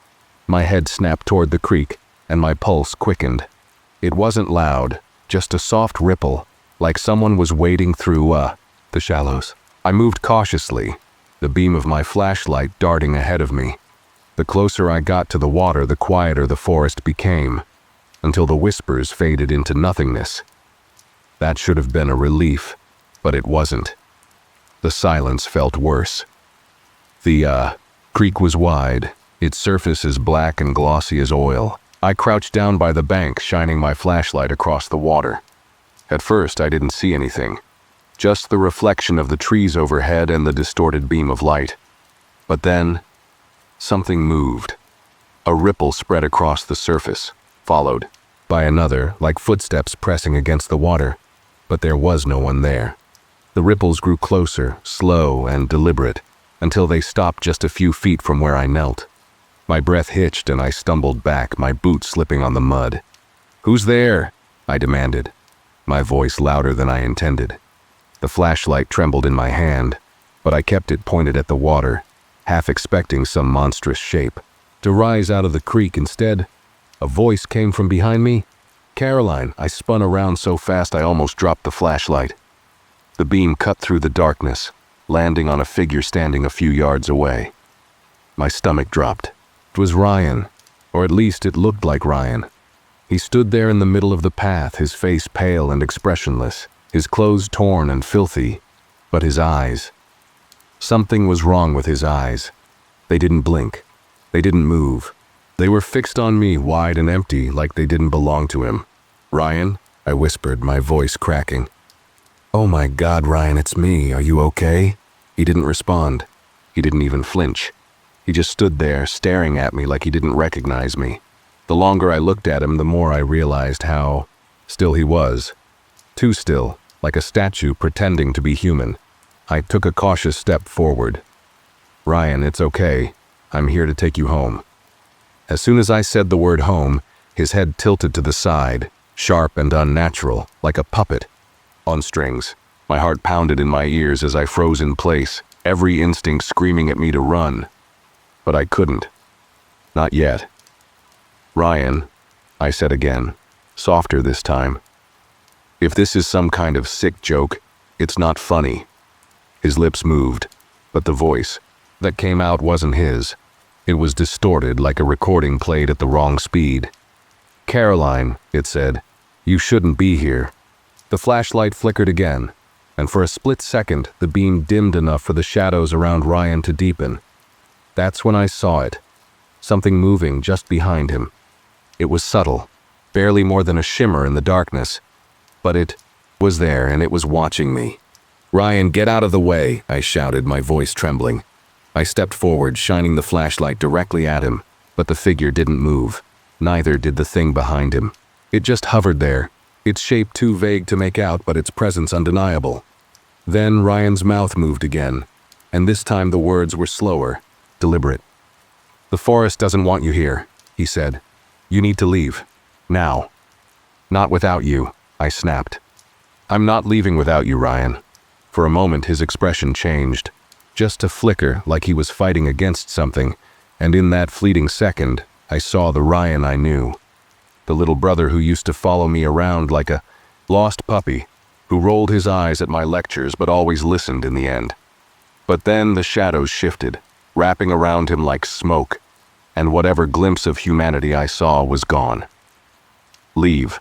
My head snapped toward the creek, and my pulse quickened. It wasn't loud, just a soft ripple, like someone was wading through, the shallows. I moved cautiously, the beam of my flashlight darting ahead of me. The closer I got to the water, the quieter the forest became, until the whispers faded into nothingness. That should have been a relief, but it wasn't. The silence felt worse. The creek was wide, its surface as black and glossy as oil. I crouched down by the bank, shining my flashlight across the water. At first, I didn't see anything, just the reflection of the trees overhead and the distorted beam of light. But then, something moved. A ripple spread across the surface, followed by another, like footsteps pressing against the water. But there was no one there. The ripples grew closer, slow and deliberate, until they stopped just a few feet from where I knelt. My breath hitched and I stumbled back, my boots slipping on the mud. "Who's there?" I demanded, my voice louder than I intended. The flashlight trembled in my hand, but I kept it pointed at the water, half expecting some monstrous shape to rise out of the creek. Instead, a voice came from behind me. "Caroline." I spun around so fast I almost dropped the flashlight. The beam cut through the darkness, landing on a figure standing a few yards away. My stomach dropped. It was Ryan, or at least it looked like Ryan. He stood there in the middle of the path, his face pale and expressionless, his clothes torn and filthy, but his eyes. Something was wrong with his eyes. They didn't blink. They didn't move. They were fixed on me, wide and empty, like they didn't belong to him. "Ryan?" I whispered, my voice cracking. "Oh my God, Ryan, it's me. Are you okay?" He didn't respond. He didn't even flinch. He just stood there, staring at me like he didn't recognize me. The longer I looked at him, the more I realized how still he was. Too still, like a statue pretending to be human. I took a cautious step forward. "Ryan, it's okay. I'm here to take you home." As soon as I said the word home, his head tilted to the side, sharp and unnatural, like a puppet on strings. My heart pounded in my ears as I froze in place, every instinct screaming at me to run. But I couldn't. Not yet. "Ryan," I said again, softer this time. "If this is some kind of sick joke, it's not funny." His lips moved, but the voice that came out wasn't his. It was distorted, like a recording played at the wrong speed. "Caroline," it said, "you shouldn't be here." The flashlight flickered again, and for a split second, the beam dimmed enough for the shadows around Ryan to deepen. That's when I saw it. Something moving just behind him. It was subtle, barely more than a shimmer in the darkness, but it was there and it was watching me. "Ryan, get out of the way," I shouted, my voice trembling. I stepped forward, shining the flashlight directly at him, but the figure didn't move. Neither did the thing behind him. It just hovered there, its shape too vague to make out, but its presence undeniable. Then Ryan's mouth moved again, and this time the words were slower, deliberate. "The forest doesn't want you here," he said. "You need to leave. Now." "Not without you," I snapped. "I'm not leaving without you, Ryan." For a moment his expression changed, just a flicker, like he was fighting against something, and in that fleeting second, I saw the Ryan I knew. The little brother who used to follow me around like a lost puppy, who rolled his eyes at my lectures but always listened in the end. But then the shadows shifted, wrapping around him like smoke, and whatever glimpse of humanity I saw was gone. "Leave,"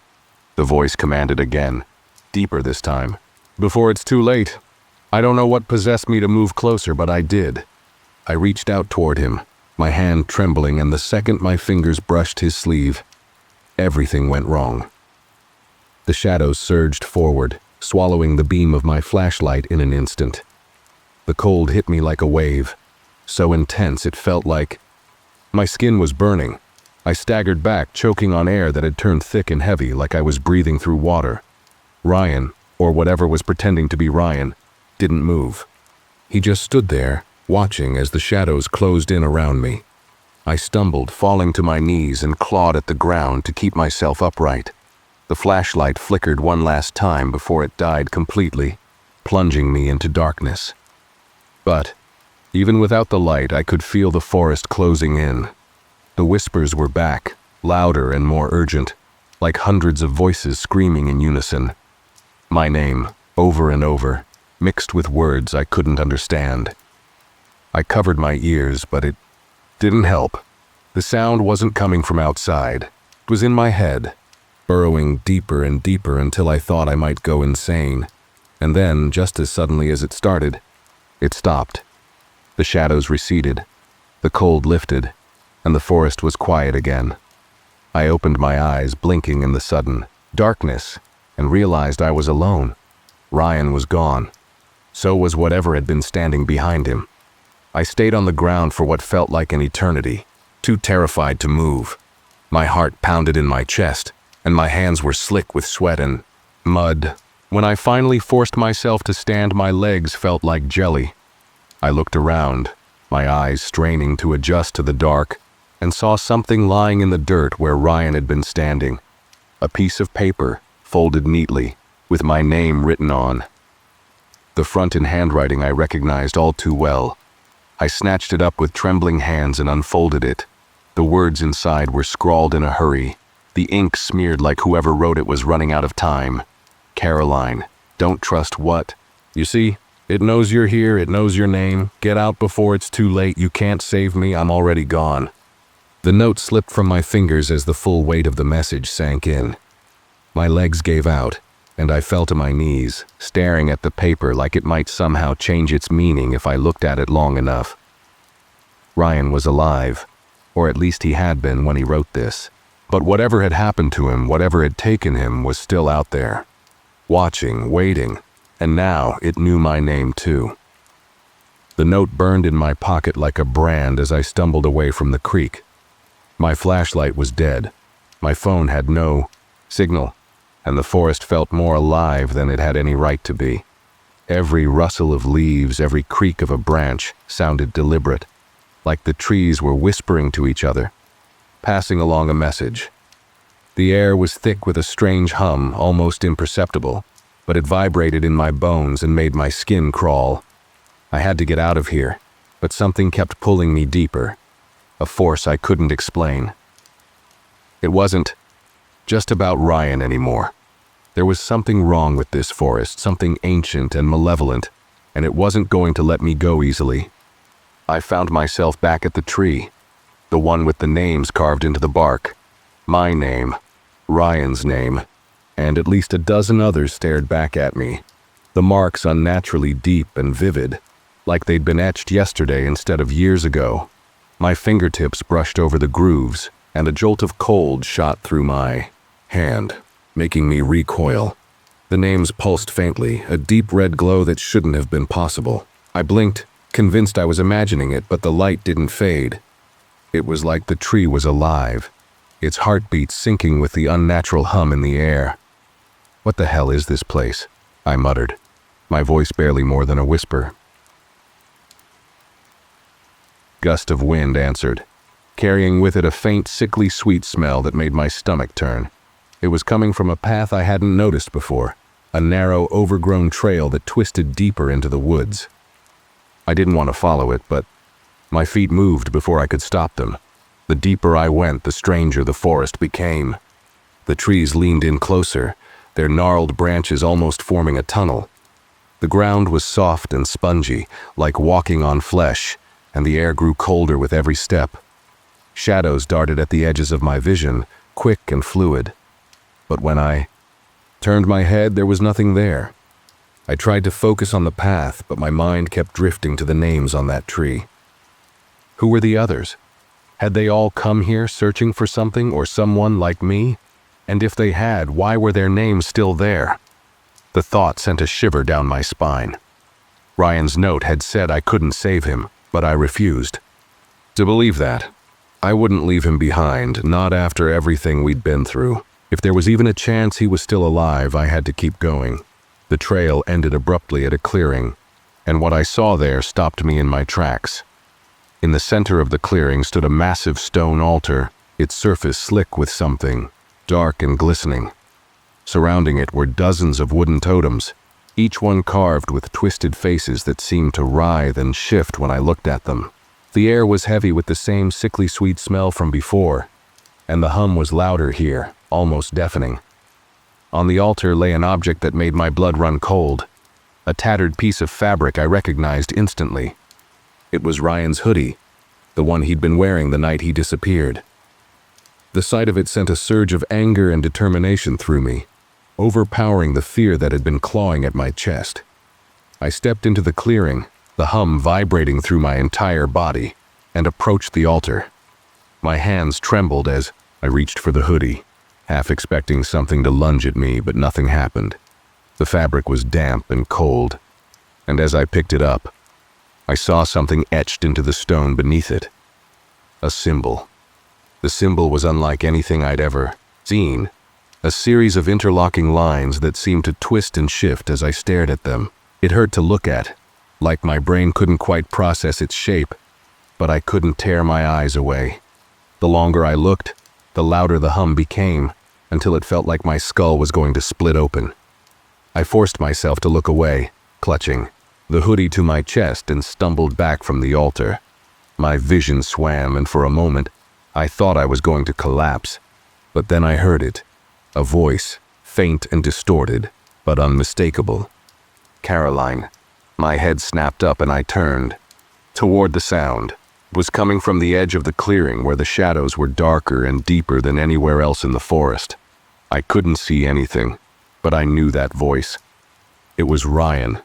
the voice commanded again, deeper this time. "Before it's too late." I don't know what possessed me to move closer, but I did. I reached out toward him, my hand trembling, and the second my fingers brushed his sleeve, everything went wrong. The shadows surged forward, swallowing the beam of my flashlight in an instant. The cold hit me like a wave, so intense it felt like my skin was burning. I staggered back, choking on air that had turned thick and heavy, like I was breathing through water. Ryan, or whatever was pretending to be Ryan, didn't move. He just stood there, watching as the shadows closed in around me. I stumbled, falling to my knees, and clawed at the ground to keep myself upright. The flashlight flickered one last time before it died completely, plunging me into darkness. But even without the light, I could feel the forest closing in. The whispers were back, louder and more urgent, like hundreds of voices screaming in unison. My name, over and over, mixed with words I couldn't understand. I covered my ears, but it didn't help. The sound wasn't coming from outside. It was in my head, burrowing deeper and deeper until I thought I might go insane. And then, just as suddenly as it started, it stopped. The shadows receded, the cold lifted, and the forest was quiet again. I opened my eyes, blinking in the sudden darkness, and realized I was alone. Ryan was gone. So was whatever had been standing behind him. I stayed on the ground for what felt like an eternity, too terrified to move. My heart pounded in my chest, and my hands were slick with sweat and mud. When I finally forced myself to stand, my legs felt like jelly. I looked around, my eyes straining to adjust to the dark, and saw something lying in the dirt where Ryan had been standing. A piece of paper, folded neatly, with my name written on. The front in handwriting I recognized all too well. I snatched it up with trembling hands and unfolded it. The words inside were scrawled in a hurry, the ink smeared like whoever wrote it was running out of time. Caroline, don't trust what? You see, it knows you're here, it knows your name. Get out before it's too late. You can't save me, I'm already gone. The note slipped from my fingers as the full weight of the message sank in. My legs gave out, and I fell to my knees, staring at the paper like it might somehow change its meaning if I looked at it long enough. Ryan was alive, or at least he had been when he wrote this. But whatever had happened to him, whatever had taken him, was still out there. Watching, waiting, and now it knew my name too. The note burned in my pocket like a brand as I stumbled away from the creek. My flashlight was dead. My phone had no signal, and the forest felt more alive than it had any right to be. Every rustle of leaves, every creak of a branch sounded deliberate, like the trees were whispering to each other, passing along a message. The air was thick with a strange hum, almost imperceptible, but it vibrated in my bones and made my skin crawl. I had to get out of here, but something kept pulling me deeper, a force I couldn't explain. It wasn't just about Ryan anymore. There was something wrong with this forest, something ancient and malevolent, and it wasn't going to let me go easily. I found myself back at the tree, the one with the names carved into the bark. My name, Ryan's name, and at least a dozen others stared back at me, the marks unnaturally deep and vivid, like they'd been etched yesterday instead of years ago. My fingertips brushed over the grooves, and a jolt of cold shot through my hand, making me recoil. The names pulsed faintly, a deep red glow that shouldn't have been possible. I blinked, convinced I was imagining it, but the light didn't fade. It was like the tree was alive, its heartbeat syncing with the unnatural hum in the air. "What the hell is this place?" I muttered, my voice barely more than a whisper. Gust of wind answered, carrying with it a faint, sickly sweet smell that made my stomach turn. It was coming from a path I hadn't noticed before, a narrow, overgrown trail that twisted deeper into the woods. I didn't want to follow it, but my feet moved before I could stop them. The deeper I went, the stranger the forest became. The trees leaned in closer, their gnarled branches almost forming a tunnel. The ground was soft and spongy, like walking on flesh, and the air grew colder with every step. Shadows darted at the edges of my vision, quick and fluid. But when I turned my head, there was nothing there. I tried to focus on the path, but my mind kept drifting to the names on that tree. Who were the others? Had they all come here searching for something or someone like me? And if they had, why were their names still there? The thought sent a shiver down my spine. Ryan's note had said I couldn't save him, but I refused to believe that. I wouldn't leave him behind, not after everything we'd been through. If there was even a chance he was still alive, I had to keep going. The trail ended abruptly at a clearing, and what I saw there stopped me in my tracks. In the center of the clearing stood a massive stone altar, its surface slick with something, dark and glistening. Surrounding it were dozens of wooden totems, each one carved with twisted faces that seemed to writhe and shift when I looked at them. The air was heavy with the same sickly sweet smell from before, and the hum was louder here, almost deafening. On the altar lay an object that made my blood run cold, a tattered piece of fabric I recognized instantly. It was Ryan's hoodie, the one he'd been wearing the night he disappeared. The sight of it sent a surge of anger and determination through me, overpowering the fear that had been clawing at my chest. I stepped into the clearing, the hum vibrating through my entire body, and approached the altar. My hands trembled as I reached for the hoodie, half expecting something to lunge at me, but nothing happened. The fabric was damp and cold, and as I picked it up, I saw something etched into the stone beneath it. A symbol. The symbol was unlike anything I'd ever seen, a series of interlocking lines that seemed to twist and shift as I stared at them. It hurt to look at, like my brain couldn't quite process its shape, but I couldn't tear my eyes away. The longer I looked, the louder the hum became, until it felt like my skull was going to split open. I forced myself to look away, clutching the hoodie to my chest, and stumbled back from the altar. My vision swam, and for a moment, I thought I was going to collapse. But then I heard it, a voice, faint and distorted, but unmistakable. Caroline. My head snapped up and I turned toward the sound. It was coming from the edge of the clearing where the shadows were darker and deeper than anywhere else in the forest. I couldn't see anything, but I knew that voice. It was Ryan.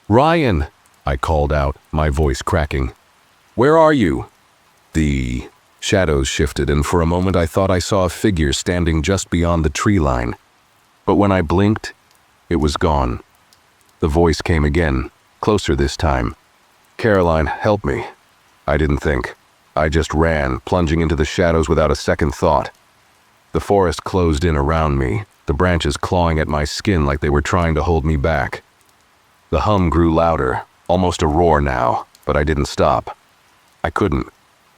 "Ryan!" I called out, my voice cracking. "Where are you?" The shadows shifted, and for a moment I thought I saw a figure standing just beyond the tree line. But when I blinked, it was gone. The voice came again, closer this time. "Caroline, help me." I didn't think. I just ran, plunging into the shadows without a second thought. The forest closed in around me, the branches clawing at my skin like they were trying to hold me back. The hum grew louder, almost a roar now, but I didn't stop. I couldn't.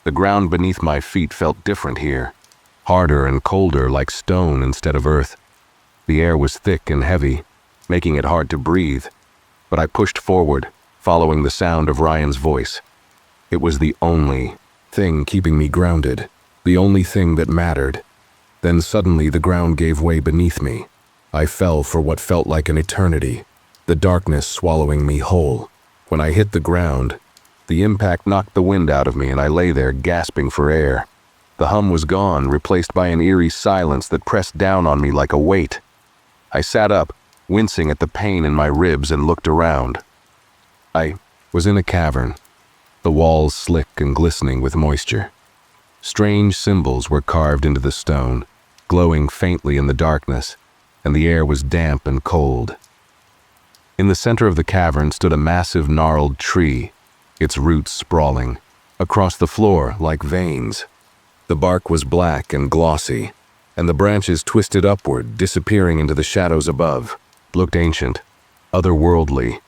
The ground beneath my feet felt different here, harder and colder, like stone instead of earth. The air was thick and heavy, making it hard to breathe, but I pushed forward, following the sound of Ryan's voice. It was the only thing keeping me grounded, the only thing that mattered. Then suddenly the ground gave way beneath me. I fell for what felt like an eternity, the darkness swallowing me whole. When I hit the ground, the impact knocked the wind out of me and I lay there gasping for air. The hum was gone, replaced by an eerie silence that pressed down on me like a weight. I sat up, wincing at the pain in my ribs, and looked around. I was in a cavern, the walls slick and glistening with moisture. Strange symbols were carved into the stone, glowing faintly in the darkness, and the air was damp and cold. In the center of the cavern stood a massive gnarled tree, its roots sprawling across the floor like veins. The bark was black and glossy, and the branches twisted upward, disappearing into the shadows above. It looked ancient, otherworldly,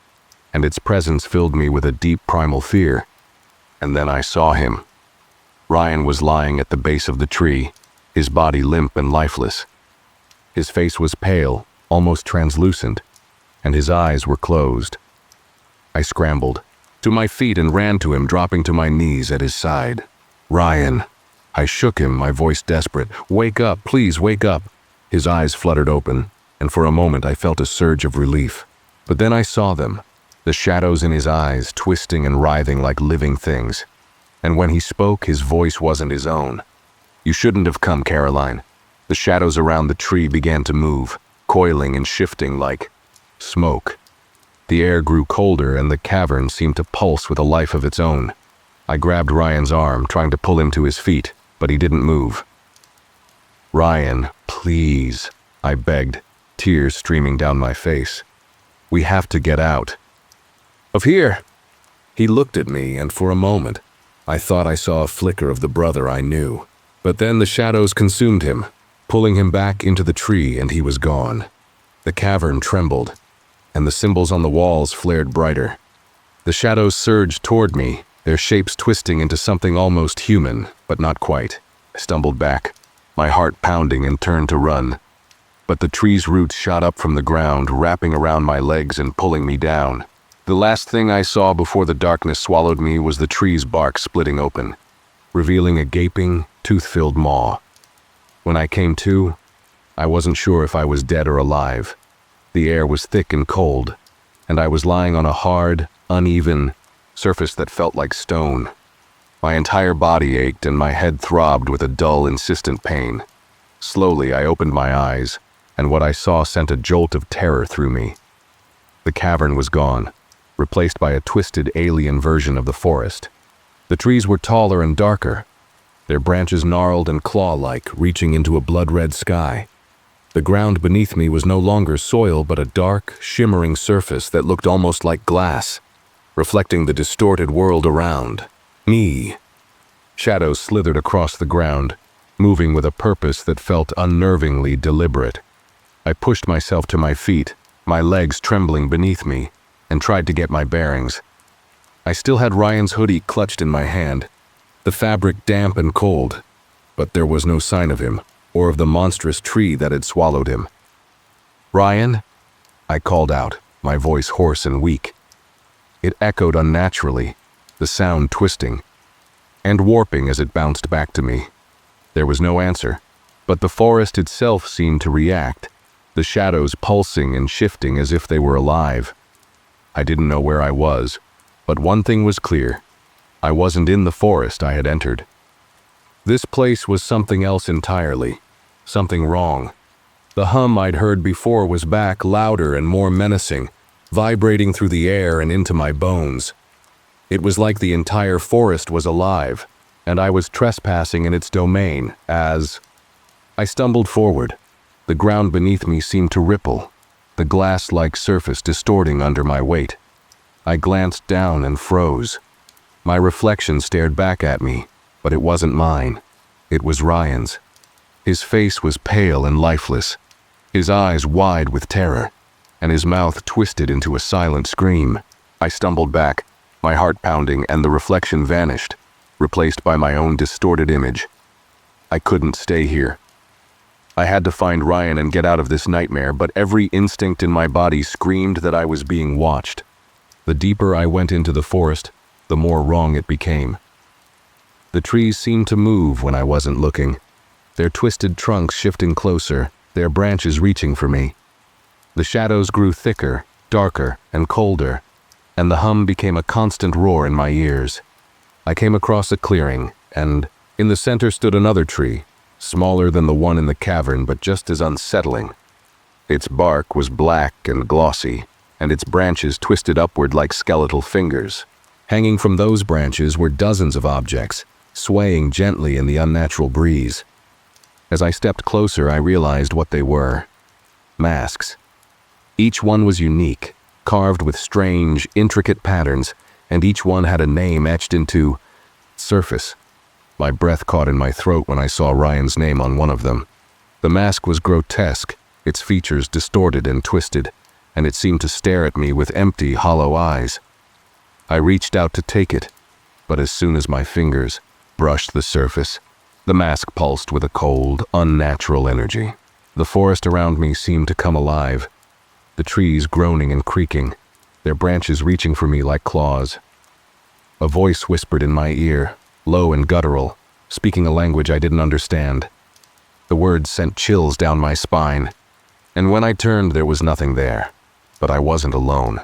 and its presence filled me with a deep primal fear. And then I saw him. Ryan was lying at the base of the tree, his body limp and lifeless. His face was pale, almost translucent, and his eyes were closed. I scrambled to my feet and ran to him, dropping to my knees at his side. "Ryan!" I shook him, my voice desperate. "Wake up, please wake up." His eyes fluttered open, and for a moment I felt a surge of relief. But then I saw them, the shadows in his eyes twisting and writhing like living things. And when he spoke, his voice wasn't his own. "You shouldn't have come, Caroline." The shadows around the tree began to move, coiling and shifting like smoke. The air grew colder and the cavern seemed to pulse with a life of its own. I grabbed Ryan's arm, trying to pull him to his feet, but he didn't move. "Ryan, please," I begged, tears streaming down my face. "We have to get out of here." He looked at me, and for a moment, I thought I saw a flicker of the brother I knew. But then the shadows consumed him, pulling him back into the tree, and he was gone. The cavern trembled, and the symbols on the walls flared brighter. The shadows surged toward me, their shapes twisting into something almost human, but not quite. I stumbled back, my heart pounding, and turned to run. But the tree's roots shot up from the ground, wrapping around my legs and pulling me down. The last thing I saw before the darkness swallowed me was the tree's bark splitting open, revealing a gaping, tooth-filled maw. When I came to, I wasn't sure if I was dead or alive. The air was thick and cold, and I was lying on a hard, uneven surface that felt like stone. My entire body ached and my head throbbed with a dull, insistent pain. Slowly, I opened my eyes, and what I saw sent a jolt of terror through me. The cavern was gone, replaced by a twisted alien version of the forest. The trees were taller and darker, their branches gnarled and claw-like, reaching into a blood-red sky. The ground beneath me was no longer soil, but a dark, shimmering surface that looked almost like glass, reflecting the distorted world around me. Shadows slithered across the ground, moving with a purpose that felt unnervingly deliberate. I pushed myself to my feet, my legs trembling beneath me, and tried to get my bearings. I still had Ryan's hoodie clutched in my hand, the fabric damp and cold, but there was no sign of him, or of the monstrous tree that had swallowed him. "Ryan?" I called out, my voice hoarse and weak. It echoed unnaturally, the sound twisting and warping as it bounced back to me. There was no answer, but the forest itself seemed to react, the shadows pulsing and shifting as if they were alive. I didn't know where I was, but one thing was clear. I wasn't in the forest I had entered. This place was something else entirely, something wrong. The hum I'd heard before was back, louder and more menacing, vibrating through the air and into my bones. It was like the entire forest was alive, and I was trespassing in its domain as I stumbled forward. The ground beneath me seemed to ripple, the glass-like surface distorting under my weight. I glanced down and froze. My reflection stared back at me, but it wasn't mine. It was Ryan's. His face was pale and lifeless, his eyes wide with terror, and his mouth twisted into a silent scream. I stumbled back, my heart pounding, and the reflection vanished, replaced by my own distorted image. I couldn't stay here. I had to find Ryan and get out of this nightmare, but every instinct in my body screamed that I was being watched. The deeper I went into the forest, the more wrong it became. The trees seemed to move when I wasn't looking, their twisted trunks shifting closer, their branches reaching for me. The shadows grew thicker, darker, and colder, and the hum became a constant roar in my ears. I came across a clearing, and in the center stood another tree, smaller than the one in the cavern but just as unsettling. Its bark was black and glossy, and its branches twisted upward like skeletal fingers. Hanging from those branches were dozens of objects, swaying gently in the unnatural breeze. As I stepped closer, I realized what they were. Masks. Each one was unique, carved with strange, intricate patterns, and each one had a name etched into surface. My breath caught in my throat when I saw Ryan's name on one of them. The mask was grotesque, its features distorted and twisted, and it seemed to stare at me with empty, hollow eyes. I reached out to take it, but as soon as my fingers brushed the surface, the mask pulsed with a cold, unnatural energy. The forest around me seemed to come alive, the trees groaning and creaking, their branches reaching for me like claws. A voice whispered in my ear, low and guttural, speaking a language I didn't understand. The words sent chills down my spine, and when I turned there was nothing there, but I wasn't alone.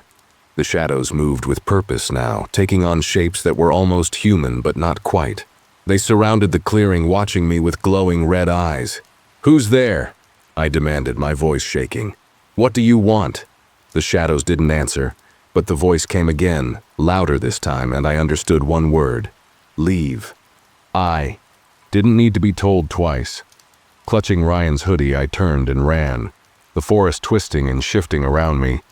The shadows moved with purpose now, taking on shapes that were almost human but not quite. They surrounded the clearing, watching me with glowing red eyes. "Who's there?" I demanded, my voice shaking. "What do you want?" The shadows didn't answer, but the voice came again, louder this time, and I understood one word: leave. I didn't need to be told twice. Clutching Ryan's hoodie, I turned and ran, the forest twisting and shifting around me.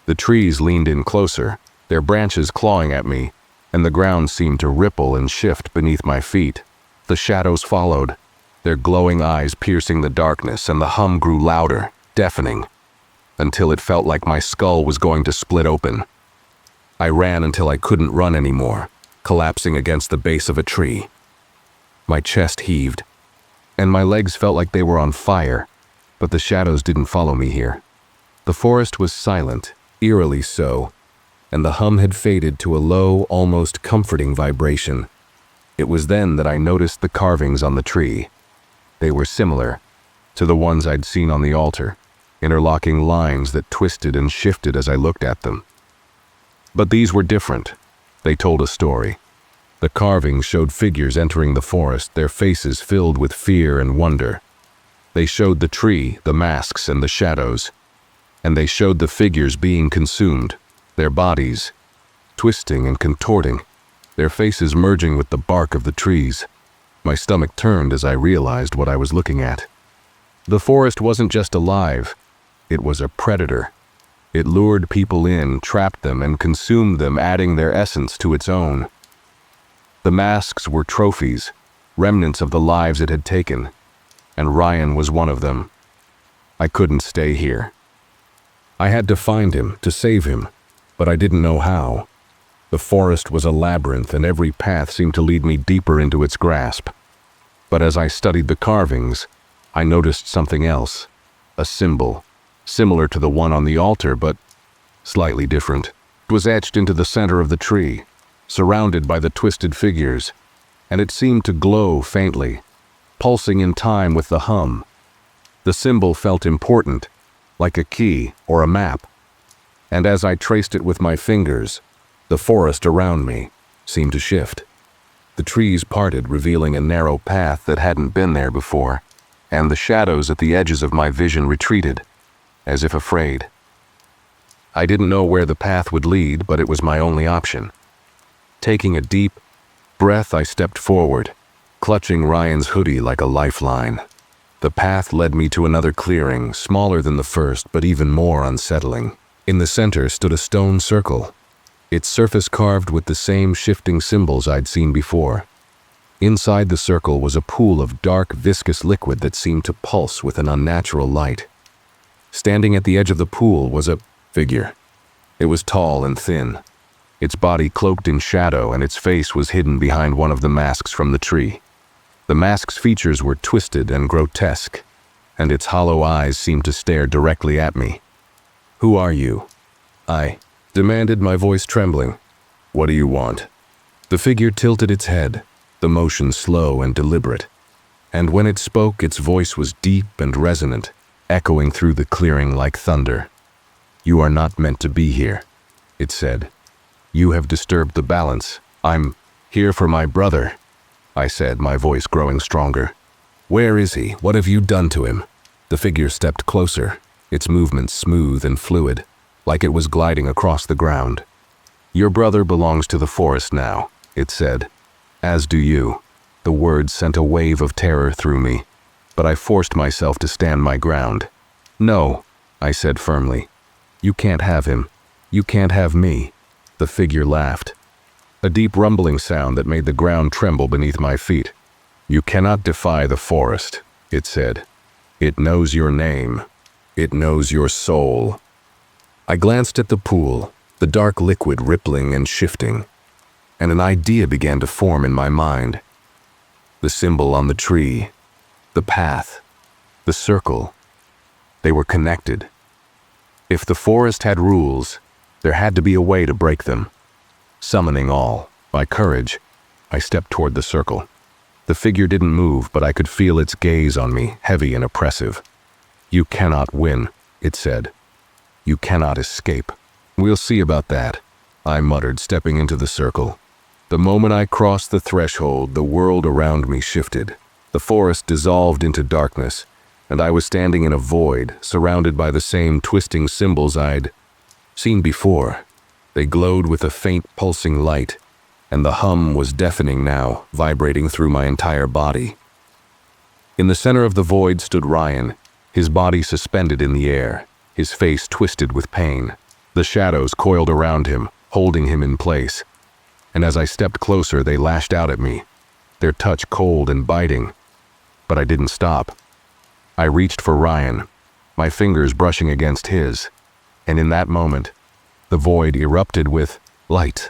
The trees leaned in closer, their branches clawing at me, and the ground seemed to ripple and shift beneath my feet. The shadows followed, their glowing eyes piercing the darkness, and the hum grew louder, deafening, until it felt like my skull was going to split open. I ran until I couldn't run anymore, collapsing against the base of a tree. My chest heaved, and my legs felt like they were on fire, but the shadows didn't follow me here. The forest was silent, eerily so, and the hum had faded to a low, almost comforting vibration. It was then that I noticed the carvings on the tree. They were similar to the ones I'd seen on the altar, interlocking lines that twisted and shifted as I looked at them. But these were different. They told a story. The carvings showed figures entering the forest, their faces filled with fear and wonder. They showed the tree, the masks, and the shadows. And they showed the figures being consumed, their bodies twisting and contorting, their faces merging with the bark of the trees. My stomach turned as I realized what I was looking at. The forest wasn't just alive, it was a predator. It lured people in, trapped them, and consumed them, adding their essence to its own. The masks were trophies, remnants of the lives it had taken, and Ryan was one of them. I couldn't stay here. I had to find him, to save him, but I didn't know how. The forest was a labyrinth, and every path seemed to lead me deeper into its grasp. But as I studied the carvings, I noticed something else. A symbol, similar to the one on the altar, but slightly different. It was etched into the center of the tree, surrounded by the twisted figures, and it seemed to glow faintly, pulsing in time with the hum. The symbol felt important, like a key or a map, and as I traced it with my fingers, the forest around me seemed to shift. The trees parted, revealing a narrow path that hadn't been there before, and the shadows at the edges of my vision retreated, as if afraid. I didn't know where the path would lead, but it was my only option. Taking a deep breath, I stepped forward, clutching Ryan's hoodie like a lifeline. The path led me to another clearing, smaller than the first, but even more unsettling. In the center stood a stone circle, its surface carved with the same shifting symbols I'd seen before. Inside the circle was a pool of dark, viscous liquid that seemed to pulse with an unnatural light. Standing at the edge of the pool was a figure. It was tall and thin, its body cloaked in shadow, and its face was hidden behind one of the masks from the tree. The mask's features were twisted and grotesque, and its hollow eyes seemed to stare directly at me. "Who are you?" I demanded, my voice trembling. "What do you want?" The figure tilted its head, the motion slow and deliberate, and when it spoke, its voice was deep and resonant, echoing through the clearing like thunder. "You are not meant to be here," it said. "You have disturbed the balance. I'm here for my brother," I said, my voice growing stronger. "Where is he? What have you done to him?" The figure stepped closer, its movements smooth and fluid, like it was gliding across the ground. "Your brother belongs to the forest now," it said. "As do you." The words sent a wave of terror through me, but I forced myself to stand my ground. "No," I said firmly. "You can't have him. You can't have me." The figure laughed, a deep rumbling sound that made the ground tremble beneath my feet. "You cannot defy the forest," it said. "It knows your name. It knows your soul." I glanced at the pool, the dark liquid rippling and shifting, and an idea began to form in my mind. The symbol on the tree, the path, the circle, they were connected. If the forest had rules, there had to be a way to break them. Summoning all my courage, I stepped toward the circle. The figure didn't move, but I could feel its gaze on me, heavy and oppressive. "You cannot win," it said. "You cannot escape." "We'll see about that," I muttered, stepping into the circle. The moment I crossed the threshold, the world around me shifted. The forest dissolved into darkness, and I was standing in a void, surrounded by the same twisting symbols I'd seen before. They glowed with a faint pulsing light, and the hum was deafening now, vibrating through my entire body. In the center of the void stood Ryan, his body suspended in the air, his face twisted with pain. The shadows coiled around him, holding him in place. And as I stepped closer, they lashed out at me, their touch cold and biting. But I didn't stop. I reached for Ryan, my fingers brushing against his, and in that moment, the void erupted with light.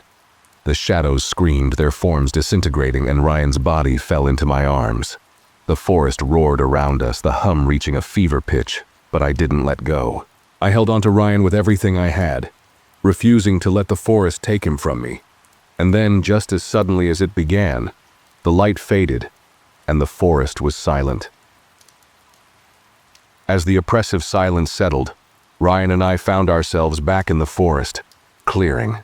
The shadows screamed, their forms disintegrating, and Ryan's body fell into my arms. The forest roared around us, the hum reaching a fever pitch, but I didn't let go. I held onto Ryan with everything I had, refusing to let the forest take him from me. And then, just as suddenly as it began, the light faded, and the forest was silent. As the oppressive silence settled, Ryan and I found ourselves back in the forest, clearing.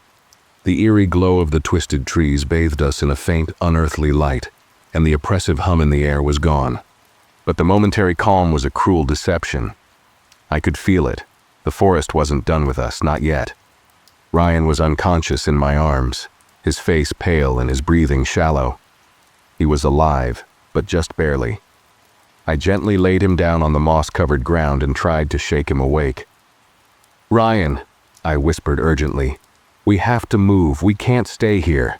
The eerie glow of the twisted trees bathed us in a faint, unearthly light, and the oppressive hum in the air was gone. But the momentary calm was a cruel deception. I could feel it. The forest wasn't done with us, not yet. Ryan was unconscious in my arms, his face pale and his breathing shallow. He was alive, but just barely. I gently laid him down on the moss-covered ground and tried to shake him awake. "Ryan," I whispered urgently, "we have to move. We can't stay here."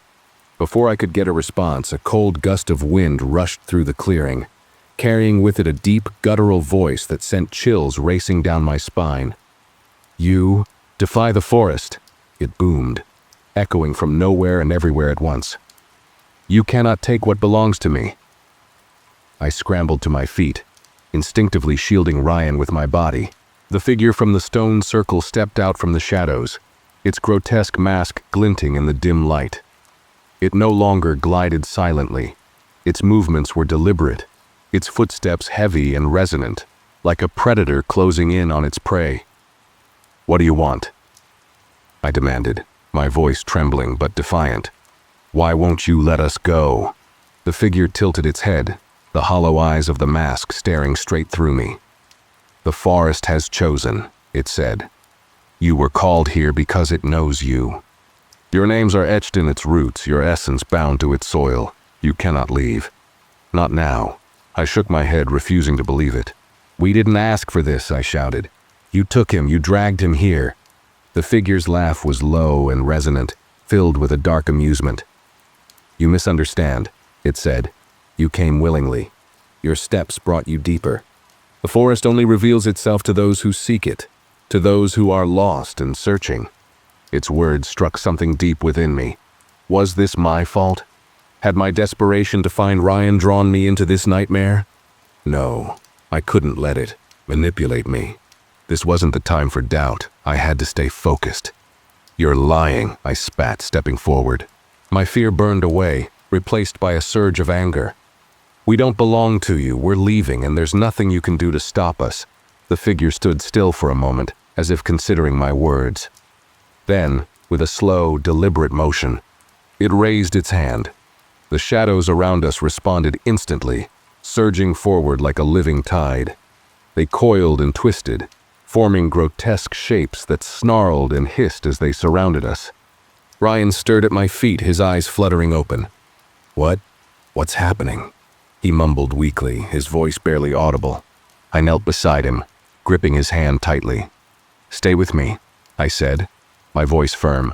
Before I could get a response, a cold gust of wind rushed through the clearing, carrying with it a deep, guttural voice that sent chills racing down my spine. "You defy the forest," it boomed, echoing from nowhere and everywhere at once. "You cannot take what belongs to me." I scrambled to my feet, instinctively shielding Ryan with my body. The figure from the stone circle stepped out from the shadows, its grotesque mask glinting in the dim light. It no longer glided silently. Its movements were deliberate, its footsteps heavy and resonant, like a predator closing in on its prey. "What do you want?" I demanded, my voice trembling but defiant. "Why won't you let us go?" The figure tilted its head, the hollow eyes of the mask staring straight through me. "The forest has chosen," it said. "You were called here because it knows you. Your names are etched in its roots, your essence bound to its soil. You cannot leave. Not now." I shook my head, refusing to believe it. "We didn't ask for this," I shouted. "You took him, you dragged him here." The figure's laugh was low and resonant, filled with a dark amusement. "You misunderstand," it said. "You came willingly. Your steps brought you deeper. The forest only reveals itself to those who seek it, to those who are lost and searching." Its words struck something deep within me. Was this my fault? Had my desperation to find Ryan drawn me into this nightmare? No, I couldn't let it manipulate me. This wasn't the time for doubt. I had to stay focused. "You're lying," I spat, stepping forward. My fear burned away, replaced by a surge of anger. "We don't belong to you, we're leaving, and there's nothing you can do to stop us." The figure stood still for a moment, as if considering my words. Then, with a slow, deliberate motion, it raised its hand. The shadows around us responded instantly, surging forward like a living tide. They coiled and twisted, forming grotesque shapes that snarled and hissed as they surrounded us. Ryan stirred at my feet, his eyes fluttering open. What's happening?" he mumbled weakly, his voice barely audible. I knelt beside him, gripping his hand tightly. "Stay with me," I said, my voice firm.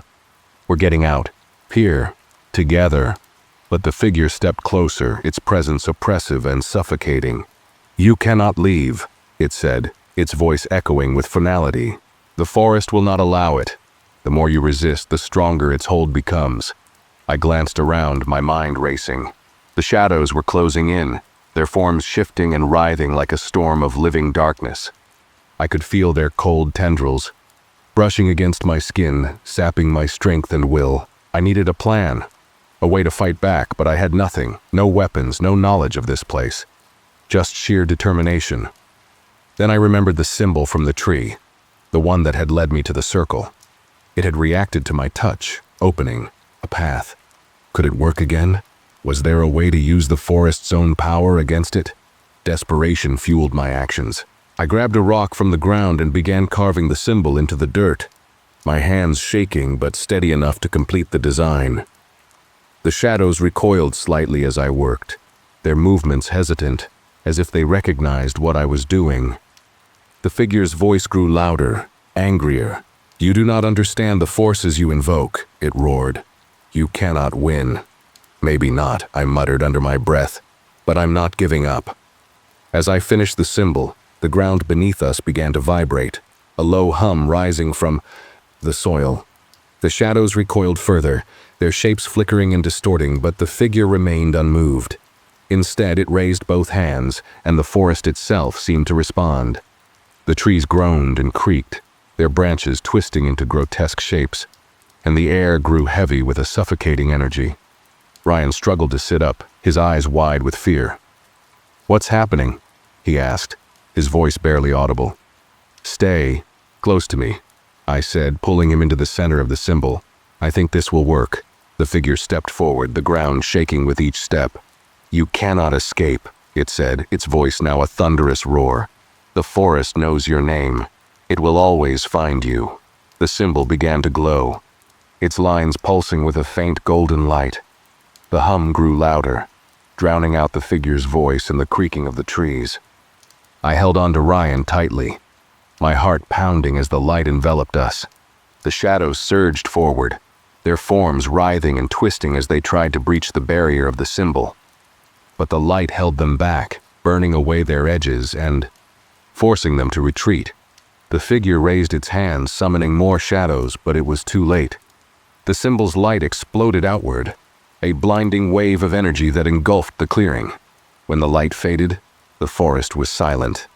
"We're getting out. Here. Together." But the figure stepped closer, its presence oppressive and suffocating. "You cannot leave," it said, its voice echoing with finality. "The forest will not allow it. The more you resist, the stronger its hold becomes." I glanced around, my mind racing. The shadows were closing in, their forms shifting and writhing like a storm of living darkness. I could feel their cold tendrils, brushing against my skin, sapping my strength and will. I needed a plan, a way to fight back, but I had nothing, no weapons, no knowledge of this place. Just sheer determination. Then I remembered the symbol from the tree, the one that had led me to the circle. It had reacted to my touch, opening a path. Could it work again? Was there a way to use the forest's own power against it? Desperation fueled my actions. I grabbed a rock from the ground and began carving the symbol into the dirt, my hands shaking but steady enough to complete the design. The shadows recoiled slightly as I worked, their movements hesitant, as if they recognized what I was doing. The figure's voice grew louder, angrier. "You do not understand the forces you invoke," it roared. "You cannot win." "Maybe not," I muttered under my breath, "but I'm not giving up." As I finished the symbol, the ground beneath us began to vibrate, a low hum rising from the soil. The shadows recoiled further, their shapes flickering and distorting, but the figure remained unmoved. Instead, it raised both hands, and the forest itself seemed to respond. The trees groaned and creaked, their branches twisting into grotesque shapes, and the air grew heavy with a suffocating energy. Ryan struggled to sit up, his eyes wide with fear. "What's happening?" he asked, his voice barely audible. "Stay close to me," I said, pulling him into the center of the symbol. "I think this will work." The figure stepped forward, the ground shaking with each step. "You cannot escape," it said, its voice now a thunderous roar. "The forest knows your name. It will always find you." The symbol began to glow, its lines pulsing with a faint golden light. The hum grew louder, drowning out the figure's voice and the creaking of the trees. I held on to Ryan tightly, my heart pounding as the light enveloped us. The shadows surged forward, their forms writhing and twisting as they tried to breach the barrier of the symbol. But the light held them back, burning away their edges and forcing them to retreat. The figure raised its hands, summoning more shadows, but it was too late. The symbol's light exploded outward, a blinding wave of energy that engulfed the clearing. When the light faded, the forest was silent.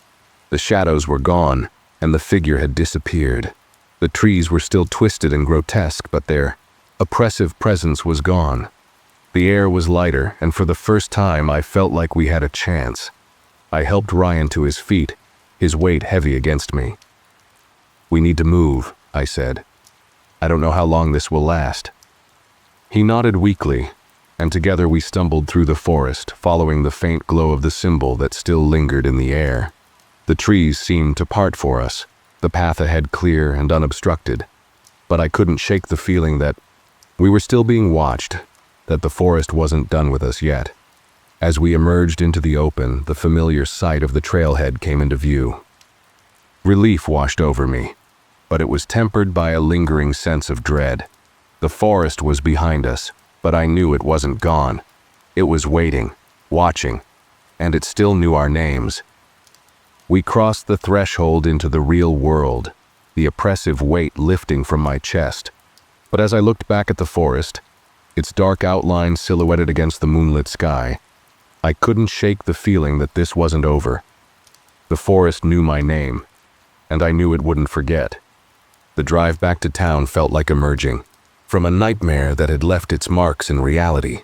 The shadows were gone, and the figure had disappeared. The trees were still twisted and grotesque, but their oppressive presence was gone. The air was lighter, and for the first time I felt like we had a chance. I helped Ryan to his feet, his weight heavy against me. "We need to move," I said. "I don't know how long this will last." He nodded weakly, and together we stumbled through the forest, following the faint glow of the symbol that still lingered in the air. The trees seemed to part for us, the path ahead clear and unobstructed, but I couldn't shake the feeling that we were still being watched, that the forest wasn't done with us yet. As we emerged into the open, the familiar sight of the trailhead came into view. Relief washed over me, but it was tempered by a lingering sense of dread. The forest was behind us, but I knew it wasn't gone. It was waiting, watching, and it still knew our names. We crossed the threshold into the real world, the oppressive weight lifting from my chest. But as I looked back at the forest, its dark outline silhouetted against the moonlit sky, I couldn't shake the feeling that this wasn't over. The forest knew my name, and I knew it wouldn't forget. The drive back to town felt like emerging from a nightmare that had left its marks in reality.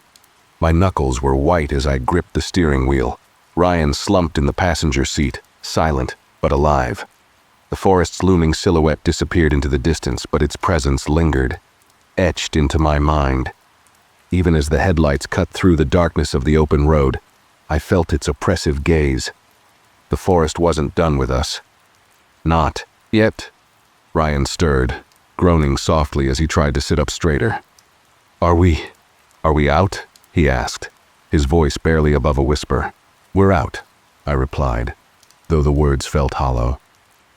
My knuckles were white as I gripped the steering wheel. Ryan slumped in the passenger seat, silent but alive. The forest's looming silhouette disappeared into the distance, but its presence lingered, etched into my mind. Even as the headlights cut through the darkness of the open road, I felt its oppressive gaze. The forest wasn't done with us. Not yet. Ryan stirred, groaning softly as he tried to sit up straighter. Are we out?" he asked, his voice barely above a whisper. "We're out," I replied, though the words felt hollow.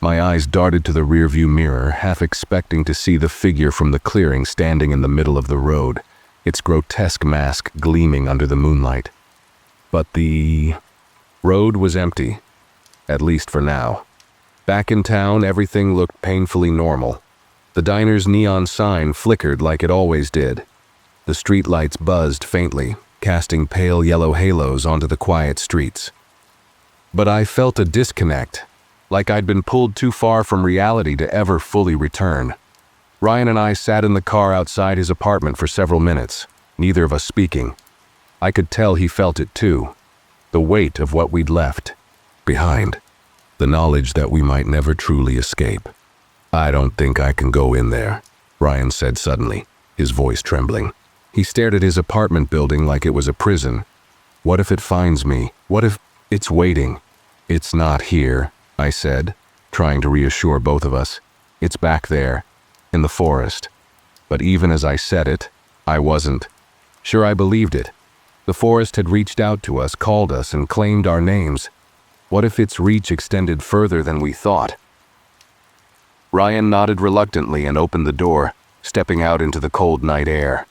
My eyes darted to the rearview mirror, half expecting to see the figure from the clearing standing in the middle of the road, its grotesque mask gleaming under the moonlight. But the road was empty, at least for now. Back in town, everything looked painfully normal. The diner's neon sign flickered like it always did. The streetlights buzzed faintly, casting pale yellow halos onto the quiet streets. But I felt a disconnect, like I'd been pulled too far from reality to ever fully return. Ryan and I sat in the car outside his apartment for several minutes, neither of us speaking. I could tell he felt it too, the weight of what we'd left behind, the knowledge that we might never truly escape. "I don't think I can go in there," Ryan said suddenly, his voice trembling. He stared at his apartment building like it was a prison. "What if it finds me? What if it's waiting?" "It's not here," I said, trying to reassure both of us. "It's back there, in the forest." But even as I said it, I wasn't sure I believed it. The forest had reached out to us, called us, and claimed our names. What if its reach extended further than we thought? Ryan nodded reluctantly and opened the door, stepping out into the cold night air.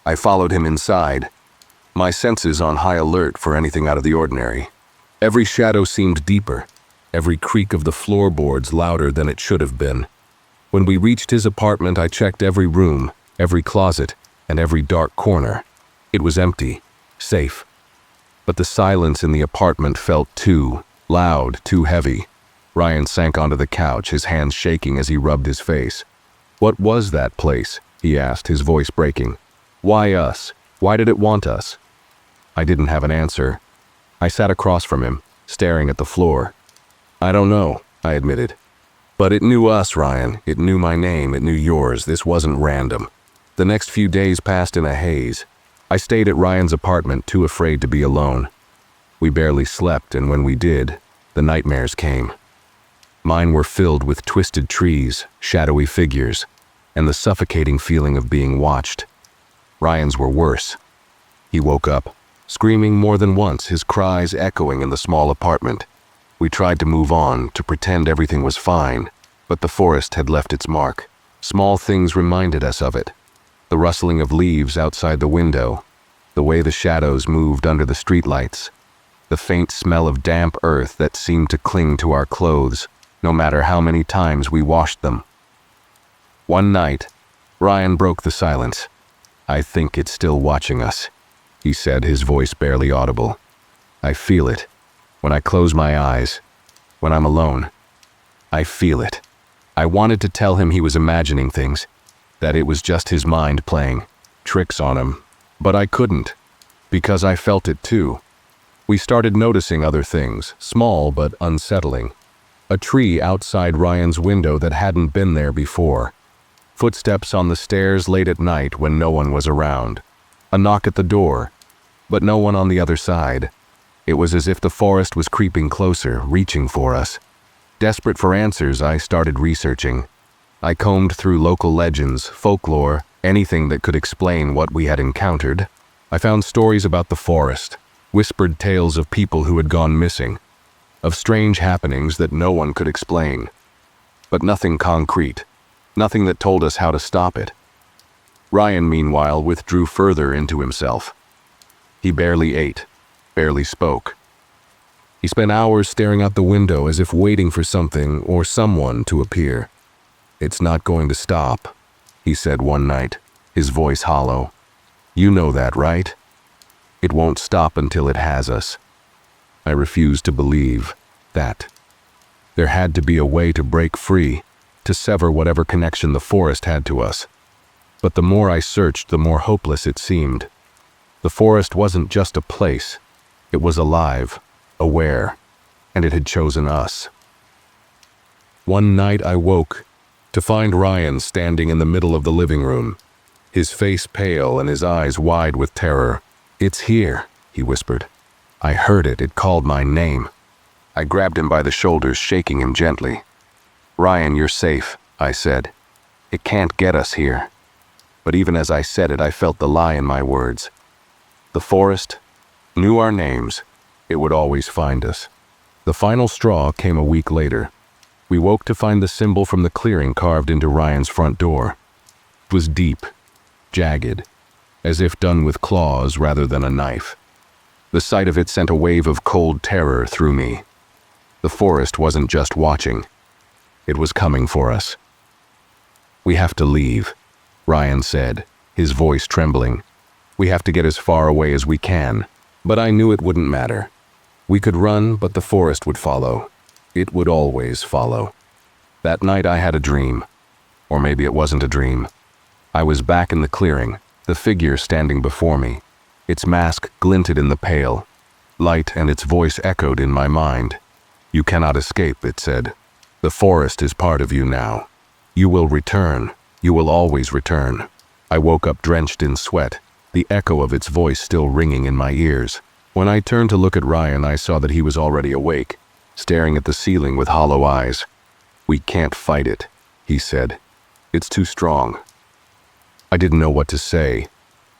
I followed him inside, my senses on high alert for anything out of the ordinary. Every shadow seemed deeper, every creak of the floorboards louder than it should have been. When we reached his apartment, I checked every room, every closet, and every dark corner. It was empty, safe. But the silence in the apartment felt too loud, too heavy. Ryan sank onto the couch, his hands shaking as he rubbed his face. "What was that place?" he asked, his voice breaking. "Why us? Why did it want us?" I didn't have an answer. I sat across from him, staring at the floor. "I don't know," I admitted. "But it knew us, Ryan. It knew my name. It knew yours. This wasn't random." The next few days passed in a haze. I stayed at Ryan's apartment, too afraid to be alone. We barely slept, and when we did, the nightmares came. Mine were filled with twisted trees, shadowy figures, and the suffocating feeling of being watched. Ryan's were worse. He woke up, screaming more than once, his cries echoing in the small apartment. We tried to move on, to pretend everything was fine, but the forest had left its mark. Small things reminded us of it. The rustling of leaves outside the window, the way the shadows moved under the streetlights, the faint smell of damp earth that seemed to cling to our clothes, no matter how many times we washed them. One night, Ryan broke the silence. "I think it's still watching us," he said, his voice barely audible. I feel it. When I close my eyes. When I'm alone. I feel it. I wanted to tell him he was imagining things, that it was just his mind playing tricks on him. But I couldn't, because I felt it too. We started noticing other things, small but unsettling. A tree outside Ryan's window that hadn't been there before. Footsteps on the stairs late at night when no one was around. A knock at the door, but no one on the other side. It was as if the forest was creeping closer, reaching for us. Desperate for answers, I started researching. I combed through local legends, folklore, anything that could explain what we had encountered. I found stories about the forest, whispered tales of people who had gone missing, of strange happenings that no one could explain. But nothing concrete, nothing that told us how to stop it. Ryan, meanwhile, withdrew further into himself. He barely ate, barely spoke. He spent hours staring out the window as if waiting for something or someone to appear. "It's not going to stop," he said one night, his voice hollow. "You know that, right? It won't stop until it has us." I refused to believe that. There had to be a way to break free, to sever whatever connection the forest had to us. But the more I searched, the more hopeless it seemed. The forest wasn't just a place. It was alive, aware, and it had chosen us. One night I woke to find Ryan standing in the middle of the living room, his face pale and his eyes wide with terror. "It's here," he whispered. I heard it. It called my name. I grabbed him by the shoulders, shaking him gently. "Ryan, you're safe," I said. "It can't get us here." But even as I said it, I felt the lie in my words. The forest knew our names. It would always find us. The final straw came a week later. We woke to find the symbol from the clearing carved into Ryan's front door. It was deep, jagged, as if done with claws rather than a knife. The sight of it sent a wave of cold terror through me. The forest wasn't just watching. It was coming for us. "We have to leave," Ryan said, his voice trembling. "We have to get as far away as we can." But I knew it wouldn't matter. We could run, but the forest would follow. It would always follow. That night I had a dream. Or maybe it wasn't a dream. I was back in the clearing, the figure standing before me. Its mask glinted in the pale light, and its voice echoed in my mind. "You cannot escape," it said. "The forest is part of you now. You will return. You will always return." I woke up drenched in sweat, the echo of its voice still ringing in my ears. When I turned to look at Ryan, I saw that he was already awake, staring at the ceiling with hollow eyes. "We can't fight it," he said. "It's too strong." I didn't know what to say.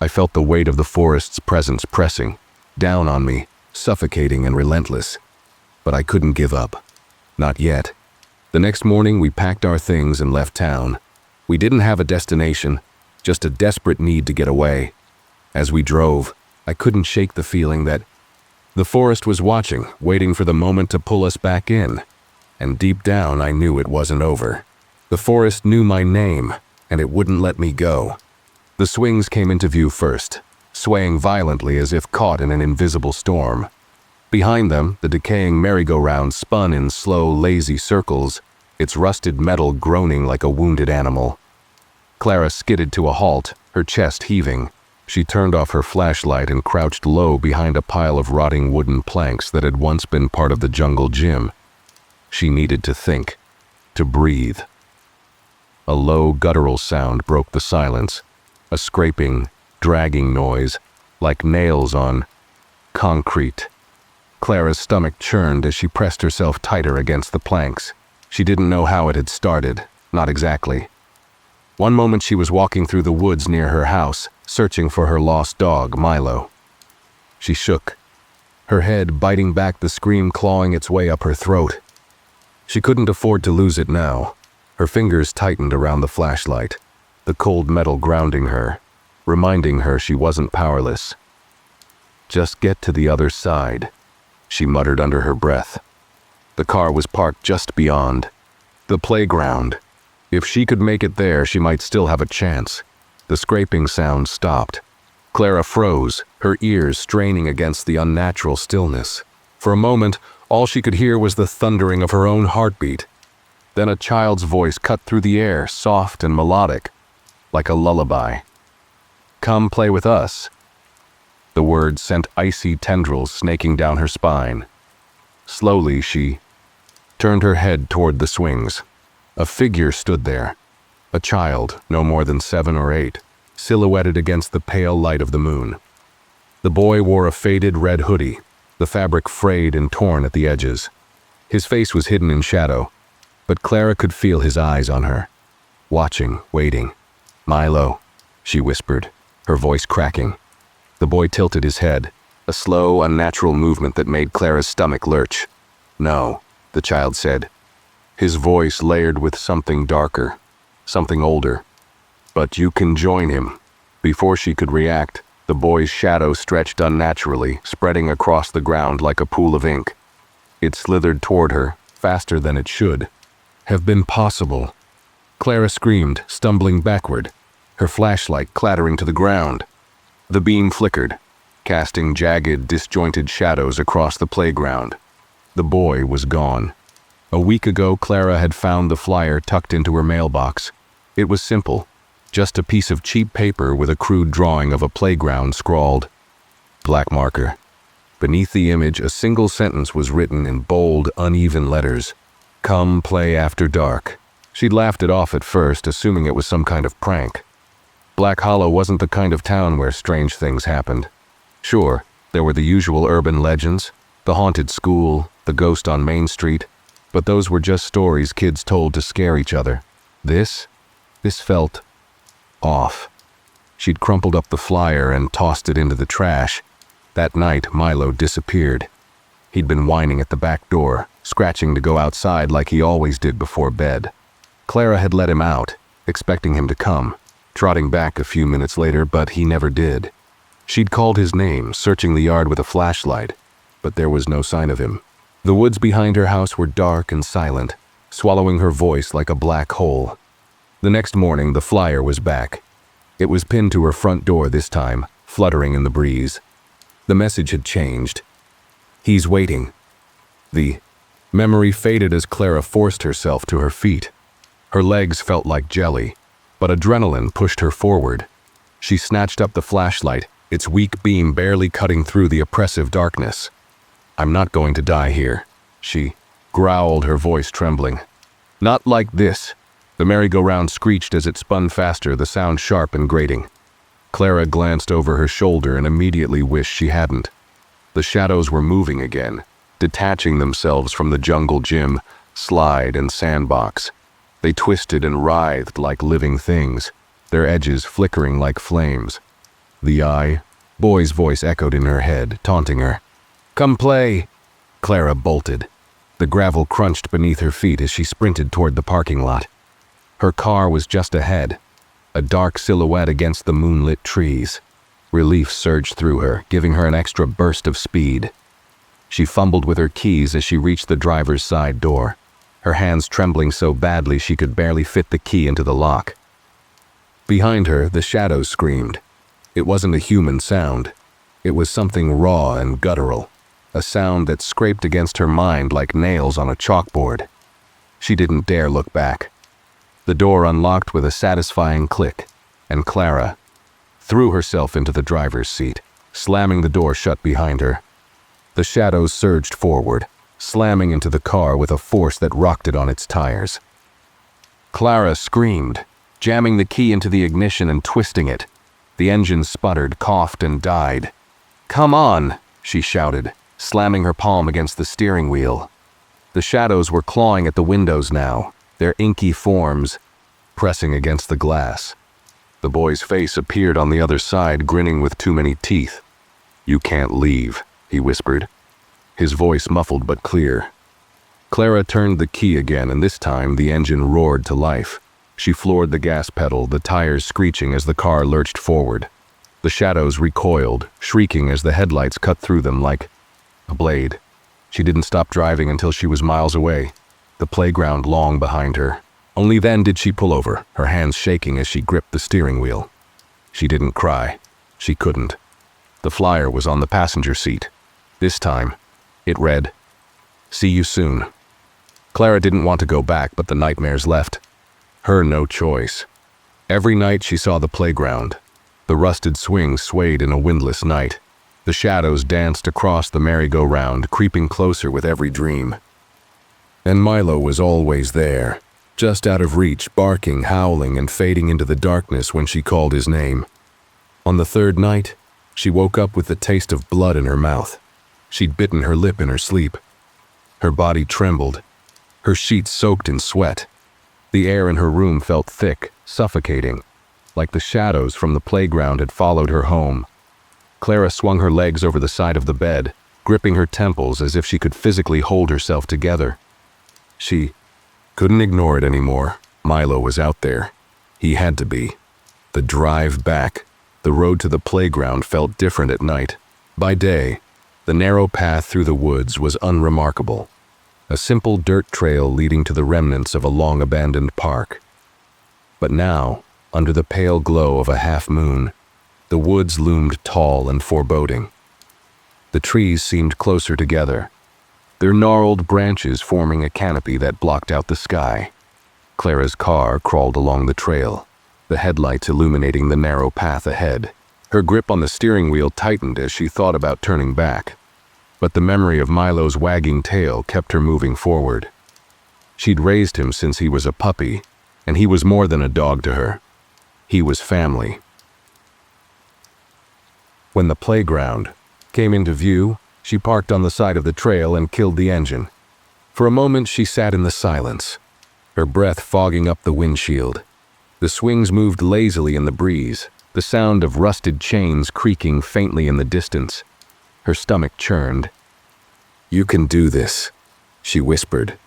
I felt the weight of the forest's presence pressing down on me, suffocating and relentless. But I couldn't give up. Not yet. The next morning, we packed our things and left town. We didn't have a destination, just a desperate need to get away. As we drove, I couldn't shake the feeling that the forest was watching, waiting for the moment to pull us back in. And deep down, I knew it wasn't over. The forest knew my name, and it wouldn't let me go. The swings came into view first, swaying violently as if caught in an invisible storm. Behind them, the decaying merry-go-round spun in slow, lazy circles, its rusted metal groaning like a wounded animal. Clara skidded to a halt, her chest heaving. She turned off her flashlight and crouched low behind a pile of rotting wooden planks that had once been part of the jungle gym. She needed to think, to breathe. A low, guttural sound broke the silence, a scraping, dragging noise, like nails on concrete. Clara's stomach churned as she pressed herself tighter against the planks. She didn't know how it had started, not exactly. One moment she was walking through the woods near her house, searching for her lost dog, Milo. She shook, her head biting back, the scream clawing its way up her throat. She couldn't afford to lose it now. Her fingers tightened around the flashlight, the cold metal grounding her, reminding her she wasn't powerless. "Just get to the other side," she muttered under her breath. The car was parked just beyond. The playground. If she could make it there, she might still have a chance. The scraping sound stopped. Clara froze, her ears straining against the unnatural stillness. For a moment, all she could hear was the thundering of her own heartbeat. Then a child's voice cut through the air, soft and melodic, like a lullaby. "Come play with us." The words sent icy tendrils snaking down her spine. Slowly, she turned her head toward the swings. A figure stood there, a child, no more than 7 or 8, silhouetted against the pale light of the moon. The boy wore a faded red hoodie, the fabric frayed and torn at the edges. His face was hidden in shadow, but Clara could feel his eyes on her, watching, waiting. "Milo," she whispered, her voice cracking. The boy tilted his head, a slow, unnatural movement that made Clara's stomach lurch. "No," the child said, his voice layered with something darker, something older. "But you can join him." Before she could react, the boy's shadow stretched unnaturally, spreading across the ground like a pool of ink. It slithered toward her, faster than it should have been possible. Clara screamed, stumbling backward, her flashlight clattering to the ground. The beam flickered, casting jagged, disjointed shadows across the playground. The boy was gone. A week ago, Clara had found the flyer tucked into her mailbox. It was simple, just a piece of cheap paper with a crude drawing of a playground scrawled. Black marker. Beneath the image, a single sentence was written in bold, uneven letters. "Come play after dark." She'd laughed it off at first, assuming it was some kind of prank. Black Hollow wasn't the kind of town where strange things happened. Sure, there were the usual urban legends, the haunted school, the ghost on Main Street, but those were just stories kids told to scare each other. This felt off. She'd crumpled up the flyer and tossed it into the trash. That night, Milo disappeared. He'd been whining at the back door, scratching to go outside like he always did before bed. Clara had let him out, expecting him to come, trotting back a few minutes later, but he never did. She'd called his name, searching the yard with a flashlight, but there was no sign of him. The woods behind her house were dark and silent, swallowing her voice like a black hole. The next morning, the flyer was back. It was pinned to her front door this time, fluttering in the breeze. The message had changed. "He's waiting." The memory faded as Clara forced herself to her feet. Her legs felt like jelly, but adrenaline pushed her forward. She snatched up the flashlight, its weak beam barely cutting through the oppressive darkness. "I'm not going to die here," she growled, her voice trembling. "Not like this." The merry-go-round screeched as it spun faster, the sound sharp and grating. Clara glanced over her shoulder and immediately wished she hadn't. The shadows were moving again, detaching themselves from the jungle gym, slide, and sandbox. They twisted and writhed like living things, their edges flickering like flames. The boy's voice echoed in her head, taunting her. "Come play!" Clara bolted. The gravel crunched beneath her feet as she sprinted toward the parking lot. Her car was just ahead, a dark silhouette against the moonlit trees. Relief surged through her, giving her an extra burst of speed. She fumbled with her keys as she reached the driver's side door, her hands trembling so badly she could barely fit the key into the lock. Behind her, the shadows screamed. It wasn't a human sound. It was something raw and guttural, a sound that scraped against her mind like nails on a chalkboard. She didn't dare look back. The door unlocked with a satisfying click, and Clara threw herself into the driver's seat, slamming the door shut behind her. The shadows surged forward, slamming into the car with a force that rocked it on its tires. Clara screamed, jamming the key into the ignition and twisting it. The engine sputtered, coughed, and died. "Come on," she shouted, slamming her palm against the steering wheel. The shadows were clawing at the windows now, their inky forms pressing against the glass. The boy's face appeared on the other side, grinning with too many teeth. "You can't leave," he whispered, his voice muffled but clear. Clara turned the key again, and this time the engine roared to life. She floored the gas pedal, the tires screeching as the car lurched forward. The shadows recoiled, shrieking as the headlights cut through them like a blade. She didn't stop driving until she was miles away, the playground long behind her. Only then did she pull over, her hands shaking as she gripped the steering wheel. She didn't cry. She couldn't. The flyer was on the passenger seat. This time, it read, "See you soon." Clara didn't want to go back, but the nightmares left. Her no choice. Every night she saw the playground. The rusted swing swayed in a windless night. The shadows danced across the merry-go-round, creeping closer with every dream. And Milo was always there, just out of reach, barking, howling, and fading into the darkness when she called his name. On the third night, she woke up with the taste of blood in her mouth. She'd bitten her lip in her sleep. Her body trembled, her sheets soaked in sweat. The air in her room felt thick, suffocating, like the shadows from the playground had followed her home. Clara swung her legs over the side of the bed, gripping her temples as if she could physically hold herself together. She couldn't ignore it anymore. Milo was out there. He had to be. The drive back, the road to the playground felt different at night. By day, the narrow path through the woods was unremarkable. A simple dirt trail leading to the remnants of a long-abandoned park. But now, under the pale glow of a half-moon, the woods loomed tall and foreboding. The trees seemed closer together, their gnarled branches forming a canopy that blocked out the sky. Clara's car crawled along the trail, the headlights illuminating the narrow path ahead. Her grip on the steering wheel tightened as she thought about turning back. But the memory of Milo's wagging tail kept her moving forward. She'd raised him since he was a puppy, and he was more than a dog to her. He was family. When the playground came into view, she parked on the side of the trail and killed the engine. For a moment, she sat in the silence, her breath fogging up the windshield. The swings moved lazily in the breeze, the sound of rusted chains creaking faintly in the distance. Her stomach churned. "You can do this," she whispered,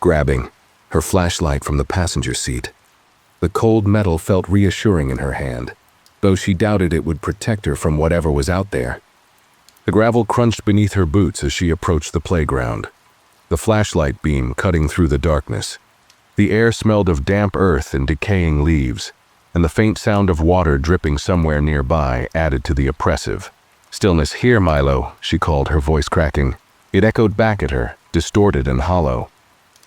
grabbing her flashlight from the passenger seat. The cold metal felt reassuring in her hand, though she doubted it would protect her from whatever was out there. The gravel crunched beneath her boots as she approached the playground, the flashlight beam cutting through the darkness. The air smelled of damp earth and decaying leaves, and the faint sound of water dripping somewhere nearby added to the oppressive. "Stillness here, Milo," she called, her voice cracking. It echoed back at her, distorted and hollow.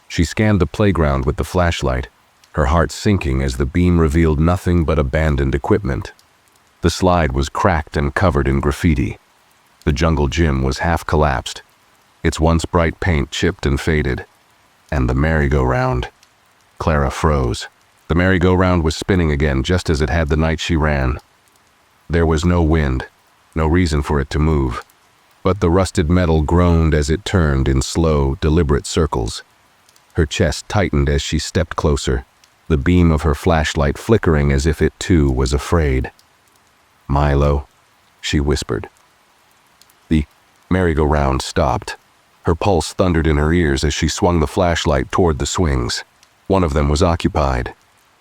She scanned the playground with the flashlight, her heart sinking as the beam revealed nothing but abandoned equipment. The slide was cracked and covered in graffiti. The jungle gym was half collapsed, its once bright paint chipped and faded. And the merry-go-round. Clara froze. The merry-go-round was spinning again just as it had the night she ran. There was no wind, no reason for it to move, but the rusted metal groaned as it turned in slow, deliberate circles. Her chest tightened as she stepped closer, the beam of her flashlight flickering as if it too was afraid. "Milo," she whispered. The merry-go-round stopped. Her pulse thundered in her ears as she swung the flashlight toward the swings. One of them was occupied.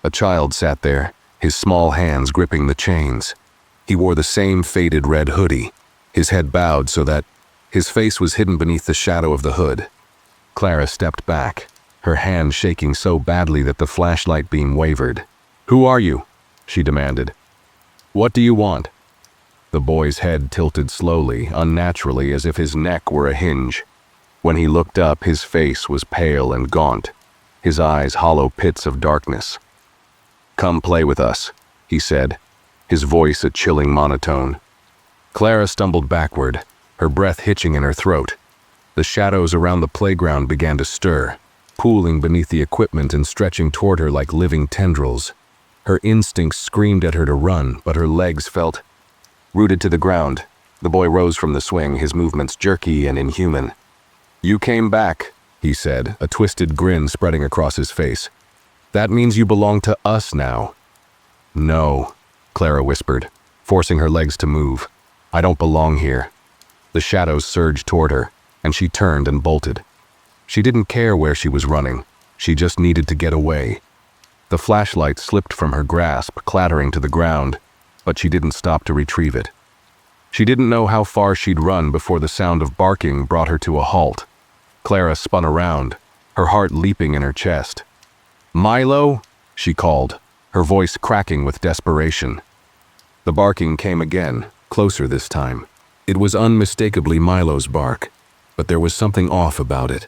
A child sat there, his small hands gripping the chains. He wore the same faded red hoodie, his head bowed so that his face was hidden beneath the shadow of the hood. Clara stepped back, her hand shaking so badly that the flashlight beam wavered. "Who are you?" she demanded. "What do you want?" The boy's head tilted slowly, unnaturally, as if his neck were a hinge. When he looked up, his face was pale and gaunt, his eyes hollow pits of darkness. "Come play with us," he said, his voice a chilling monotone. Clara stumbled backward, her breath hitching in her throat. The shadows around the playground began to stir, pooling beneath the equipment and stretching toward her like living tendrils. Her instincts screamed at her to run, but her legs felt rooted to the ground. The boy rose from the swing, his movements jerky and inhuman. "You came back," he said, a twisted grin spreading across his face. "That means you belong to us now." "No," Clara whispered, forcing her legs to move. "I don't belong here." The shadows surged toward her, and she turned and bolted. She didn't care where she was running. She just needed to get away. The flashlight slipped from her grasp, clattering to the ground, but she didn't stop to retrieve it. She didn't know how far she'd run before the sound of barking brought her to a halt. Clara spun around, her heart leaping in her chest. "Milo?" she called, her voice cracking with desperation. The barking came again, closer this time. It was unmistakably Milo's bark, but there was something off about it.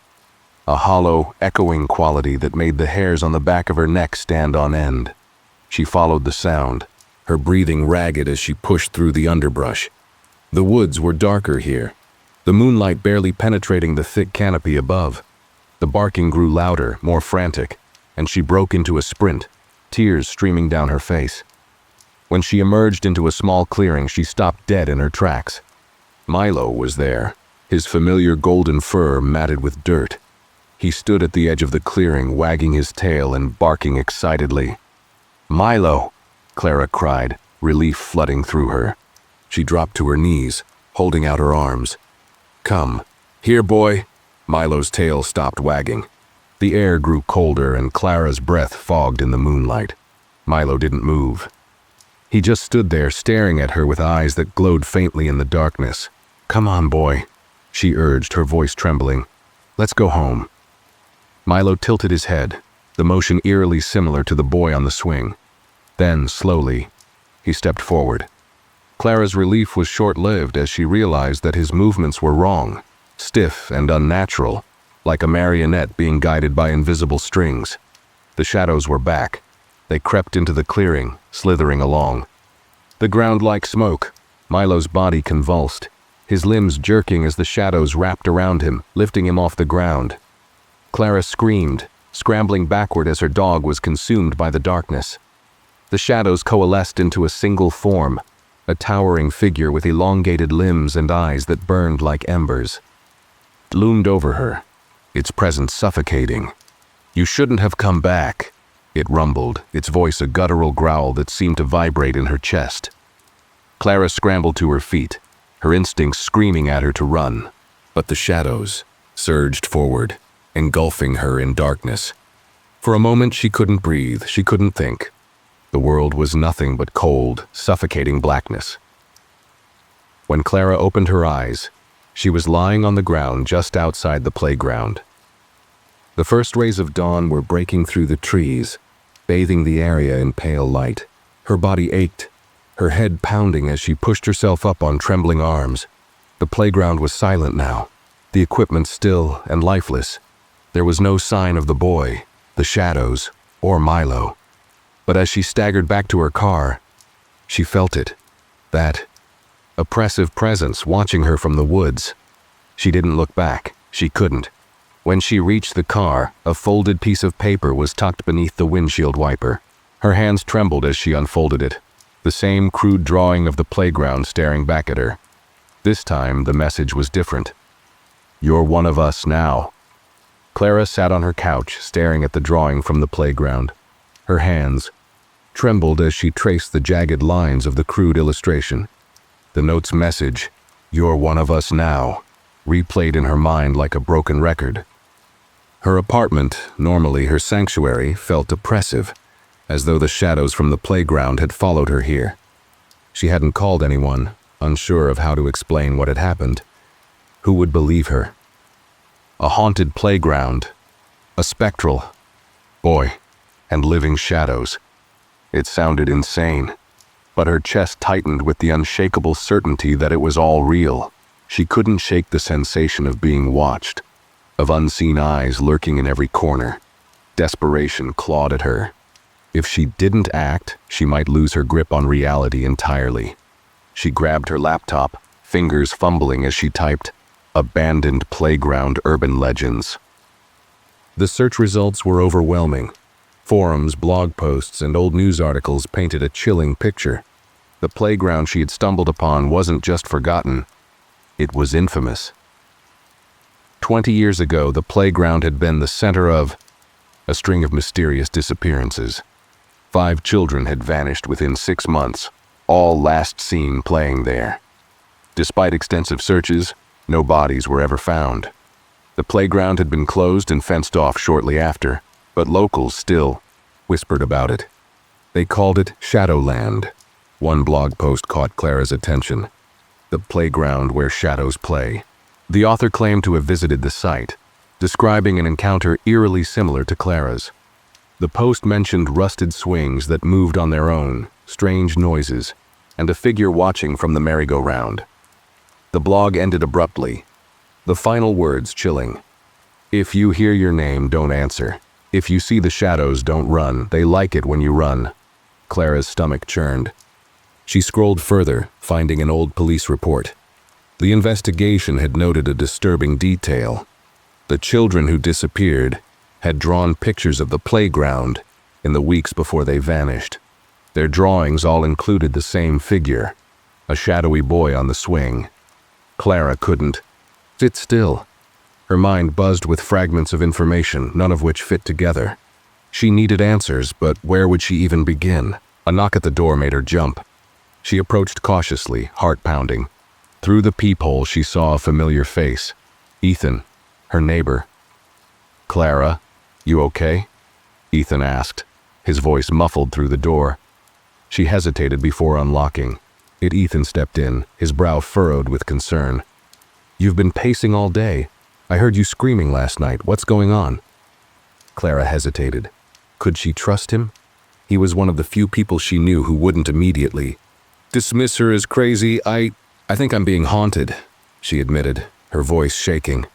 A hollow, echoing quality that made the hairs on the back of her neck stand on end. She followed the sound, her breathing ragged as she pushed through the underbrush. The woods were darker here, the moonlight barely penetrating the thick canopy above. The barking grew louder, more frantic, and she broke into a sprint, tears streaming down her face. When she emerged into a small clearing, she stopped dead in her tracks. Milo was there, his familiar golden fur matted with dirt. He stood at the edge of the clearing, wagging his tail and barking excitedly. "Milo!" Clara cried, relief flooding through her. She dropped to her knees, holding out her arms. "Come. Here, boy." Milo's tail stopped wagging. The air grew colder and Clara's breath fogged in the moonlight. Milo didn't move. He just stood there staring at her with eyes that glowed faintly in the darkness. "Come on, boy," she urged, her voice trembling. "Let's go home." Milo tilted his head, the motion eerily similar to the boy on the swing. Then, slowly, he stepped forward. Clara's relief was short-lived as she realized that his movements were wrong, stiff and unnatural, like a marionette being guided by invisible strings. The shadows were back. They crept into the clearing, slithering along. The ground like smoke. Milo's body convulsed, his limbs jerking as the shadows wrapped around him, lifting him off the ground. Clara screamed, scrambling backward as her dog was consumed by the darkness. The shadows coalesced into a single form, a towering figure with elongated limbs and eyes that burned like embers. It loomed over her, its presence suffocating. "You shouldn't have come back," it rumbled, its voice a guttural growl that seemed to vibrate in her chest. Clara scrambled to her feet, her instincts screaming at her to run. But the shadows surged forward, engulfing her in darkness. For a moment she couldn't breathe, she couldn't think. The world was nothing but cold, suffocating blackness. When Clara opened her eyes, she was lying on the ground just outside the playground. The first rays of dawn were breaking through the trees, bathing the area in pale light. Her body ached, her head pounding as she pushed herself up on trembling arms. The playground was silent now, the equipment still and lifeless. There was no sign of the boy, the shadows, or Milo. But as she staggered back to her car, she felt it, that oppressive presence watching her from the woods. She didn't look back, she couldn't. When she reached the car, a folded piece of paper was tucked beneath the windshield wiper. Her hands trembled as she unfolded it, the same crude drawing of the playground staring back at her. This time, the message was different. "You're one of us now." Clara sat on her couch, staring at the drawing from the playground. Her hands trembled as she traced the jagged lines of the crude illustration. The note's message, "You're one of us now," replayed in her mind like a broken record. Her apartment, normally her sanctuary, felt oppressive, as though the shadows from the playground had followed her here. She hadn't called anyone, unsure of how to explain what had happened. Who would believe her? A haunted playground, a spectral boy, and living shadows. It sounded insane, but her chest tightened with the unshakable certainty that it was all real. She couldn't shake the sensation of being watched, of unseen eyes lurking in every corner. Desperation clawed at her. If she didn't act, she might lose her grip on reality entirely. She grabbed her laptop, fingers fumbling as she typed, "Abandoned Playground Urban Legends." The search results were overwhelming. Forums, blog posts, and old news articles painted a chilling picture. The playground she had stumbled upon wasn't just forgotten, it was infamous. 20 years ago, the playground had been the center of a string of mysterious disappearances. 5 children had vanished within 6 months, all last seen playing there. Despite extensive searches, no bodies were ever found. The playground had been closed and fenced off shortly after, but locals still whispered about it. They called it Shadowland. One blog post caught Clara's attention. The playground where shadows play. The author claimed to have visited the site, describing an encounter eerily similar to Clara's. The post mentioned rusted swings that moved on their own, strange noises, and a figure watching from the merry-go-round. The blog ended abruptly, the final words chilling. If you hear your name, don't answer. If you see the shadows, don't run. They like it when you run. Clara's stomach churned. She scrolled further, finding an old police report. The investigation had noted a disturbing detail. The children who disappeared had drawn pictures of the playground in the weeks before they vanished. Their drawings all included the same figure, a shadowy boy on the swing. Clara couldn't sit still. Her mind buzzed with fragments of information, none of which fit together. She needed answers, but where would she even begin? A knock at the door made her jump. She approached cautiously, heart pounding. Through the peephole, she saw a familiar face. Ethan, her neighbor. "Clara, you okay?" Ethan asked, his voice muffled through the door. She hesitated before unlocking. Ethan stepped in, his brow furrowed with concern. "You've been pacing all day. I heard you screaming last night. What's going on?" Clara hesitated. Could she trust him? He was one of the few people she knew who wouldn't immediately dismiss her as crazy. I think I'm being haunted," she admitted, her voice shaking.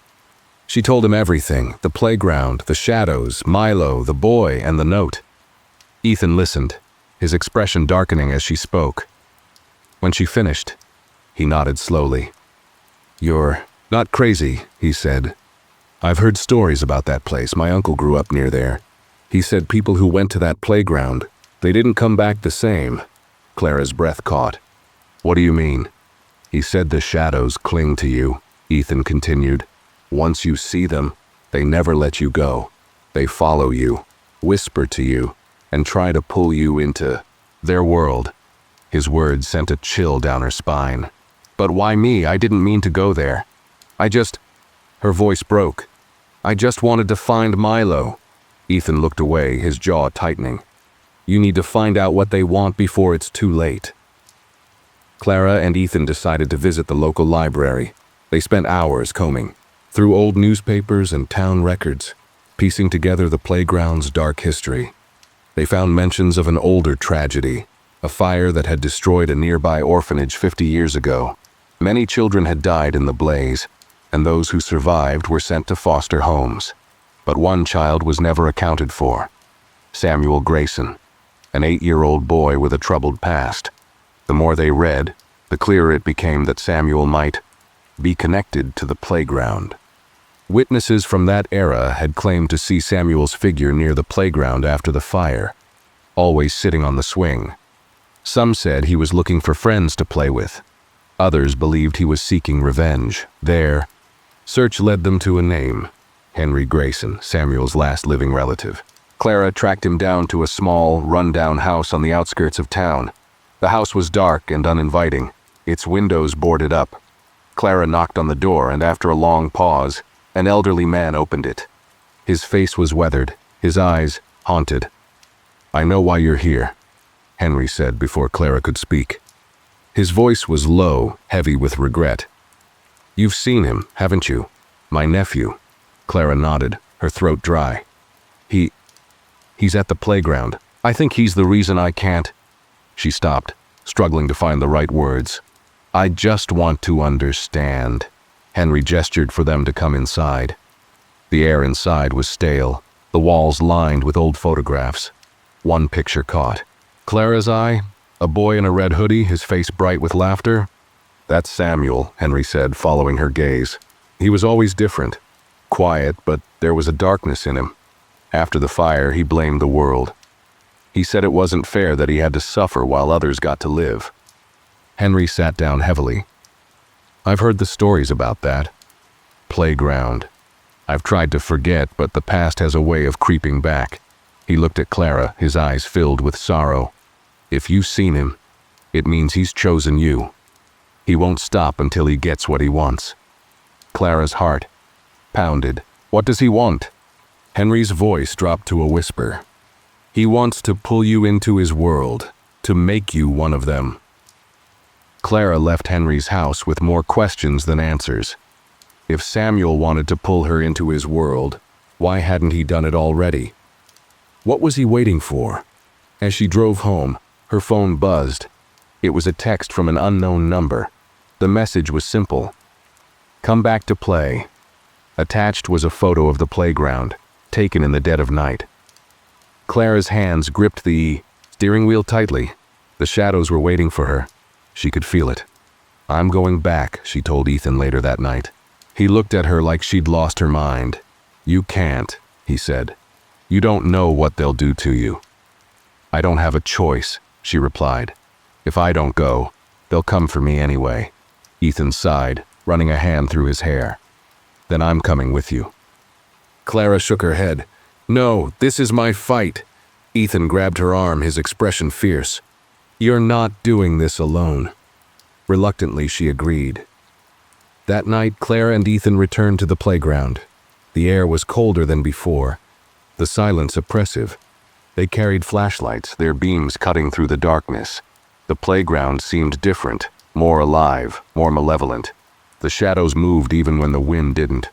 She told him everything, the playground, the shadows, Milo, the boy, and the note. Ethan listened, his expression darkening as she spoke. When she finished, he nodded slowly. "You're not crazy," he said. "I've heard stories about that place. My uncle grew up near there. He said people who went to that playground, they didn't come back the same." Clara's breath caught. "What do you mean?" "He said the shadows cling to you," Ethan continued. "Once you see them, they never let you go. They follow you, whisper to you, and try to pull you into their world." His words sent a chill down her spine. "But why me? I didn't mean to go there. Her voice broke. "I just wanted to find Milo." Ethan looked away, his jaw tightening. "You need to find out what they want before it's too late." Clara and Ethan decided to visit the local library. They spent hours combing through old newspapers and town records, piecing together the playground's dark history. They found mentions of an older tragedy, a fire that had destroyed a nearby orphanage 50 years ago. Many children had died in the blaze, and those who survived were sent to foster homes. But one child was never accounted for: Samuel Grayson, an 8-year-old boy with a troubled past. The more they read, the clearer it became that Samuel might be connected to the playground. Witnesses from that era had claimed to see Samuel's figure near the playground after the fire, always sitting on the swing. Some said he was looking for friends to play with. Others believed he was seeking revenge. Their search led them to a name: Henry Grayson, Samuel's last living relative. Clara tracked him down to a small, run-down house on the outskirts of town. The house was dark and uninviting, its windows boarded up. Clara knocked on the door, and after a long pause, an elderly man opened it. His face was weathered, his eyes haunted. "I know why you're here," Henry said before Clara could speak. His voice was low, heavy with regret. "You've seen him, haven't you? My nephew." Clara nodded, her throat dry. He's at the playground. I think he's the reason I can't." She stopped, struggling to find the right words. "I just want to understand." Henry gestured for them to come inside. The air inside was stale, the walls lined with old photographs. One picture caught Clara's eye, a boy in a red hoodie, his face bright with laughter. "That's Samuel," Henry said, following her gaze. "He was always different. Quiet, but there was a darkness in him. After the fire, he blamed the world. He said it wasn't fair that he had to suffer while others got to live." Henry sat down heavily. "I've heard the stories about that playground. I've tried to forget, but the past has a way of creeping back." He looked at Clara, his eyes filled with sorrow. "If you've seen him, it means he's chosen you. He won't stop until he gets what he wants." Clara's heart pounded. "What does he want?" Henry's voice dropped to a whisper. "He wants to pull you into his world, to make you one of them." Clara left Henry's house with more questions than answers. If Samuel wanted to pull her into his world, why hadn't he done it already? What was he waiting for? As she drove home, her phone buzzed. It was a text from an unknown number. The message was simple. "Come back to play." Attached was a photo of the playground, taken in the dead of night. Clara's hands gripped the steering wheel tightly. The shadows were waiting for her. She could feel it. "I'm going back," she told Ethan later that night. He looked at her like she'd lost her mind. "You can't," he said. "You don't know what they'll do to you." "I don't have a choice," she replied. "If I don't go, they'll come for me anyway." Ethan sighed, running a hand through his hair. "Then I'm coming with you." Clara shook her head. "No, this is my fight." Ethan grabbed her arm, his expression fierce. "You're not doing this alone." Reluctantly, she agreed. That night, Clara and Ethan returned to the playground. The air was colder than before, the silence oppressive. They carried flashlights, their beams cutting through the darkness. The playground seemed different, more alive, more malevolent. The shadows moved even when the wind didn't.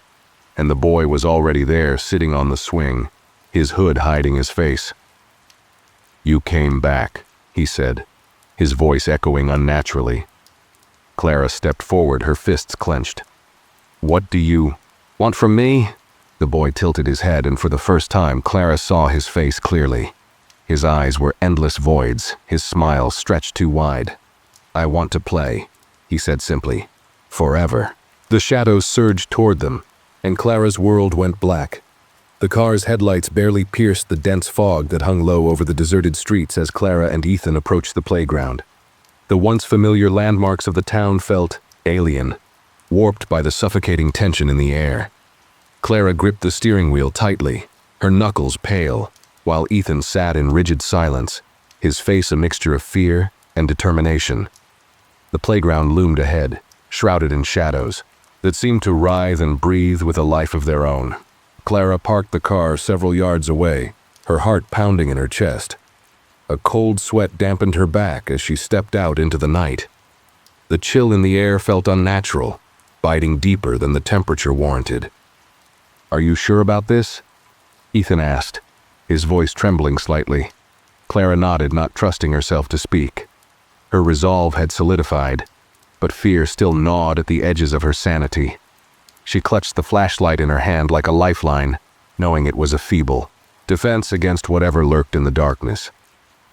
And the boy was already there, sitting on the swing, his hood hiding his face. "You came back," he said, his voice echoing unnaturally. Clara stepped forward, her fists clenched. "What do you want from me?" The boy tilted his head, and for the first time, Clara saw his face clearly. His eyes were endless voids, his smile stretched too wide. "I want to play," he said simply. "Forever." The shadows surged toward them, and Clara's world went black. The car's headlights barely pierced the dense fog that hung low over the deserted streets as Clara and Ethan approached the playground. The once familiar landmarks of the town felt alien, warped by the suffocating tension in the air. Clara gripped the steering wheel tightly, her knuckles pale, while Ethan sat in rigid silence, his face a mixture of fear and determination. The playground loomed ahead, shrouded in shadows, that seemed to writhe and breathe with a life of their own. Clara parked the car several yards away, her heart pounding in her chest. A cold sweat dampened her back as she stepped out into the night. The chill in the air felt unnatural, biting deeper than the temperature warranted. "Are you sure about this?" Ethan asked, his voice trembling slightly. Clara nodded, not trusting herself to speak. Her resolve had solidified, but fear still gnawed at the edges of her sanity. She clutched the flashlight in her hand like a lifeline, knowing it was a feeble defense against whatever lurked in the darkness.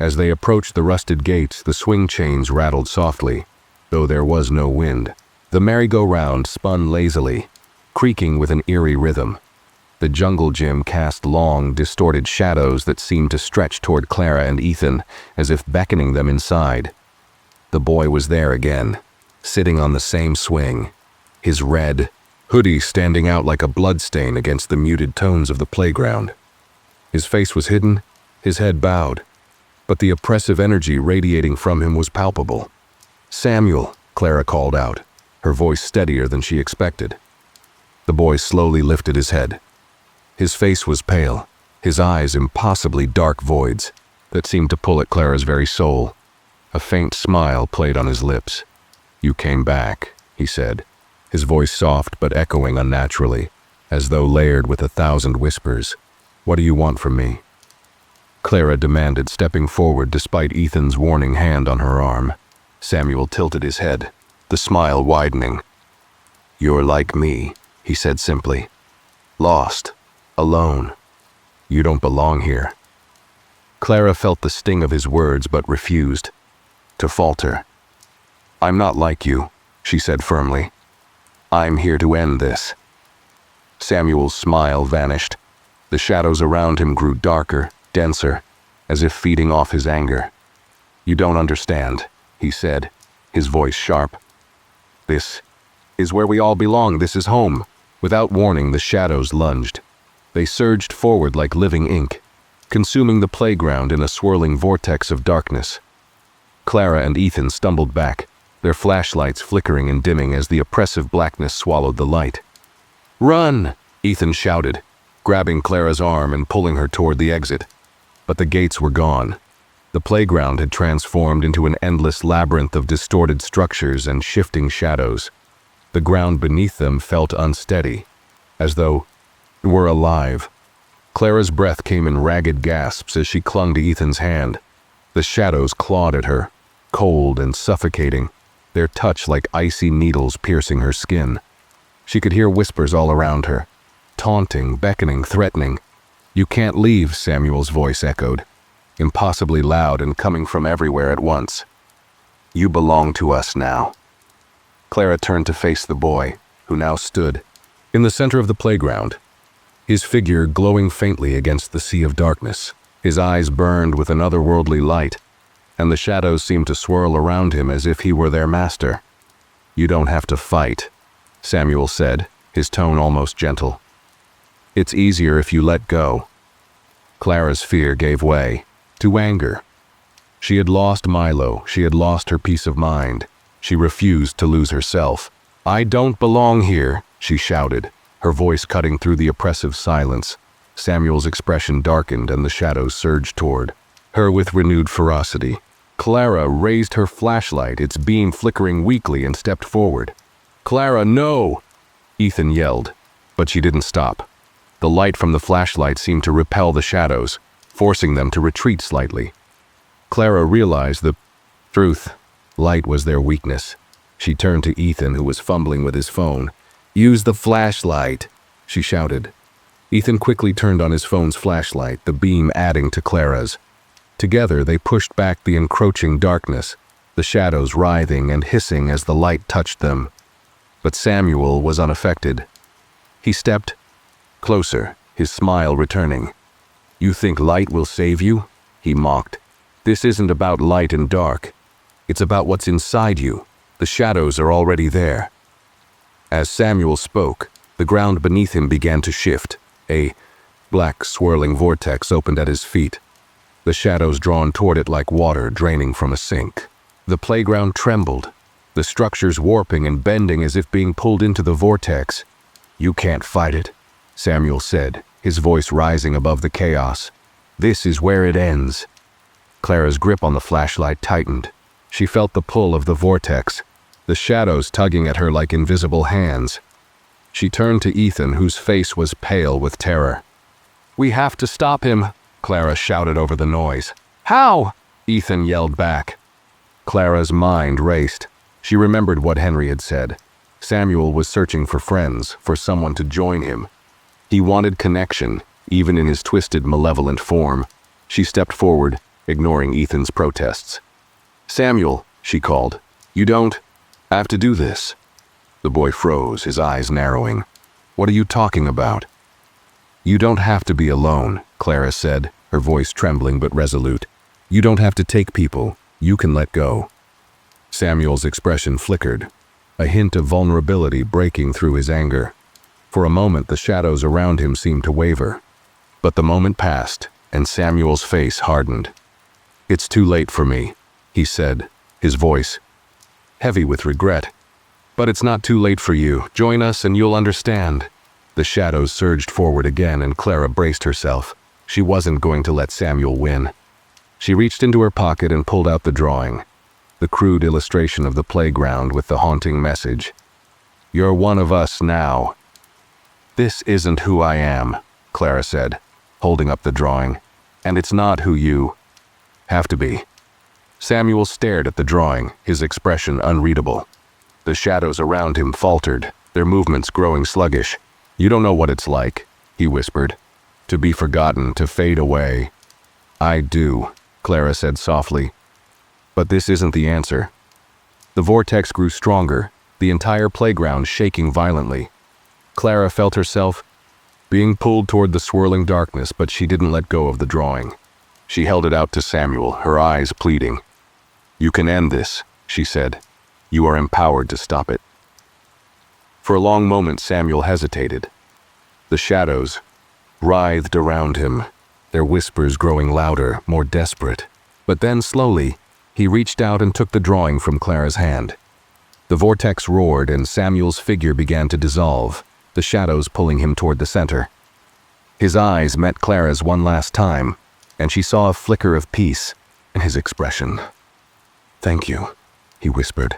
As they approached the rusted gates, the swing chains rattled softly, though there was no wind. The merry-go-round spun lazily, creaking with an eerie rhythm. The jungle gym cast long, distorted shadows that seemed to stretch toward Clara and Ethan, as if beckoning them inside. The boy was there again, sitting on the same swing, his red hoodie standing out like a bloodstain against the muted tones of the playground. His face was hidden, his head bowed, but the oppressive energy radiating from him was palpable. "Samuel," Clara called out, her voice steadier than she expected. The boy slowly lifted his head. His face was pale, his eyes impossibly dark voids that seemed to pull at Clara's very soul. A faint smile played on his lips. "You came back," he said, his voice soft but echoing unnaturally, as though layered with 1,000 whispers. "What do you want from me?" Clara demanded, stepping forward despite Ethan's warning hand on her arm. Samuel tilted his head, the smile widening. "You're like me," he said simply. "Lost. Alone. You don't belong here." Clara felt the sting of his words but refused to falter. "I'm not like you," she said firmly. "I'm here to end this." Samuel's smile vanished. The shadows around him grew darker, denser, as if feeding off his anger. "You don't understand," he said, his voice sharp. "This is where we all belong. This is home." Without warning, the shadows lunged. They surged forward like living ink, consuming the playground in a swirling vortex of darkness. Clara and Ethan stumbled back, their flashlights flickering and dimming as the oppressive blackness swallowed the light. "Run!" Ethan shouted, grabbing Clara's arm and pulling her toward the exit. But the gates were gone. The playground had transformed into an endless labyrinth of distorted structures and shifting shadows. The ground beneath them felt unsteady, as though it were alive. Clara's breath came in ragged gasps as she clung to Ethan's hand. The shadows clawed at her, cold and suffocating, their touch like icy needles piercing her skin. She could hear whispers all around her, taunting, beckoning, threatening. "You can't leave," Samuel's voice echoed, impossibly loud and coming from everywhere at once. "You belong to us now." Clara turned to face the boy, who now stood in the center of the playground, his figure glowing faintly against the sea of darkness. His eyes burned with an otherworldly light, and the shadows seemed to swirl around him as if he were their master. "You don't have to fight," Samuel said, his tone almost gentle. "It's easier if you let go." Clara's fear gave way to anger. She had lost Milo, she had lost her peace of mind. She refused to lose herself. "I don't belong here," she shouted, her voice cutting through the oppressive silence. Samuel's expression darkened and the shadows surged toward her with renewed ferocity. Clara raised her flashlight, its beam flickering weakly, and stepped forward. "Clara, no!" Ethan yelled, but she didn't stop. The light from the flashlight seemed to repel the shadows, forcing them to retreat slightly. Clara realized the truth. Light was their weakness. She turned to Ethan, who was fumbling with his phone. "Use the flashlight," she shouted. Ethan quickly turned on his phone's flashlight, the beam adding to Clara's. Together, they pushed back the encroaching darkness, the shadows writhing and hissing as the light touched them. But Samuel was unaffected. He stepped closer, his smile returning. "You think light will save you?" he mocked. "This isn't about light and dark. It's about what's inside you. The shadows are already there." As Samuel spoke, the ground beneath him began to shift. A black, swirling vortex opened at his feet, the shadows drawn toward it like water draining from a sink. The playground trembled, the structures warping and bending as if being pulled into the vortex. "You can't fight it," Samuel said, his voice rising above the chaos. "This is where it ends." Clara's grip on the flashlight tightened. She felt the pull of the vortex, the shadows tugging at her like invisible hands. She turned to Ethan, whose face was pale with terror. "We have to stop him," Clara shouted over the noise. "How?" Ethan yelled back. Clara's mind raced. She remembered what Henry had said. Samuel was searching for friends, for someone to join him. He wanted connection, even in his twisted, malevolent form. She stepped forward, ignoring Ethan's protests. "Samuel," she called, "you don't have to do this." The boy froze, his eyes narrowing. "What are you talking about?" "You don't have to be alone," Clara said, her voice trembling but resolute. "You don't have to take people. You can let go." Samuel's expression flickered, a hint of vulnerability breaking through his anger. For a moment, the shadows around him seemed to waver. But the moment passed, and Samuel's face hardened. "It's too late for me," he said, his voice heavy with regret. "But it's not too late for you. Join us and you'll understand." The shadows surged forward again, and Clara braced herself. She wasn't going to let Samuel win. She reached into her pocket and pulled out the drawing, the crude illustration of the playground with the haunting message. "You're one of us now." "This isn't who I am," Clara said, holding up the drawing. "And it's not who you have to be." Samuel stared at the drawing, his expression unreadable. The shadows around him faltered, their movements growing sluggish. "You don't know what it's like," he whispered. "To be forgotten, to fade away." "I do," Clara said softly. "But this isn't the answer." The vortex grew stronger, the entire playground shaking violently. Clara felt herself being pulled toward the swirling darkness, but she didn't let go of the drawing. She held it out to Samuel, her eyes pleading. "You can end this," she said. "You are empowered to stop it." For a long moment, Samuel hesitated. The shadows writhed around him, their whispers growing louder, more desperate. But then, slowly, he reached out and took the drawing from Clara's hand. The vortex roared, and Samuel's figure began to dissolve, the shadows pulling him toward the center. His eyes met Clara's one last time, and she saw a flicker of peace in his expression. "Thank you," he whispered.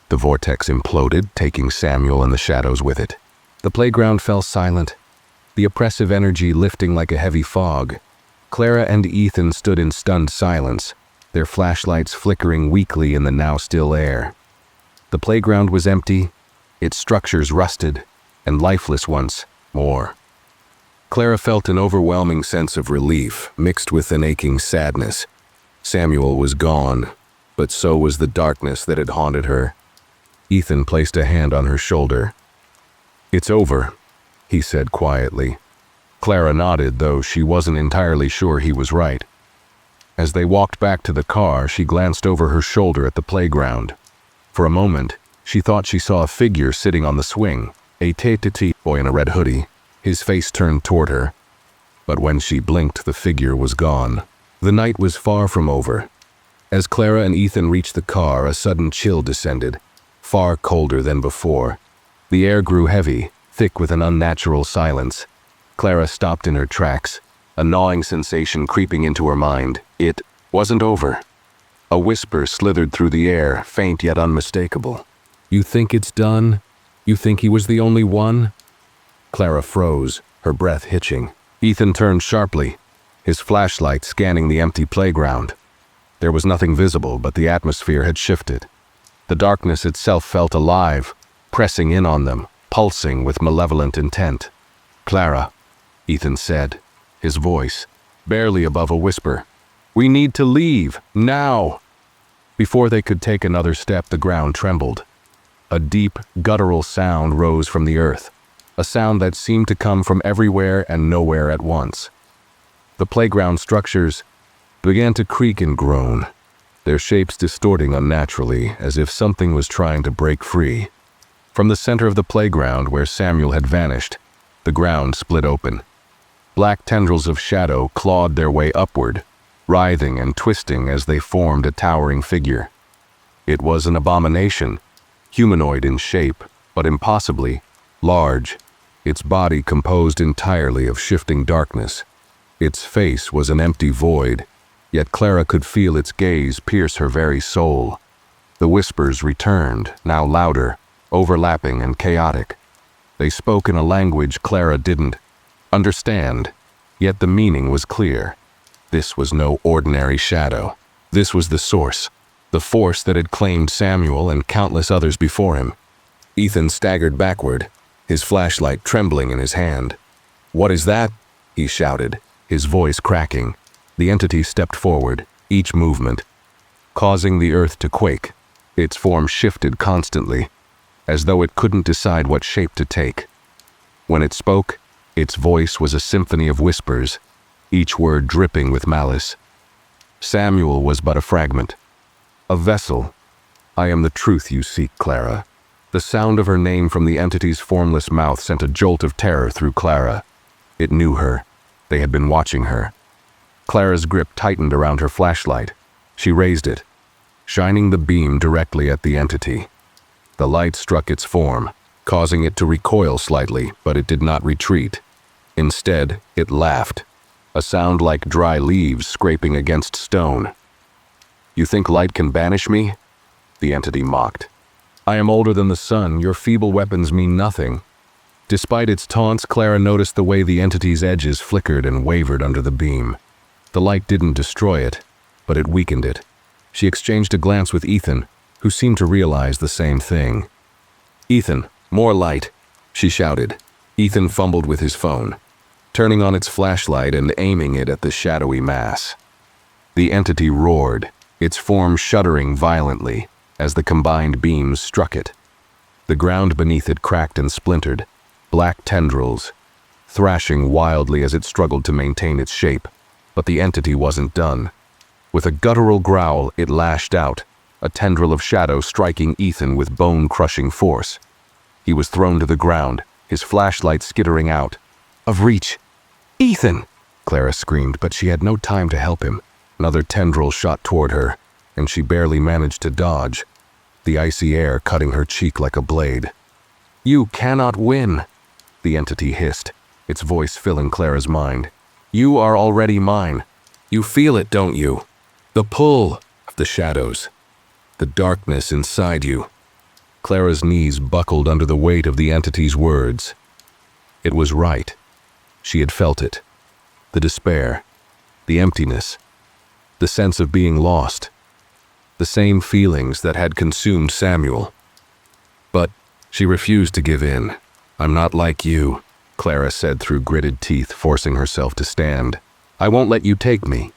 The vortex imploded, taking Samuel and the shadows with it. The playground fell silent, the oppressive energy lifting like a heavy fog. Clara and Ethan stood in stunned silence, their flashlights flickering weakly in the now still air. The playground was empty, its structures rusted, and lifeless once more. Clara felt an overwhelming sense of relief, mixed with an aching sadness. Samuel was gone, but so was the darkness that had haunted her. Ethan placed a hand on her shoulder. "It's over," he said quietly. Clara nodded, though she wasn't entirely sure he was right. As they walked back to the car, she glanced over her shoulder at the playground. For a moment, she thought she saw a figure sitting on the swing, a tete-a-tete boy in a red hoodie, his face turned toward her. But when she blinked, the figure was gone. The night was far from over. As Clara and Ethan reached the car, a sudden chill descended, far colder than before. The air grew heavy, thick with an unnatural silence. Clara stopped in her tracks, a gnawing sensation creeping into her mind. It wasn't over. A whisper slithered through the air, faint yet unmistakable. "You think it's done? You think he was the only one?" Clara froze, her breath hitching. Ethan turned sharply, his flashlight scanning the empty playground. There was nothing visible, but the atmosphere had shifted. The darkness itself felt alive, pressing in on them, pulsing with malevolent intent. "Clara," Ethan said, his voice barely above a whisper. "We need to leave, now!" Before they could take another step, the ground trembled. A deep, guttural sound rose from the earth, a sound that seemed to come from everywhere and nowhere at once. The playground structures began to creak and groan, their shapes distorting unnaturally, as if something was trying to break free. From the center of the playground, where Samuel had vanished, the ground split open. Black tendrils of shadow clawed their way upward, writhing and twisting as they formed a towering figure. It was an abomination, humanoid in shape, but impossibly large, its body composed entirely of shifting darkness. Its face was an empty void, yet Clara could feel its gaze pierce her very soul. The whispers returned, now louder, overlapping and chaotic. They spoke in a language Clara didn't understand, yet the meaning was clear. This was no ordinary shadow. This was the source, the force that had claimed Samuel and countless others before him. Ethan staggered backward, his flashlight trembling in his hand. "What is that?" he shouted, his voice cracking. The entity stepped forward, each movement causing the earth to quake. Its form shifted constantly, as though it couldn't decide what shape to take. When it spoke, its voice was a symphony of whispers, each word dripping with malice. Samuel was but a fragment, a vessel. "I am the truth you seek, Clara." The sound of her name from the entity's formless mouth sent a jolt of terror through Clara. It knew her. They had been watching her. Clara's grip tightened around her flashlight. She raised it, shining the beam directly at the entity. The light struck its form, causing it to recoil slightly, but it did not retreat. Instead, it laughed, a sound like dry leaves scraping against stone. "You think light can banish me?" the entity mocked. "I am older than the sun. Your feeble weapons mean nothing." Despite its taunts, Clara noticed the way the entity's edges flickered and wavered under the beam. The light didn't destroy it, but it weakened it. She exchanged a glance with Ethan, who seemed to realize the same thing. "Ethan, more light," she shouted. Ethan fumbled with his phone, turning on its flashlight and aiming it at the shadowy mass. The entity roared, its form shuddering violently as the combined beams struck it. The ground beneath it cracked and splintered, black tendrils thrashing wildly as it struggled to maintain its shape. But the entity wasn't done. With a guttural growl, it lashed out, a tendril of shadow striking Ethan with bone-crushing force. He was thrown to the ground, his flashlight skittering out. "Of reach!" "Ethan!" Clara screamed, but she had no time to help him. Another tendril shot toward her, and she barely managed to dodge, the icy air cutting her cheek like a blade. "You cannot win," the entity hissed, its voice filling Clara's mind. "You are already mine. You feel it, don't you? The pull of the shadows, the darkness inside you." Clara's knees buckled under the weight of the entity's words. It was right. She had felt it. The despair, the emptiness, the sense of being lost, the same feelings that had consumed Samuel. But she refused to give in. "I'm not like you," Clara said through gritted teeth, forcing herself to stand. "I won't let you take me."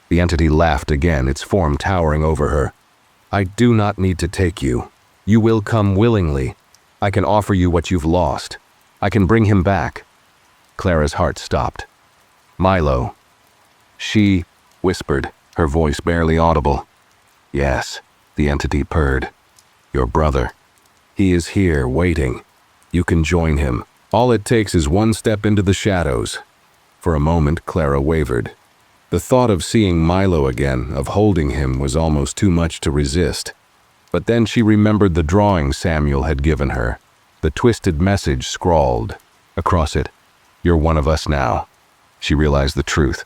The entity laughed again, its form towering over her. "I do not need to take you. You will come willingly. I can offer you what you've lost. I can bring him back." Clara's heart stopped. "Milo." She whispered, her voice barely audible. "Yes," the entity purred. "Your brother. He is here, waiting. You can join him. All it takes is one step into the shadows." For a moment, Clara wavered. The thought of seeing Milo again, of holding him, was almost too much to resist. But then she remembered the drawing Samuel had given her, the twisted message scrawled across it. "You're one of us now." She realized the truth.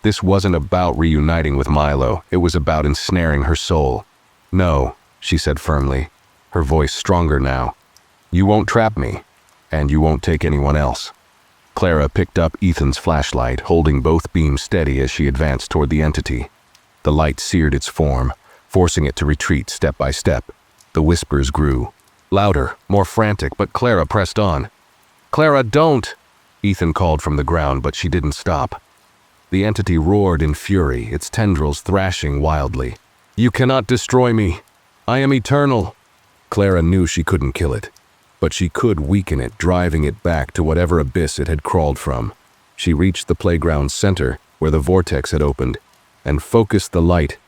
This wasn't about reuniting with Milo, it was about ensnaring her soul. "No," she said firmly, her voice stronger now. "You won't trap me, and you won't take anyone else." Clara picked up Ethan's flashlight, holding both beams steady as she advanced toward the entity. The light seared its form, forcing it to retreat step by step. The whispers grew, louder, more frantic, but Clara pressed on. "Clara, don't!" Ethan called from the ground, but she didn't stop. The entity roared in fury, its tendrils thrashing wildly. "You cannot destroy me. I am eternal." Clara knew she couldn't kill it, but she could weaken it, driving it back to whatever abyss it had crawled from. She reached the playground's center, where the vortex had opened, and focused the light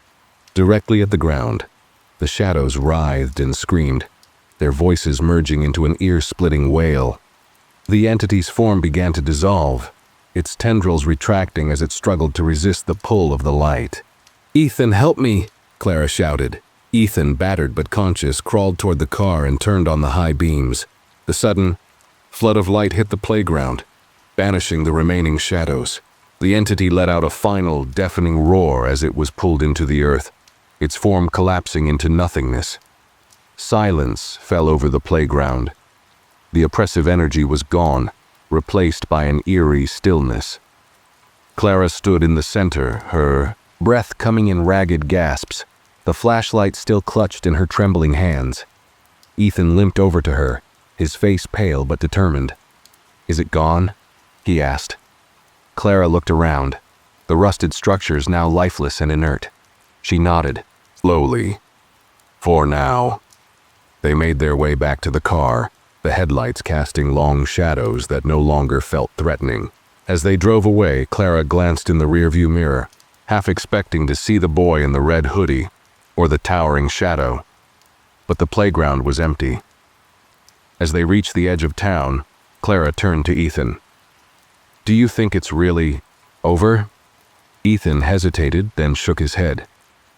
directly at the ground. The shadows writhed and screamed, their voices merging into an ear-splitting wail. The entity's form began to dissolve, its tendrils retracting as it struggled to resist the pull of the light. "Ethan, help me!" Clara shouted. Ethan, battered but conscious, crawled toward the car and turned on the high beams. The sudden flood of light hit the playground, banishing the remaining shadows. The entity let out a final, deafening roar as it was pulled into the earth, its form collapsing into nothingness. Silence fell over the playground. The oppressive energy was gone, replaced by an eerie stillness. Clara stood in the center, her breath coming in ragged gasps, the flashlight still clutched in her trembling hands. Ethan limped over to her, his face pale but determined. "Is it gone?" he asked. Clara looked around, the rusted structures now lifeless and inert. She nodded, slowly. "For now." They made their way back to the car, the headlights casting long shadows that no longer felt threatening. As they drove away, Clara glanced in the rearview mirror, half expecting to see the boy in the red hoodie or the towering shadow. But the playground was empty. As they reached the edge of town, Clara turned to Ethan. "Do you think it's really over?" Ethan hesitated, then shook his head.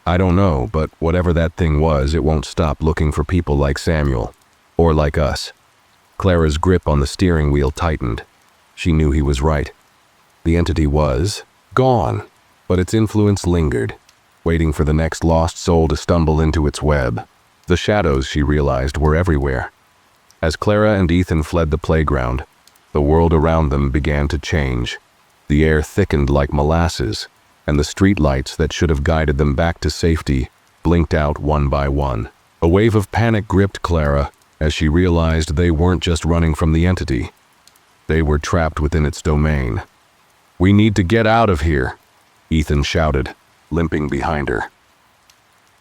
"I don't know, but whatever that thing was, it won't stop looking for people like Samuel, or like us." Clara's grip on the steering wheel tightened. She knew he was right. The entity was gone, but its influence lingered, waiting for the next lost soul to stumble into its web. The shadows, she realized, were everywhere. As Clara and Ethan fled the playground, the world around them began to change. The air thickened like molasses, and the streetlights that should have guided them back to safety blinked out one by one. A wave of panic gripped Clara as she realized they weren't just running from the entity. They were trapped within its domain. "We need to get out of here," Ethan shouted, limping behind her.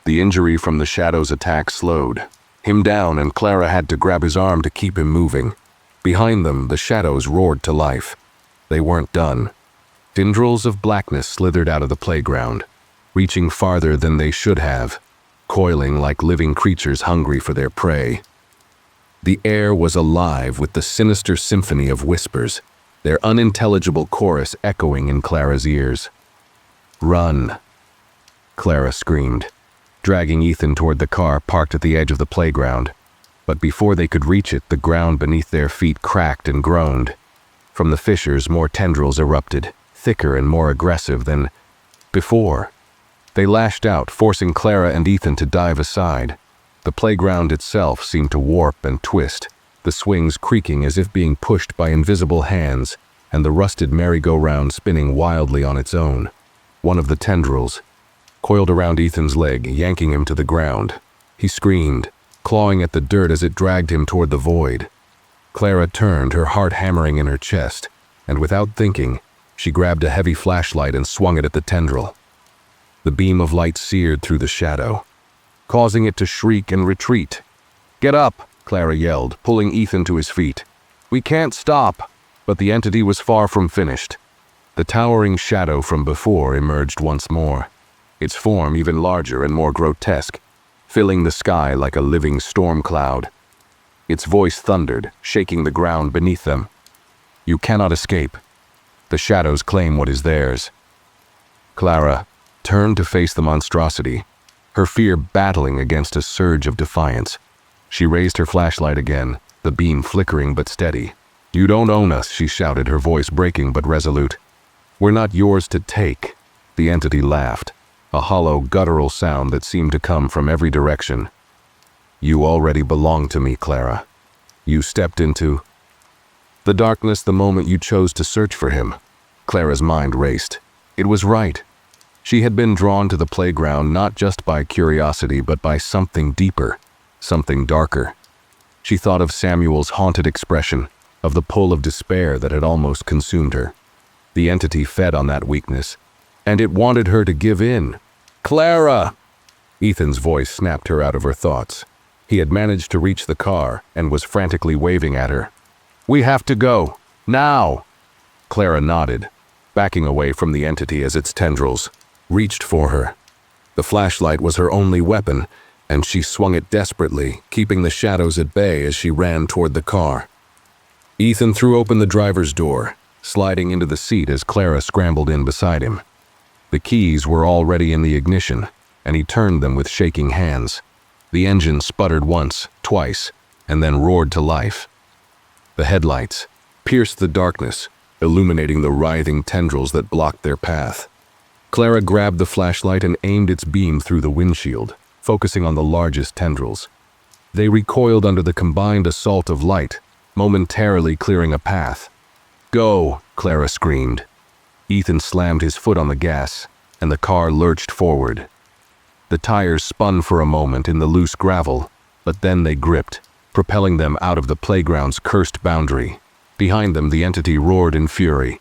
The injury from the shadow's attack slowed him down, and Clara had to grab his arm to keep him moving. Behind them, the shadows roared to life. They weren't done. Tendrils of blackness slithered out of the playground, reaching farther than they should have, coiling like living creatures hungry for their prey. The air was alive with the sinister symphony of whispers, their unintelligible chorus echoing in Clara's ears. "Run!" Clara screamed, dragging Ethan toward the car parked at the edge of the playground. But before they could reach it, the ground beneath their feet cracked and groaned. From the fissures, more tendrils erupted, thicker and more aggressive than before. They lashed out, forcing Clara and Ethan to dive aside. The playground itself seemed to warp and twist, the swings creaking as if being pushed by invisible hands, and the rusted merry-go-round spinning wildly on its own. One of the tendrils, coiled around Ethan's leg, yanking him to the ground. He screamed, clawing at the dirt as it dragged him toward the void. Clara turned, her heart hammering in her chest, and without thinking, she grabbed a heavy flashlight and swung it at the tendril. The beam of light seared through the shadow, causing it to shriek and retreat. "Get up!" Clara yelled, pulling Ethan to his feet. "We can't stop!" But the entity was far from finished. The towering shadow from before emerged once more, its form even larger and more grotesque, filling the sky like a living storm cloud. Its voice thundered, shaking the ground beneath them. "You cannot escape. The shadows claim what is theirs." Clara turned to face the monstrosity, her fear battling against a surge of defiance. She raised her flashlight again, the beam flickering but steady. "You don't own us," she shouted, her voice breaking but resolute. "We're not yours to take." The entity laughed, a hollow, guttural sound that seemed to come from every direction. "You already belong to me, Clara. You stepped into the darkness the moment you chose to search for him." Clara's mind raced. It was right. She had been drawn to the playground not just by curiosity but by something deeper, something darker. She thought of Samuel's haunted expression, of the pull of despair that had almost consumed her. The entity fed on that weakness, and it wanted her to give in. "Clara!" Ethan's voice snapped her out of her thoughts. He had managed to reach the car and was frantically waving at her. "We have to go. Now!" Clara nodded, backing away from the entity as its tendrils reached for her. The flashlight was her only weapon, and she swung it desperately, keeping the shadows at bay as she ran toward the car. Ethan threw open the driver's door, sliding into the seat as Clara scrambled in beside him. The keys were already in the ignition, and he turned them with shaking hands. The engine sputtered once, twice, and then roared to life. The headlights pierced the darkness, illuminating the writhing tendrils that blocked their path. Clara grabbed the flashlight and aimed its beam through the windshield, focusing on the largest tendrils. They recoiled under the combined assault of light, momentarily clearing a path. "Go!" Clara screamed. Ethan slammed his foot on the gas, and the car lurched forward. The tires spun for a moment in the loose gravel, but then they gripped, propelling them out of the playground's cursed boundary. Behind them, the entity roared in fury,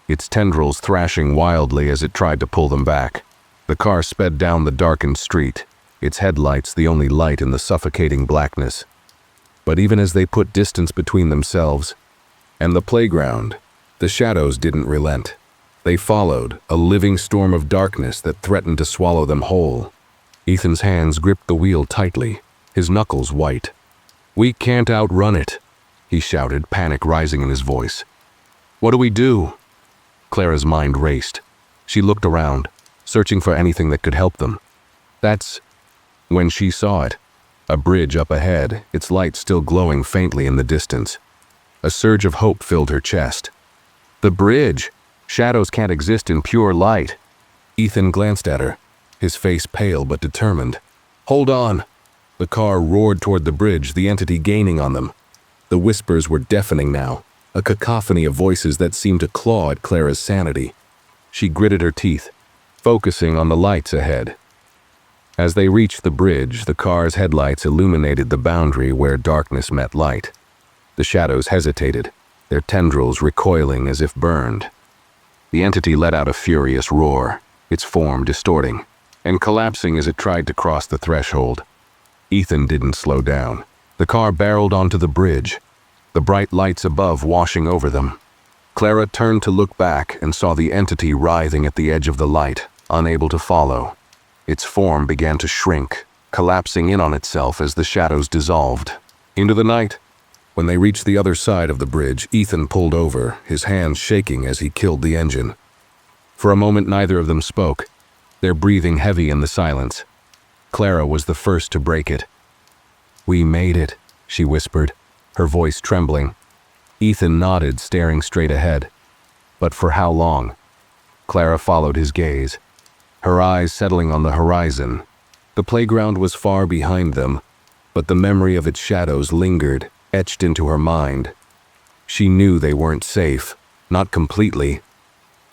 its tendrils thrashing wildly as it tried to pull them back. The car sped down the darkened street, its headlights the only light in the suffocating blackness. But even as they put distance between themselves and the playground, the shadows didn't relent. They followed, a living storm of darkness that threatened to swallow them whole. Ethan's hands gripped the wheel tightly, his knuckles white. "We can't outrun it," he shouted, panic rising in his voice. "What do we do?" Clara's mind raced. She looked around, searching for anything that could help them. That's when she saw it. A bridge up ahead, its light still glowing faintly in the distance. A surge of hope filled her chest. The bridge! Shadows can't exist in pure light. Ethan glanced at her, his face pale but determined. "Hold on!" The car roared toward the bridge, the entity gaining on them. The whispers were deafening now, a cacophony of voices that seemed to claw at Clara's sanity. She gritted her teeth, focusing on the lights ahead. As they reached the bridge, the car's headlights illuminated the boundary where darkness met light. The shadows hesitated, their tendrils recoiling as if burned. The entity let out a furious roar, its form distorting and collapsing as it tried to cross the threshold. Ethan didn't slow down. The car barreled onto the bridge, the bright lights above washing over them. Clara turned to look back and saw the entity writhing at the edge of the light, unable to follow. Its form began to shrink, collapsing in on itself as the shadows dissolved into the night. When they reached the other side of the bridge, Ethan pulled over, his hands shaking as he killed the engine. For a moment, neither of them spoke, their breathing heavy in the silence. Clara was the first to break it. "We made it," she whispered, her voice trembling. Ethan nodded, staring straight ahead. But for how long? Clara followed his gaze, her eyes settling on the horizon. The playground was far behind them, but the memory of its shadows lingered, etched into her mind. She knew they weren't safe, not completely.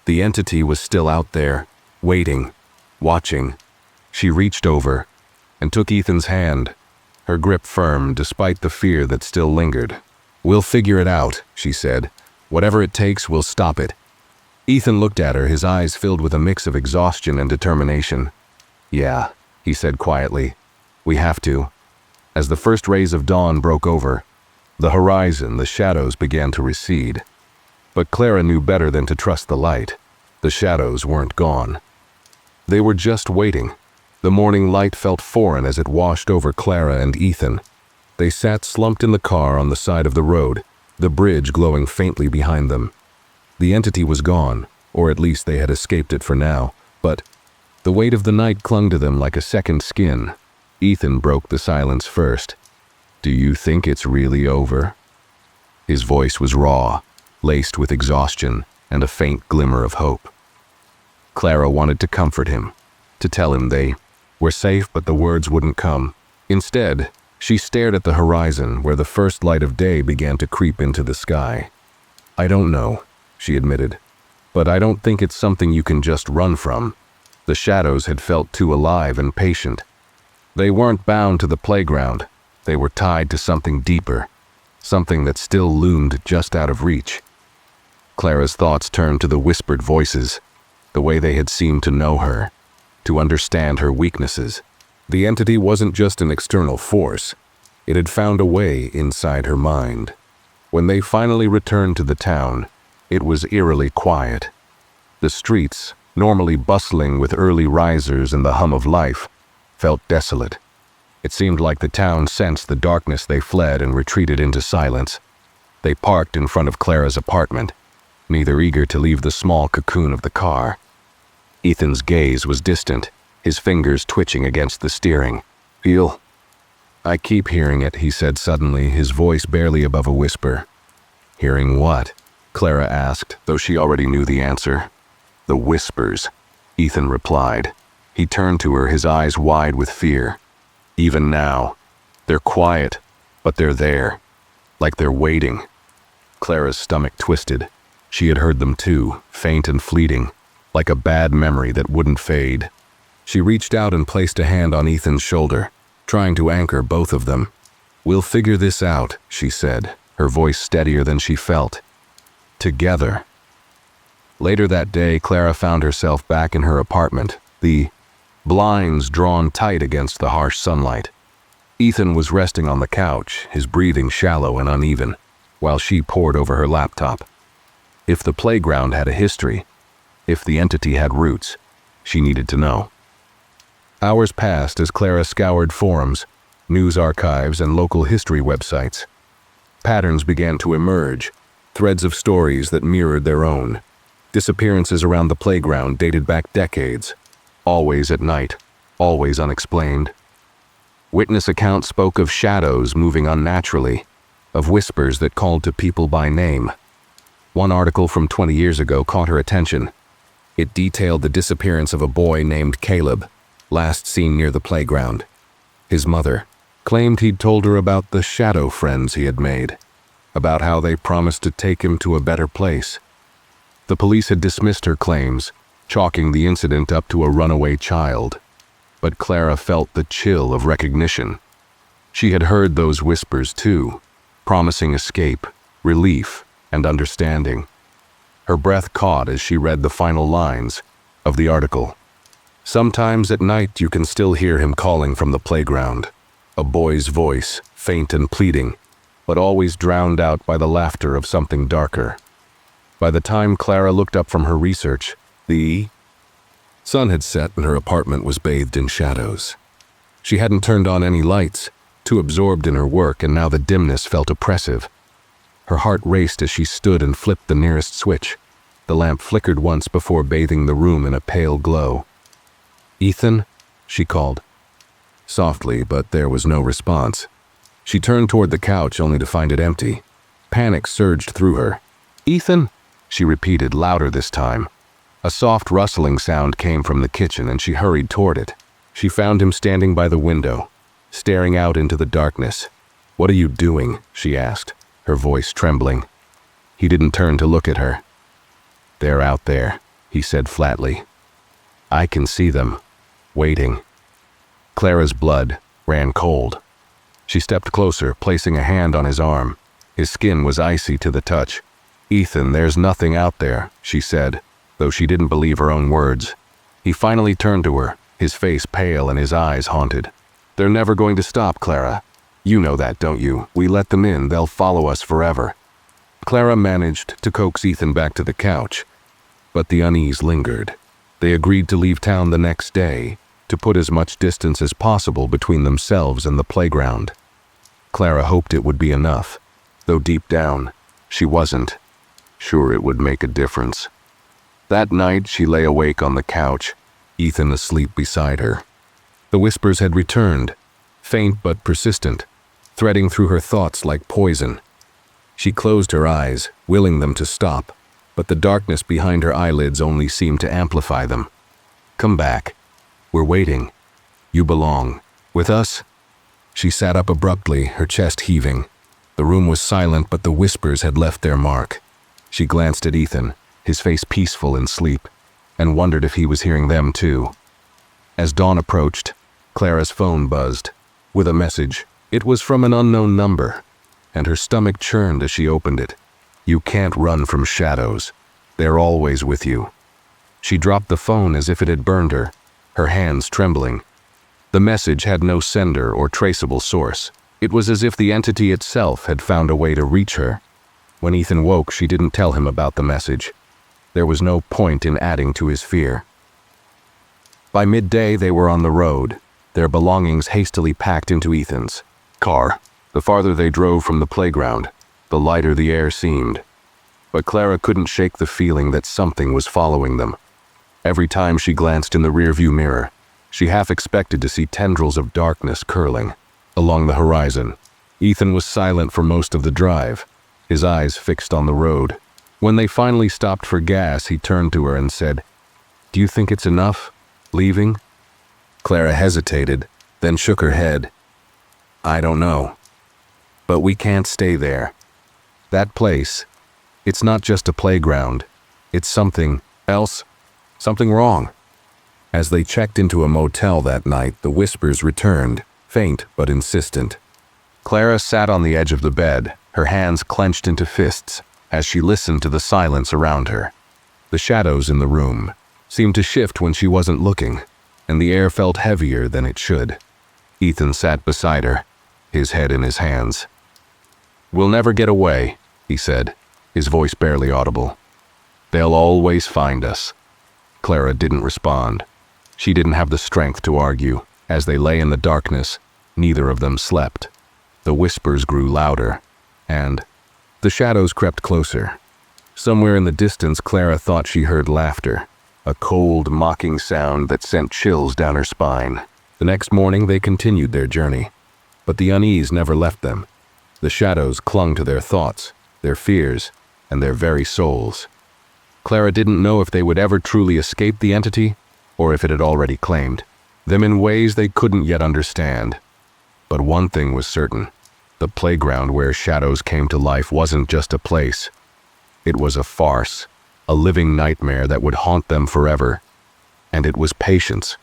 The entity was still out there, waiting, watching, She reached over and took Ethan's hand, her grip firm despite the fear that still lingered. "We'll figure it out," she said. "Whatever it takes, we'll stop it." Ethan looked at her, his eyes filled with a mix of exhaustion and determination. "Yeah," he said quietly. "We have to." As the first rays of dawn broke over the horizon, the shadows began to recede. But Clara knew better than to trust the light. The shadows weren't gone. They were just waiting. The morning light felt foreign as it washed over Clara and Ethan. They sat slumped in the car on the side of the road, the bridge glowing faintly behind them. The entity was gone, or at least they had escaped it for now, but the weight of the night clung to them like a second skin. Ethan broke the silence first. "Do you think it's really over?" His voice was raw, laced with exhaustion and a faint glimmer of hope. Clara wanted to comfort him, to tell him they were safe, but the words wouldn't come. Instead, she stared at the horizon where the first light of day began to creep into the sky. "I don't know," she admitted, "but I don't think it's something you can just run from." The shadows had felt too alive and patient. They weren't bound to the playground. They were tied to something deeper, something that still loomed just out of reach. Clara's thoughts turned to the whispered voices, the way they had seemed to know her, to understand her weaknesses. The entity wasn't just an external force. It had found a way inside her mind. When they finally returned to the town, it was eerily quiet. The streets, normally bustling with early risers and the hum of life, felt desolate. It seemed like the town sensed the darkness they fled and retreated into silence. They parked in front of Clara's apartment, neither eager to leave the small cocoon of the car. Ethan's gaze was distant, his fingers twitching against the steering. "Feel?" "I keep hearing it," he said suddenly, his voice barely above a whisper. "Hearing what?" Clara asked, though she already knew the answer. "The whispers," Ethan replied. He turned to her, his eyes wide with fear. "Even now, they're quiet, but they're there, like they're waiting." Clara's stomach twisted. She had heard them too, faint and fleeting, like a bad memory that wouldn't fade. She reached out and placed a hand on Ethan's shoulder, trying to anchor both of them. "We'll figure this out," she said, her voice steadier than she felt. "Together." Later that day, Clara found herself back in her apartment, the blinds drawn tight against the harsh sunlight. Ethan was resting on the couch, his breathing shallow and uneven, while she pored over her laptop. If the playground had a history, if the entity had roots, she needed to know. Hours passed as Clara scoured forums, news archives, and local history websites. Patterns began to emerge, threads of stories that mirrored their own. Disappearances around the playground dated back decades, always at night, always unexplained. Witness accounts spoke of shadows moving unnaturally, of whispers that called to people by name. One article from 20 years ago caught her attention. It detailed the disappearance of a boy named Caleb, last seen near the playground. His mother claimed he'd told her about the shadow friends he had made, about how they promised to take him to a better place. The police had dismissed her claims, chalking the incident up to a runaway child. But Clara felt the chill of recognition. She had heard those whispers too, promising escape, relief, and understanding. Her breath caught as she read the final lines of the article. "Sometimes at night you can still hear him calling from the playground, a boy's voice, faint and pleading, but always drowned out by the laughter of something darker." By the time Clara looked up from her research, the sun had set and her apartment was bathed in shadows. She hadn't turned on any lights, too absorbed in her work, and now the dimness felt oppressive. Her heart raced as she stood and flipped the nearest switch. The lamp flickered once before bathing the room in a pale glow. "Ethan?" she called. Softly, but there was no response. She turned toward the couch only to find it empty. Panic surged through her. "Ethan?" she repeated, louder this time. A soft rustling sound came from the kitchen and she hurried toward it. She found him standing by the window, staring out into the darkness. "What are you doing?" she asked, her voice trembling. He didn't turn to look at her. "They're out there," he said flatly. "I can see them, waiting." Clara's blood ran cold. She stepped closer, placing a hand on his arm. His skin was icy to the touch. "Ethan, there's nothing out there," she said, though she didn't believe her own words. He finally turned to her, his face pale and his eyes haunted. "They're never going to stop, Clara. You know that, don't you? We let them in, they'll follow us forever." Clara managed to coax Ethan back to the couch, but the unease lingered. They agreed to leave town the next day, to put as much distance as possible between themselves and the playground. Clara hoped it would be enough, though deep down, she wasn't sure it would make a difference. That night, she lay awake on the couch, Ethan asleep beside her. The whispers had returned, faint but persistent, threading through her thoughts like poison. She closed her eyes, willing them to stop, but the darkness behind her eyelids only seemed to amplify them. "Come back. We're waiting. You belong. With us?" She sat up abruptly, her chest heaving. The room was silent, but the whispers had left their mark. She glanced at Ethan, his face peaceful in sleep, and wondered if he was hearing them too. As dawn approached, Clara's phone buzzed with a message. It was from an unknown number, and her stomach churned as she opened it. "You can't run from shadows. They're always with you." She dropped the phone as if it had burned her hands trembling. The message had no sender or traceable source. It was as if the entity itself had found a way to reach her. When Ethan woke, she didn't tell him about the message. There was no point in adding to his fear. By midday, they were on the road, their belongings hastily packed into Ethan's car. The farther they drove from the playground, the lighter the air seemed. But Clara couldn't shake the feeling that something was following them. Every time she glanced in the rearview mirror, she half expected to see tendrils of darkness curling along the horizon. Ethan was silent for most of the drive, his eyes fixed on the road. When they finally stopped for gas, he turned to her and said, "Do you think it's enough, leaving?" Clara hesitated, then shook her head. "I don't know. But we can't stay there. That place, it's not just a playground. It's something else, something wrong." As they checked into a motel that night, the whispers returned, faint but insistent. Clara sat on the edge of the bed, her hands clenched into fists, as she listened to the silence around her. The shadows in the room seemed to shift when she wasn't looking, and the air felt heavier than it should. Ethan sat beside her, his head in his hands. "We'll never get away," he said, his voice barely audible. "They'll always find us." Clara didn't respond. She didn't have the strength to argue. As they lay in the darkness, neither of them slept. The whispers grew louder, and the shadows crept closer. Somewhere in the distance, Clara thought she heard laughter, a cold, mocking sound that sent chills down her spine. The next morning, they continued their journey, but the unease never left them. The shadows clung to their thoughts, their fears, and their very souls. Clara didn't know if they would ever truly escape the entity, or if it had already claimed them in ways they couldn't yet understand. But one thing was certain: the playground where shadows came to life wasn't just a place. It was a farce, a living nightmare that would haunt them forever. And it was patience